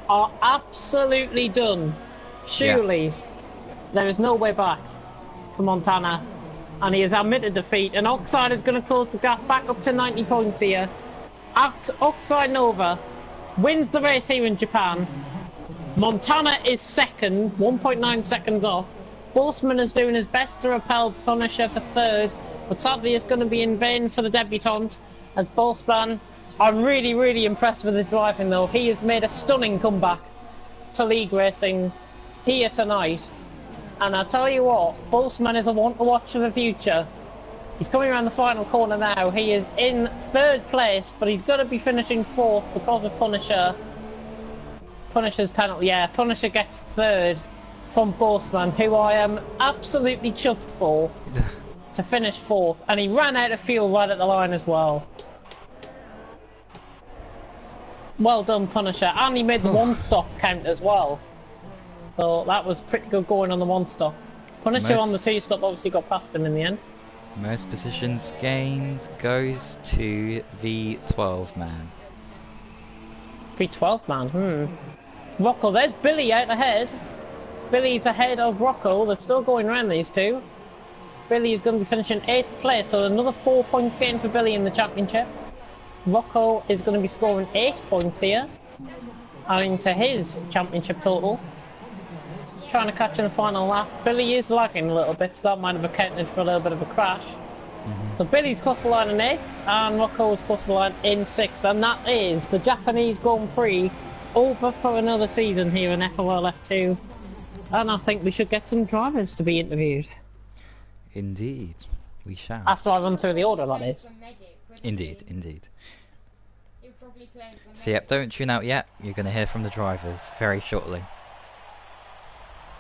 are absolutely done. Surely there is no way back for Montana. And he has admitted defeat. And Oxide is going to close the gap back up to 90 points here. Oxide Nova wins the race here in Japan. Montana is second, 1.9 seconds off. Bossman is doing his best to repel Punisher for third, but sadly it's going to be in vain for the debutant, as Bossman, I'm really impressed with his driving though. He has made a stunning comeback to league racing here tonight. And I tell you what, Bossman is a one to watch for the future. He's coming around the final corner now. He is in third place, but he's going to be finishing fourth because of Punisher. Punisher's penalty, yeah, Punisher gets third from Bossman, who I am absolutely chuffed for, to finish fourth. And he ran out of fuel right at the line as well. Well done, Punisher. And he made the one stop count as well. So that was pretty good going on the one stop. Punisher on the two stop obviously got past him in the end. Most positions gained goes to the 12 man. The 12 man, Rocco, there's Billy out ahead. Billy's ahead of Rocco. They're still going around these two. Billy is going to be finishing 8th place, so another 4 points gained for Billy in the championship. Rocco is going to be scoring 8 points here, adding to his championship total. Trying to catch in the final lap. Billy is lagging a little bit, so that might have accounted for a little bit of a crash. So Billy's crossed the line in 8th, and Rocco's crossed the line in 6th, and that is the Japanese Grand Prix over for another season here in FRL F2. And I think we should get some drivers to be interviewed. Indeed. We shall. After I run through the order like this. Indeed, indeed. You'll probably play as the So yep, don't tune out yet. You're going to hear from the drivers very shortly.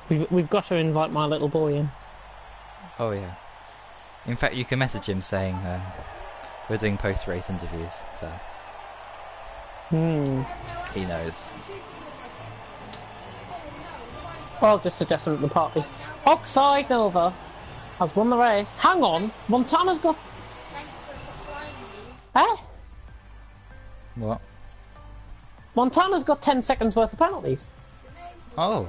We've got to invite my little boy in. Oh yeah. In fact, you can message him saying we're doing post-race interviews, so he knows. I'll just suggest him at the party. Oxide Nova has won the race. Hang on, Montana's got... Eh? What? Montana's got 10 seconds worth of penalties. Oh.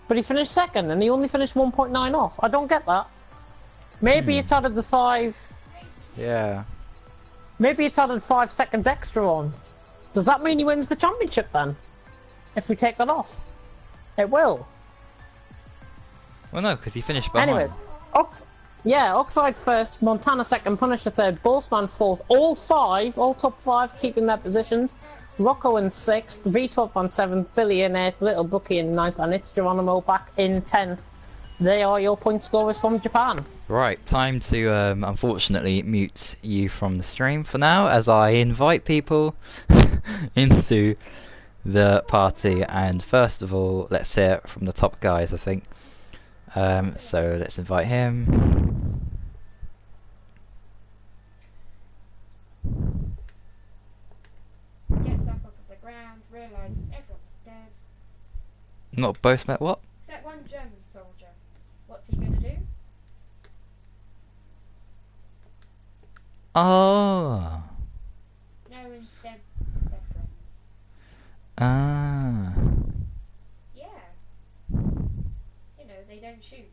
But he finished second, and he only finished 1.9 off. I don't get that. Maybe it's added the 5... Yeah. Maybe it's added 5 seconds extra on. Does that mean he wins the championship then? If we take that off? It will. Well, no, because he finished behind. Anyways, Oxide first, Montana second, Punisher third, Bossman fourth. All top 5 keeping their positions. Rocco in 6th, V12 on 7th, Billy in 8th, Little Bookie in 9th, and it's Geronimo back in 10th. They are your point scorers from Japan. Right, time to unfortunately mute you from the stream for now as I invite people into the party. And first of all, let's hear from the top guys, I think. So let's invite him. Gets up off the ground, realises everyone's dead. Not both met what? Except one German soldier. What's he gonna do? Oh. No, instead they're friends. Ah. Yeah. You know, they don't shoot.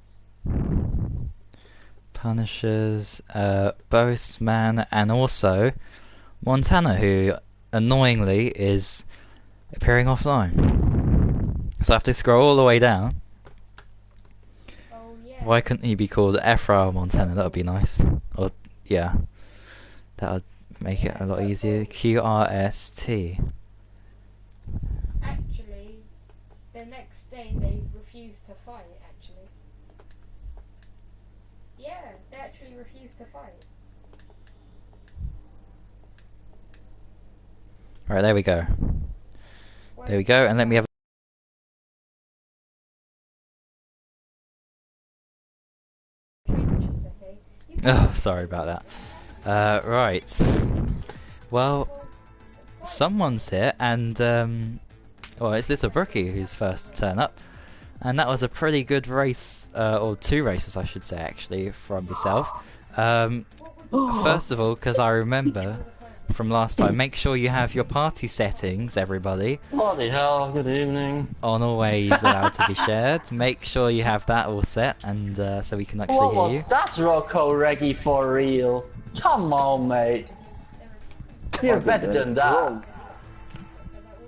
Punishers, Boastman, and also Montana, who annoyingly is appearing offline. So I have to scroll all the way down. Oh yeah. Why couldn't he be called FRL Montana? That would be nice. Or yeah, that would make it a lot easier. QRST. Actually, the next day they refused to fight, actually. Yeah, they actually refused to fight. Alright, there we go. There we go, and let me have oh, sorry about that. Right. Well, someone's here, and well, it's Little Brookie who's first to turn up, and that was a pretty good race, or 2 races, I should say, actually, from yourself. First of all, because I remember from last time, make sure you have your party settings, everybody. Bloody hell, good evening. On always allowed to be shared. Make sure you have that all set, and so we can actually What hear was you. that, Rocco Reggie, for real? Come on, mate. You're better than that.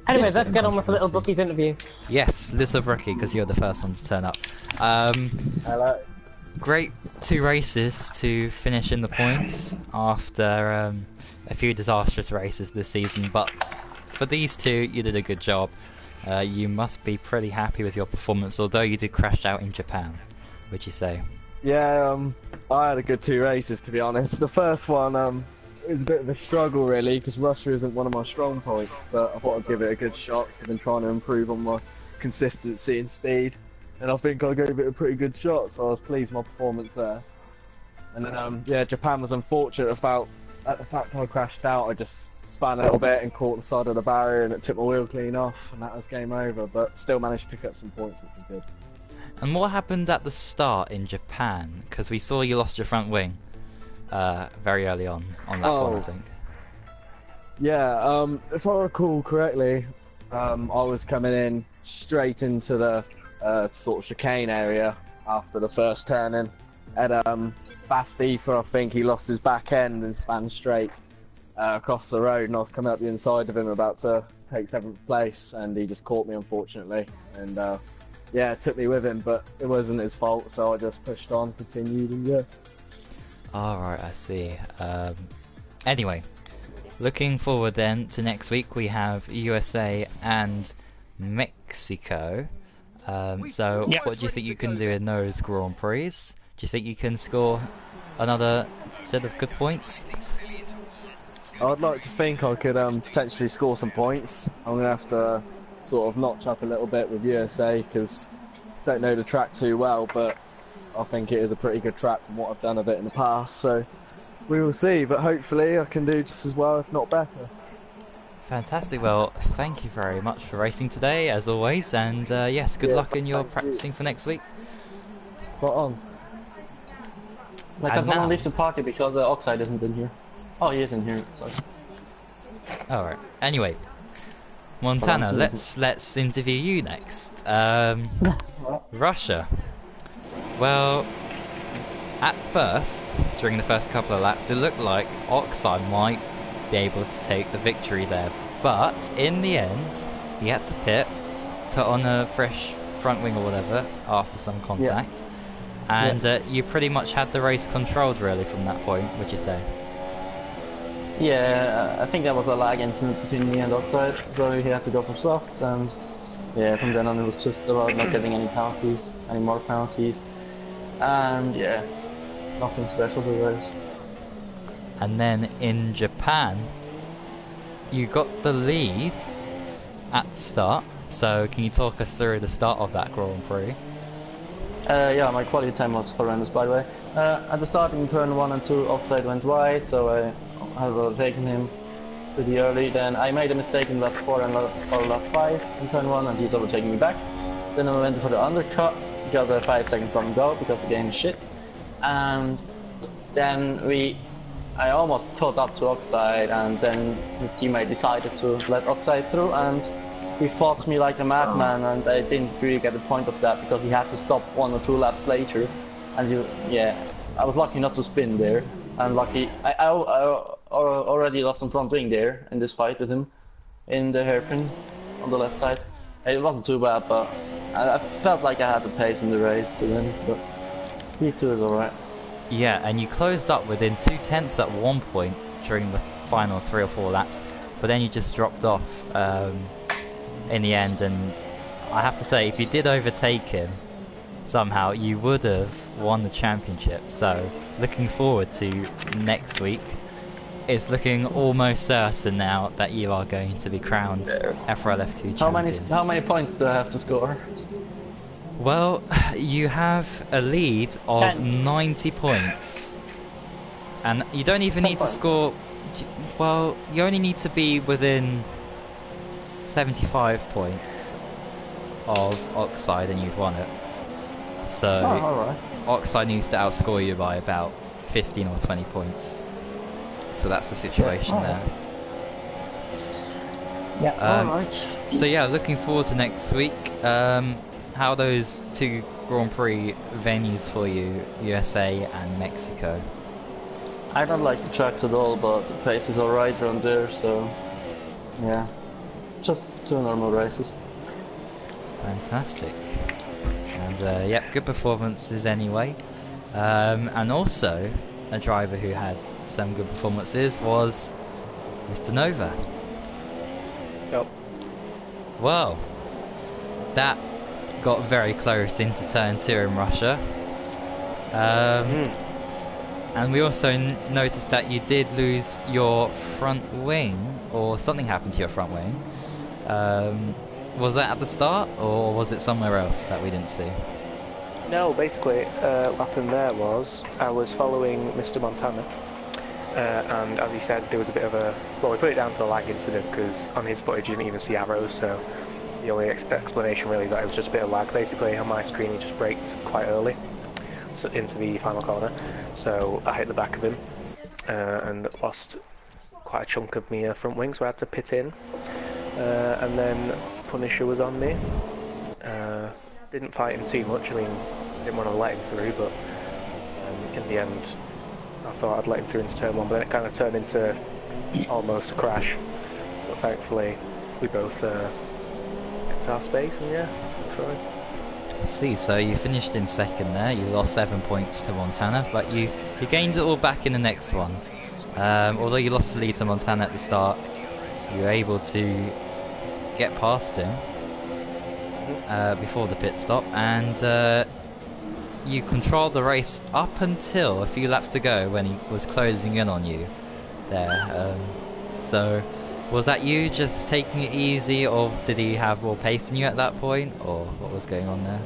Anyways, let's get on with Little Bookie's interview. Yes, Little Brookie, because you're the first one to turn up. Hello. Great 2 races to finish in the points after a few disastrous races this season, but for these 2 you did a good job. You must be pretty happy with your performance, although you did crash out in Japan, would you say? Yeah, I had a good 2 races, to be honest. The first one it was a bit of a struggle really, because Russia isn't one of my strong points, but I thought I'd give it a good shot. I've been trying to improve on my consistency and speed, and I think I gave it a pretty good shot, so I was pleased with my performance there. And then yeah, Japan was unfortunate about at the fact I crashed out. I just spun a little bit and caught the side of the barrier, and it took my wheel clean off, and that was game over, but still managed to pick up some points, which was good. And what happened at the start in Japan? Because we saw you lost your front wing very early on that one, I think. Yeah, if I recall correctly, I was coming in straight into the sort of chicane area after the first turning. And Fast FIFA, I think he lost his back end and span straight across the road, and I was coming up the inside of him about to take 7th place, and he just caught me, unfortunately. And yeah, it took me with him, but it wasn't his fault, so I just pushed on, continued, and yeah. Alright, I see. Anyway, looking forward then to next week, we have USA and Mexico. So what do you think you can do in those Grand Prix? you think you can score another set of good points? I'd like to think I could potentially score some points. I'm going to have to sort of notch up a little bit with USA because I don't know the track too well, but I think it is a pretty good track from what I've done of it in the past. So we will see, but hopefully I can do just as well, if not better. Fantastic. Well, thank you very much for racing today, as always, and yes, good luck in your practicing for next week. Spot on. Like, can someone leave the party because Oxide isn't in here? Oh, he is in here. Sorry. Alright. Anyway, Montana, let's interview you next. Russia. Well, at first, during the first couple of laps, it looked like Oxide might be able to take the victory there, but in the end, he had to put on a fresh front wing or whatever after some contact, and you pretty much had the race controlled really from that point, would you say? Yeah, I think there was a lag incident between me and Oxide, so he had to go for softs, and yeah, from then on it was just about not getting any penalties, any more penalties, and yeah, nothing special for the race. And then in Japan, you got the lead at the start, so can you talk us through the start of that Grand Prix? Yeah, my quality time was horrendous, by the way. At the start in turn 1 and 2, Oxide went wide, so I had overtaken him pretty early. Then I made a mistake in lap 4 and lap 5 in turn 1, and he's overtaking me back. Then I went for the undercut, got 5 seconds from go because the game is shit. And then I almost caught up to Oxide, and then his teammate decided to let Oxide through, and he fought me like a madman, and I didn't really get the point of that because he had to stop 1 or 2 laps later. And I was lucky not to spin there, and lucky I already lost some front wing there in this fight with him in the hairpin on the left side. It wasn't too bad, but I felt like I had the pace in the race to win, but P2 is alright. Yeah, and you closed up within 2/10 at one point during the final 3 or 4 laps, but then you just dropped off in the end, and I have to say, if you did overtake him somehow, you would have won the championship. So looking forward to next week. It's looking almost certain now that you are going to be crowned FRL F2 champion. How many points do I have to score? Well, you have a lead of 10. 90 points, and you don't even need to score. Well, you only need to be within 75 points of Oxide and you've won it. So alright. Oxide needs to outscore you by about 15 or 20 points. So that's the situation there. Yeah, alright. So yeah, looking forward to next week. How are those 2 Grand Prix venues for you, USA and Mexico? I don't like the tracks at all, but the pace is alright around there, so yeah. Just 2 normal races. Fantastic. And yeah, good performances anyway. And also, a driver who had some good performances was Mr. Nova. Yep. Well, that got very close into turn 2 in Russia. And we also noticed that you did lose your front wing, or something happened to your front wing. Was that at the start, or was it somewhere else that we didn't see? No, basically, what happened there was I was following Mr. Montana, and as he said, there was a bit of a... Well, we put it down to the lag incident because on his footage you didn't even see arrows, so the only explanation really is that it was just a bit of lag. Basically, on my screen he just braked quite early so into the final corner, so I hit the back of him and lost quite a chunk of my front wing, so I had to pit in, and then Punisher was on me. Didn't fight him too much. I mean, I didn't want to let him through, but in the end I thought I'd let him through into turn 1, but then it kind of turned into almost a crash, but thankfully we both get to our space, and yeah, fine. I see, so you finished in second there, you lost 7 points to Montana, but you gained it all back in the next one. Although you lost the lead to Montana at the start, you were able to get past him before the pit stop, and you controlled the race up until a few laps to go when he was closing in on you there. So, was that you just taking it easy, or did he have more pace than you at that point, or what was going on there?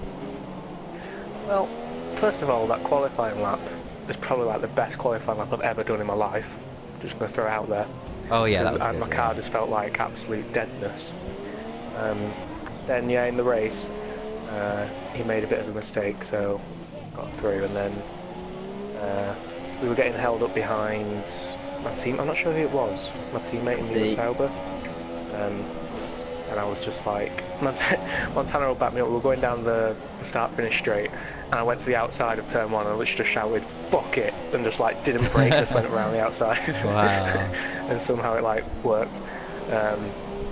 Well, first of all, that qualifying lap is probably like the best qualifying lap I've ever done in my life. Just going to throw it out there. Oh yeah, that was good. My car just felt like absolute deadness. Then yeah, in the race, he made a bit of a mistake, so got through, and then we were getting held up behind my team. I'm not sure who it was. My teammate in the Sauber. And I was just like, Montana will back me up. We were going down the start-finish straight, and I went to the outside of turn one and literally just shouted, "Fuck it!" and just like didn't brake, just went around the outside. Wow. And somehow it like worked.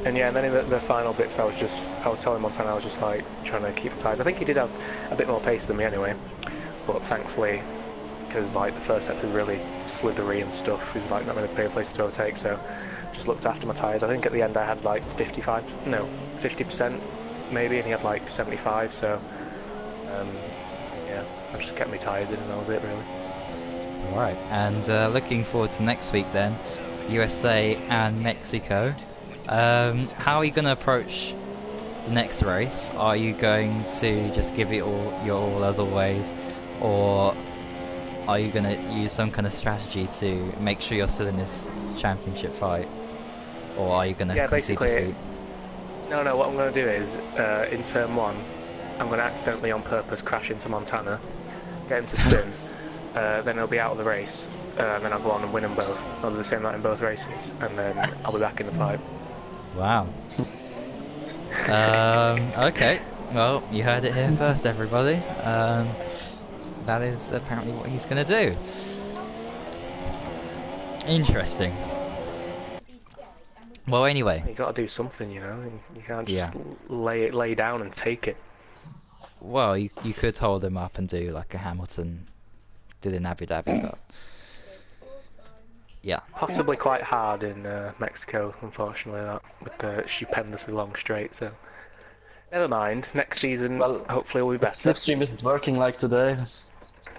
And yeah, and then in the final bits, I was telling Montana I was just like trying to keep the tyres. I think he did have a bit more pace than me anyway, but thankfully, because like the first sector was really slithery and stuff, there's like not many places to overtake, so just looked after my tyres. I think at the end I had like 50% maybe, and he had like 75, so yeah, I just kept my tyres in and that was it really. Alright, and looking forward to next week then, USA and Mexico. How are you going to approach the next race? Are you going to just give it your all as always, or are you going to use some kind of strategy to make sure you're still in this championship fight? Or are you going to concede defeat? No, what I'm going to do is, in turn one, I'm going to accidentally on purpose crash into Montana, get him to spin, then he'll be out of the race, and then I'll go on and win them both. I'll do the same night in both races, and then I'll be back in the fight. Wow. Okay, well, you heard it here first, everybody. That is apparently what he's going to do. Interesting. Well, anyway. You got to do something, you know. You can't just lay down and take it. Well, you could hold him up and do like a Hamilton did in Abu Dhabi, but yeah. Possibly quite hard in Mexico, unfortunately, that with the stupendously long straight. So never mind. Next season, well, hopefully, will be better. Slipstream isn't working like today.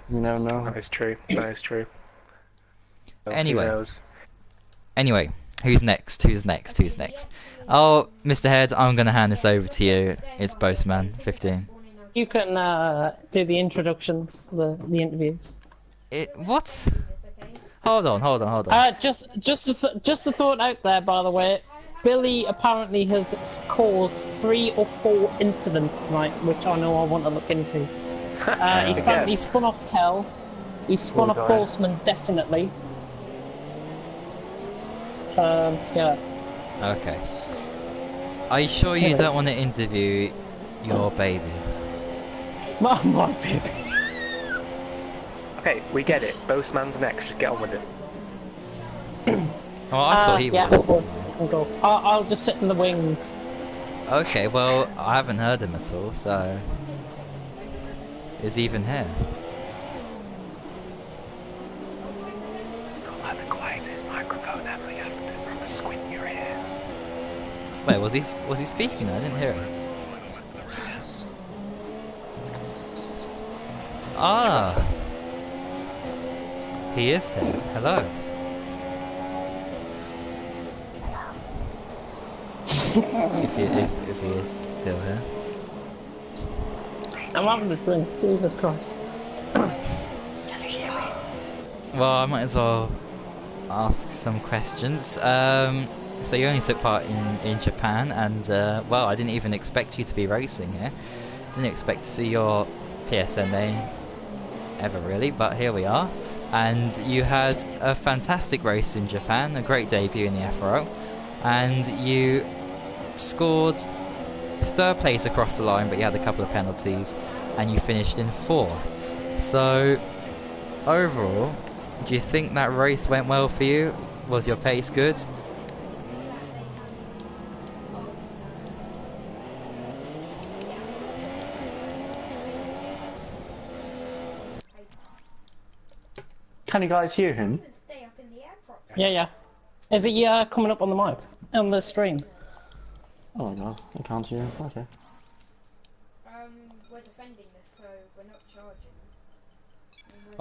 You never know. That is true. That is true. So Anyway, who's next? Who's next? Oh, Mr. Head, I'm going to hand this over to you. It's Postman 15. You can do the introductions, the interviews. What? Hold on. Just a thought out there, by the way. Billy apparently has caused 3 or 4 incidents tonight, which I know I want to look into. He spun off Kel. He spun off Boltzmann, definitely. Yeah. Okay. Are you sure you don't want to interview your baby? My baby. Okay, we get it. Boastman's next. Just get on with it. Oh, I thought he was. I'll just sit in the wings. Okay, well, I haven't heard him at all, so is he even here? Got like the quietest microphone ever. You have to proper squint your ears. Wait, was he speaking? I didn't hear him. Ah, he is here. Hello. if he is still here. I'm having a drink. Jesus Christ. Well, I might as well ask some questions. So you only took part in Japan, and well, I didn't even expect you to be racing here. Didn't expect to see your PSNA ever really, but here we are. And you had a fantastic race in Japan, a great debut in the FRL, and you scored 3rd place across the line, but you had a couple of penalties, and you finished in 4th. So overall, do you think that race went well for you? Was your pace good? Can you guys hear him? Yeah. Is he coming up on the mic? On the stream? Oh no, I can't hear him. Okay. We're defending this, so we're not charging.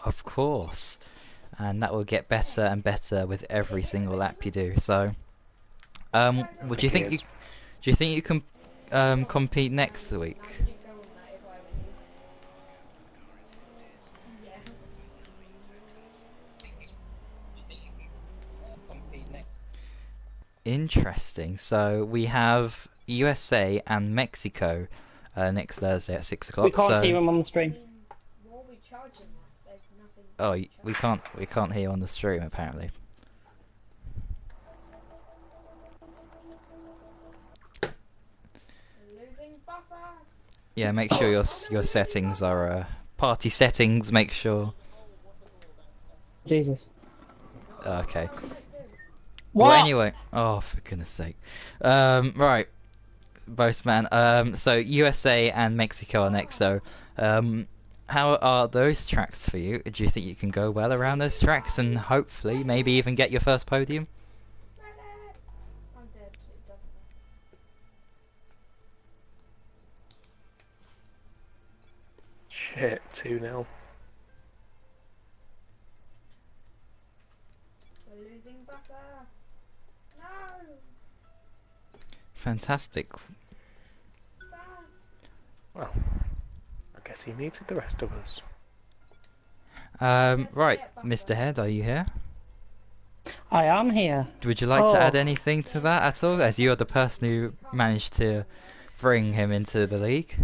Of course. And that will get better and better with every single lap you do. So, do you think you can compete next week? Interesting. So we have USA and Mexico next Thursday at 6 o'clock. We can't hear him on the stream. Oh, we can't hear on the stream apparently. Yeah, make sure your settings are party settings. Make sure. Jesus. Okay. What? Well, anyway. Oh, for goodness sake. Right. Boastman. So USA and Mexico are next. So, how are those tracks for you? Do you think you can go well around those tracks and hopefully maybe even get your first podium? Shit, 2-0. We're losing butter. No. Fantastic. Well, I guess he needed the rest of us. Right, Mr. Head, are you here? I am here. Would you like to add anything to that at all, as you're the person who managed to bring him into the league?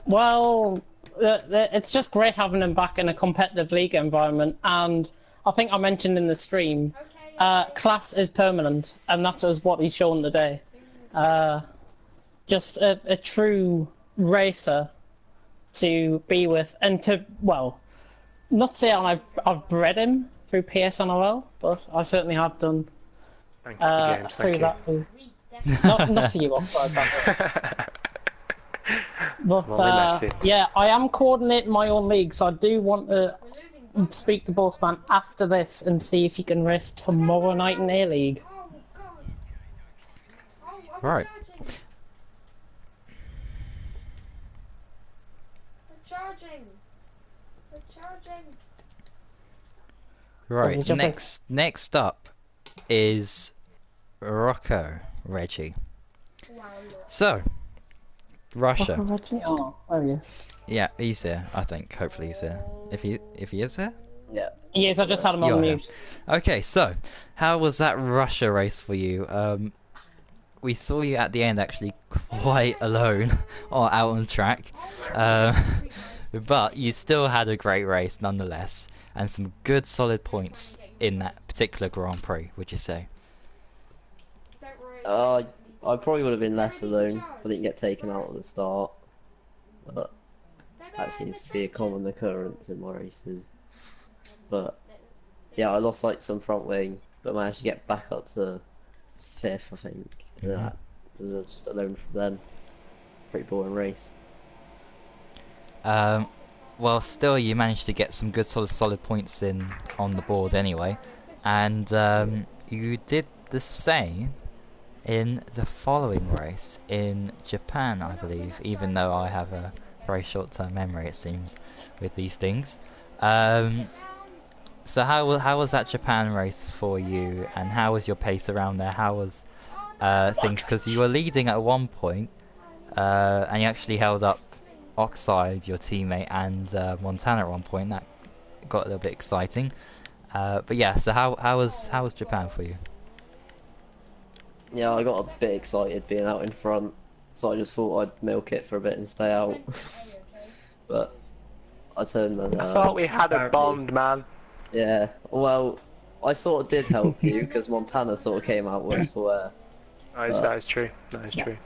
Well, it's just great having him back in a competitive league environment, and I think I mentioned in the stream, class is permanent, and that is what he's shown today. Just a true racer to be with, and to, well, not say I've bred him through PSNRL, but I certainly have done Thank you, James. through Thank you. that. Not to you, I'm sorry about that. But Well, yeah, I am coordinating my own league, so I do want to speak to Bossman after this and see if he can race tomorrow night in A League. Oh god. Oh, Right. We're charging. We're charging. Right. jump in. Next up is Rocco Reggie. Wow. So, Russia. Oh, there he is. Yeah, he's here. I think. Hopefully, he's here. If he is here. Yeah. Yes, I just had him You're on here. mute. Okay, so how was that Russia race for you? We saw you at the end actually quite alone or out on the track, but you still had a great race nonetheless, and some good solid points in that particular Grand Prix. Would you say? I probably would have been less alone if I didn't get taken out at the start, but that seems to be a common occurrence in my races. But yeah, I lost like some front wing, but managed to get back up to 5th, I think. That was just alone from then. Pretty boring race. Well, still you managed to get some good solid points in on the board anyway, and you did the same in the following race in Japan, I believe, even though I have a very short-term memory, it seems, with these things. So how was that Japan race for you, and how was your pace around there? How was things? Because you were leading at one point, and you actually held up Oxide, your teammate, and Montana at one point. That got a little bit exciting. But yeah, so how was Japan for you? Yeah, I got a bit excited being out in front, so I just thought I'd milk it for a bit and stay out. But I turned the... I thought we had a bond, man. Yeah, well, I sort of did help you, because Montana sort of came out worse for wear. That is true. That is true.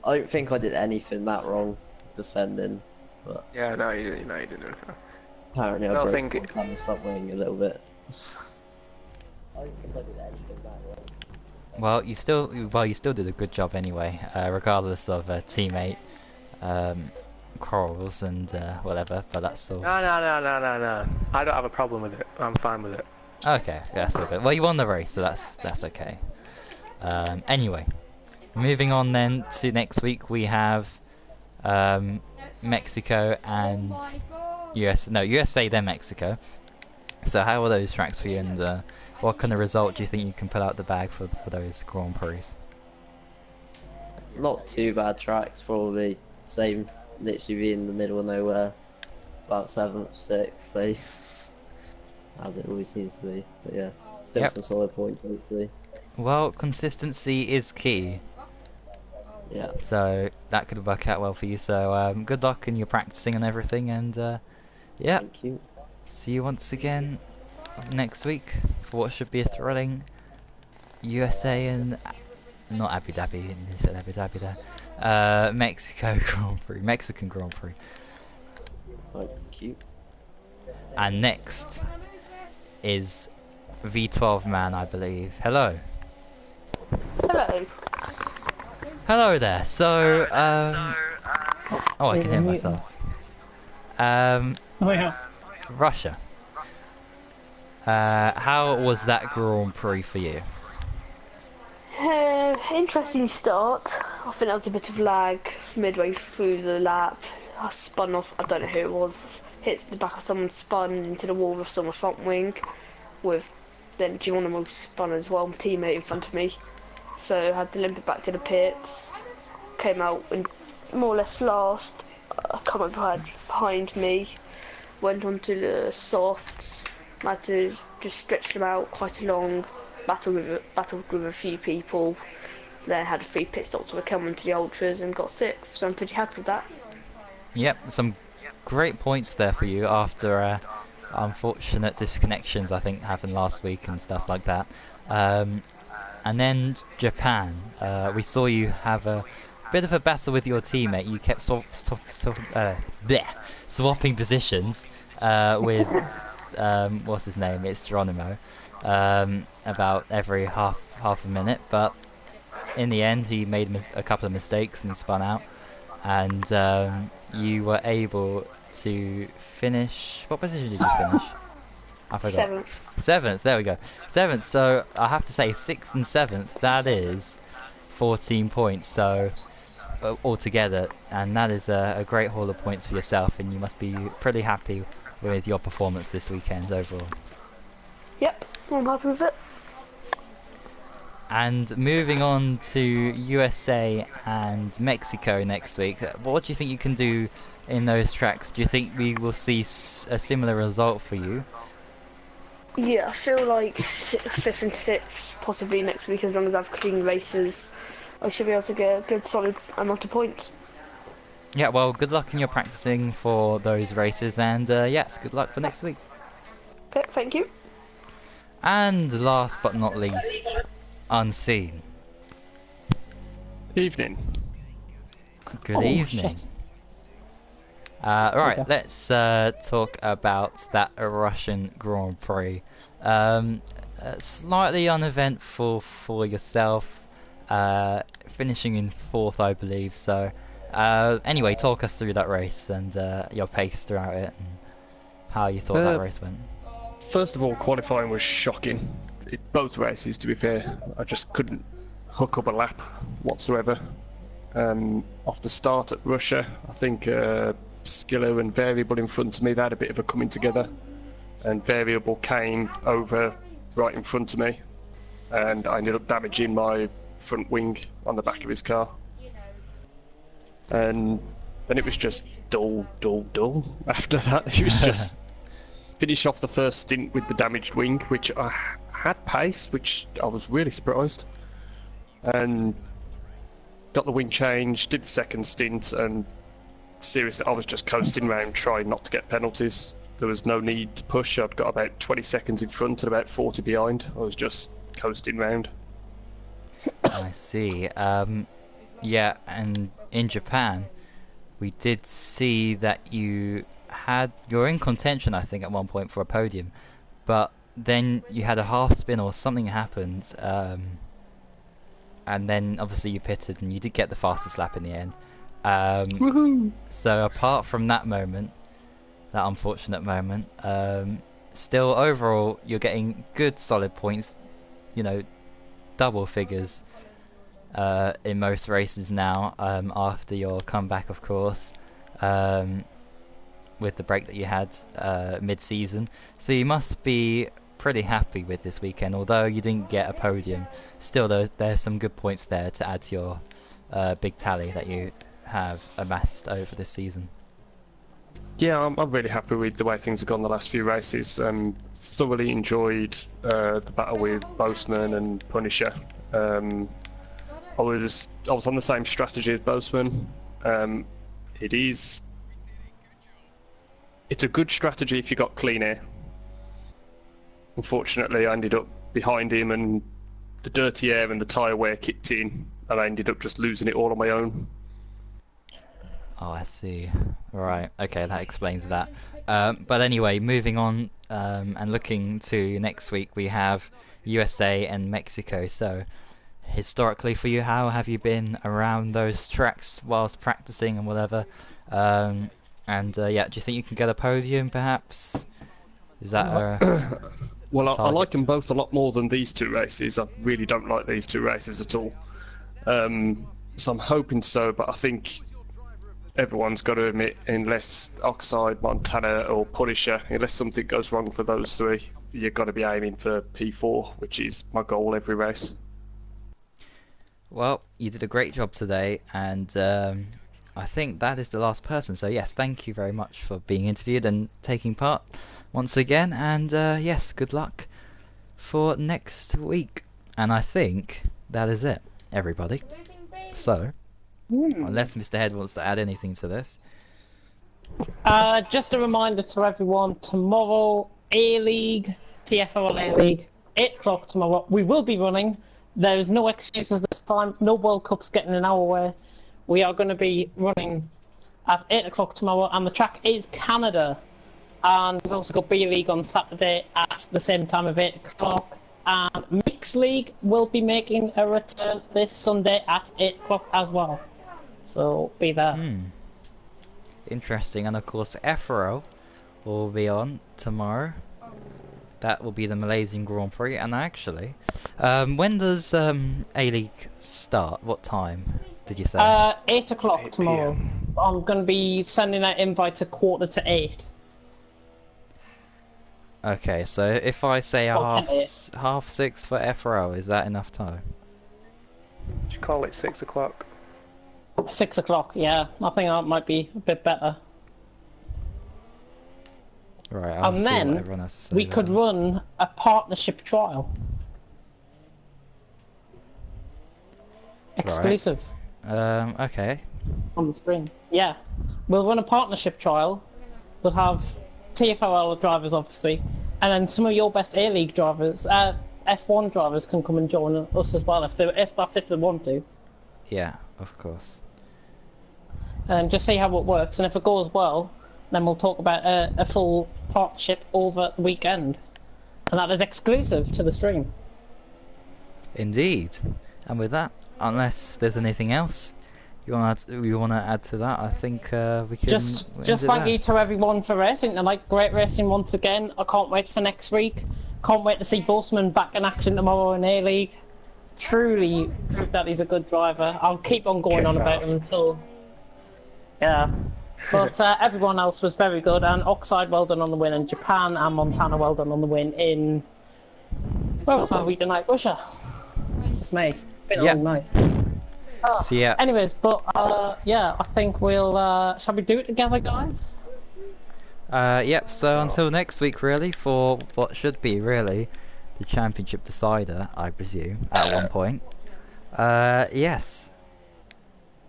I don't think I did anything that wrong defending, but Yeah, no, you didn't do anything. apparently I don't broke think- Montana's front wing a little bit. I don't think I did anything that wrong. Well, you still did a good job anyway, regardless of teammate quarrels and whatever. But that's all. No. I don't have a problem with it. I'm fine with it. Okay, that's all good. Well, you won the race, so that's okay. Anyway, moving on then to next week, we have Mexico and Oh my god. USA then Mexico. So how are those tracks for you, and what kind of result do you think you can pull out the bag for those Grand Prix? Not too bad tracks, probably same, literally be in the middle of nowhere, about 7th, 6th place, as it always seems to be. But yeah, still some solid points hopefully. Well, consistency is key. Yeah. So that could work out well for you. So good luck in your practicing and everything, and yeah. Thank you. See you once again next week for what should be a thrilling USA and not Abu Dhabi. You said Abu Dhabi there. Mexican Grand Prix. Thank you. And next is V12 man, I believe. Hello. Hello. Hello there. So oh, I can hear myself. Oh yeah. Russia. How was that Grand Prix for you? Interesting start. I think there was a bit of lag midway through the lap. I spun off, I don't know who it was, hit the back of someone, spun into the wall of someone's front wing, with then Geronimo spun as well, my teammate in front of me. So I had to limp it back to the pits, came out in more or less last, come up behind me, went onto the softs, I had to just stretch them out quite a long, battled with a few people, then had a 3 pit stops when I came onto the ultras and got 6th, so I'm pretty happy with that. Yep, some great points there for you after unfortunate disconnections I think happened last week and stuff like that. And then Japan, we saw you have a bit of a battle with your teammate. You kept swapping positions with what's his name? It's Geronimo. About every half a minute, but in the end he made a couple of mistakes and spun out, and you were able to finish. What position did you finish? I forgot. 7th. 7th, there we go. 7th, so I have to say 6th and 7th, that is 14 points, so altogether, and that is a great haul of points for yourself, and you must be pretty happy with your performance this weekend overall. Yep, I'm happy with it. And moving on to USA and Mexico next week, what do you think you can do in those tracks? Do you think we will see a similar result for you? Yeah, I feel like 5th and 6th possibly next week, as long as I have clean races. I should be able to get a good solid amount of points. Yeah, well, good luck in your practicing for those races, and yes, good luck for next week. Okay, thank you. And last but not least, Unseen. Evening. Good evening. Right, Okay. let's talk about that Russian Grand Prix. Slightly uneventful for yourself, finishing in 4th, I believe. So, anyway, talk us through that race and your pace throughout it, and how you thought that race went. First of all, qualifying was shocking. Both races, to be fair. I just couldn't hook up a lap whatsoever. Off the start at Russia, I think Skiller and Variable in front of me, they had a bit of a coming together, and Variable came over right in front of me, and I ended up damaging my front wing on the back of his car. And then it was just dull after that. It was just finish off the first stint with the damaged wing, which I had pace, which I was really surprised, and got the wing changed, did the second stint, and seriously, I was just coasting around trying not to get penalties. There was no need to push. I'd got about 20 seconds in front and about 40 behind. I was just coasting round. I see. Yeah, and in Japan, we did see that you're in contention, I think, at one point for a podium, but then you had a half spin or something happened, and then obviously you pitted and you did get the fastest lap in the end. Woohoo! So apart from that moment, that unfortunate moment, still overall you're getting good solid points, you know, double figures in most races now, after your comeback, of course. with the break that you had mid-season. So you must be pretty happy with this weekend. Although you didn't get a podium, still there's some good points there to add to your big tally that you have amassed over this season. Yeah, I'm really happy with the way things have gone the last few races. Thoroughly enjoyed the battle with Boastman and Punisher. I was on the same strategy as Boastman. It's a good strategy if you got clean air. Unfortunately, I ended up behind him, and the dirty air and the tyre wear kicked in, and I ended up just losing it all on my own. Oh, I see. Right, okay, that explains that. But anyway, moving on and looking to next week, we have USA and Mexico. So, historically for you, how have you been around those tracks whilst practicing and whatever? Yeah, do you think you can get a podium, perhaps? Is that well, I like them both a lot more than these two races. I really don't like these two races at all. So I'm hoping so, but I think everyone's got to admit, unless Oxide, Montana or Punisher, unless something goes wrong for those three, you've got to be aiming for P4, which is my goal every race. Well, you did a great job today, and I think that is the last person. So yes, thank you very much for being interviewed and taking part once again, and yes, good luck for next week. And I think that is it, everybody. So, unless Mr. Head wants to add anything to this. Just a reminder to everyone, tomorrow, A-League, TFRL A-League, 8 o'clock tomorrow. We will be running. There is no excuses this time. No World Cup's getting in our way. We are going to be running at 8 o'clock tomorrow, and the track is Canada. And we've also got B-League on Saturday at the same time of 8 o'clock. And Mixed League will be making a return this Sunday at 8 o'clock as well. So be there. Interesting. And of course, FRL will be on tomorrow. That will be the Malaysian Grand Prix. And actually, when does A-League start? What time did you say? 8 o'clock tomorrow. I'm going to be sending out invites at 7:45. Okay, so if I say half 6 for FRL, is that enough time? Should call it 6 o'clock. 6 o'clock, yeah. I think that might be a bit better. Right, I'll and see what then everyone has to say we could run a partnership trial. Exclusive. Okay. On the stream. Yeah. We'll run a partnership trial. We'll have TFRL drivers, obviously, and then some of your best A-League drivers, F1 drivers, can come and join us as well if they want to. Yeah, of course. And just see how it works, and if it goes well, then we'll talk about a full partnership over the weekend, and that is exclusive to the stream. Indeed. And with that, unless there's anything else you want to add to that, I think we can Just thank you to everyone for racing tonight. Great racing once again. I can't wait for next week. Can't wait to see Bossman back in action tomorrow in A-League. Truly proved that he's a good driver. I'll keep on going on about him until... Yeah. But everyone else was very good, and Oxide well done on the win in Japan, and Montana well done on the win in... Where was our week tonight? Russia. It's me. Been a long night. So yeah. Anyways, but yeah, I think we'll shall we do it together, guys? Yep. So until next week, really, for what should be really the championship decider, I presume, at one point. Yes.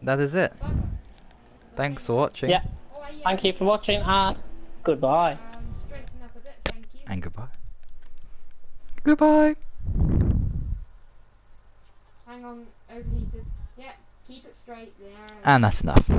That is it. Thanks for watching. Yeah. Thank you for watching, and goodbye. And goodbye. Goodbye. Hang on, overheated. Yeah, keep it straight there. And that's enough.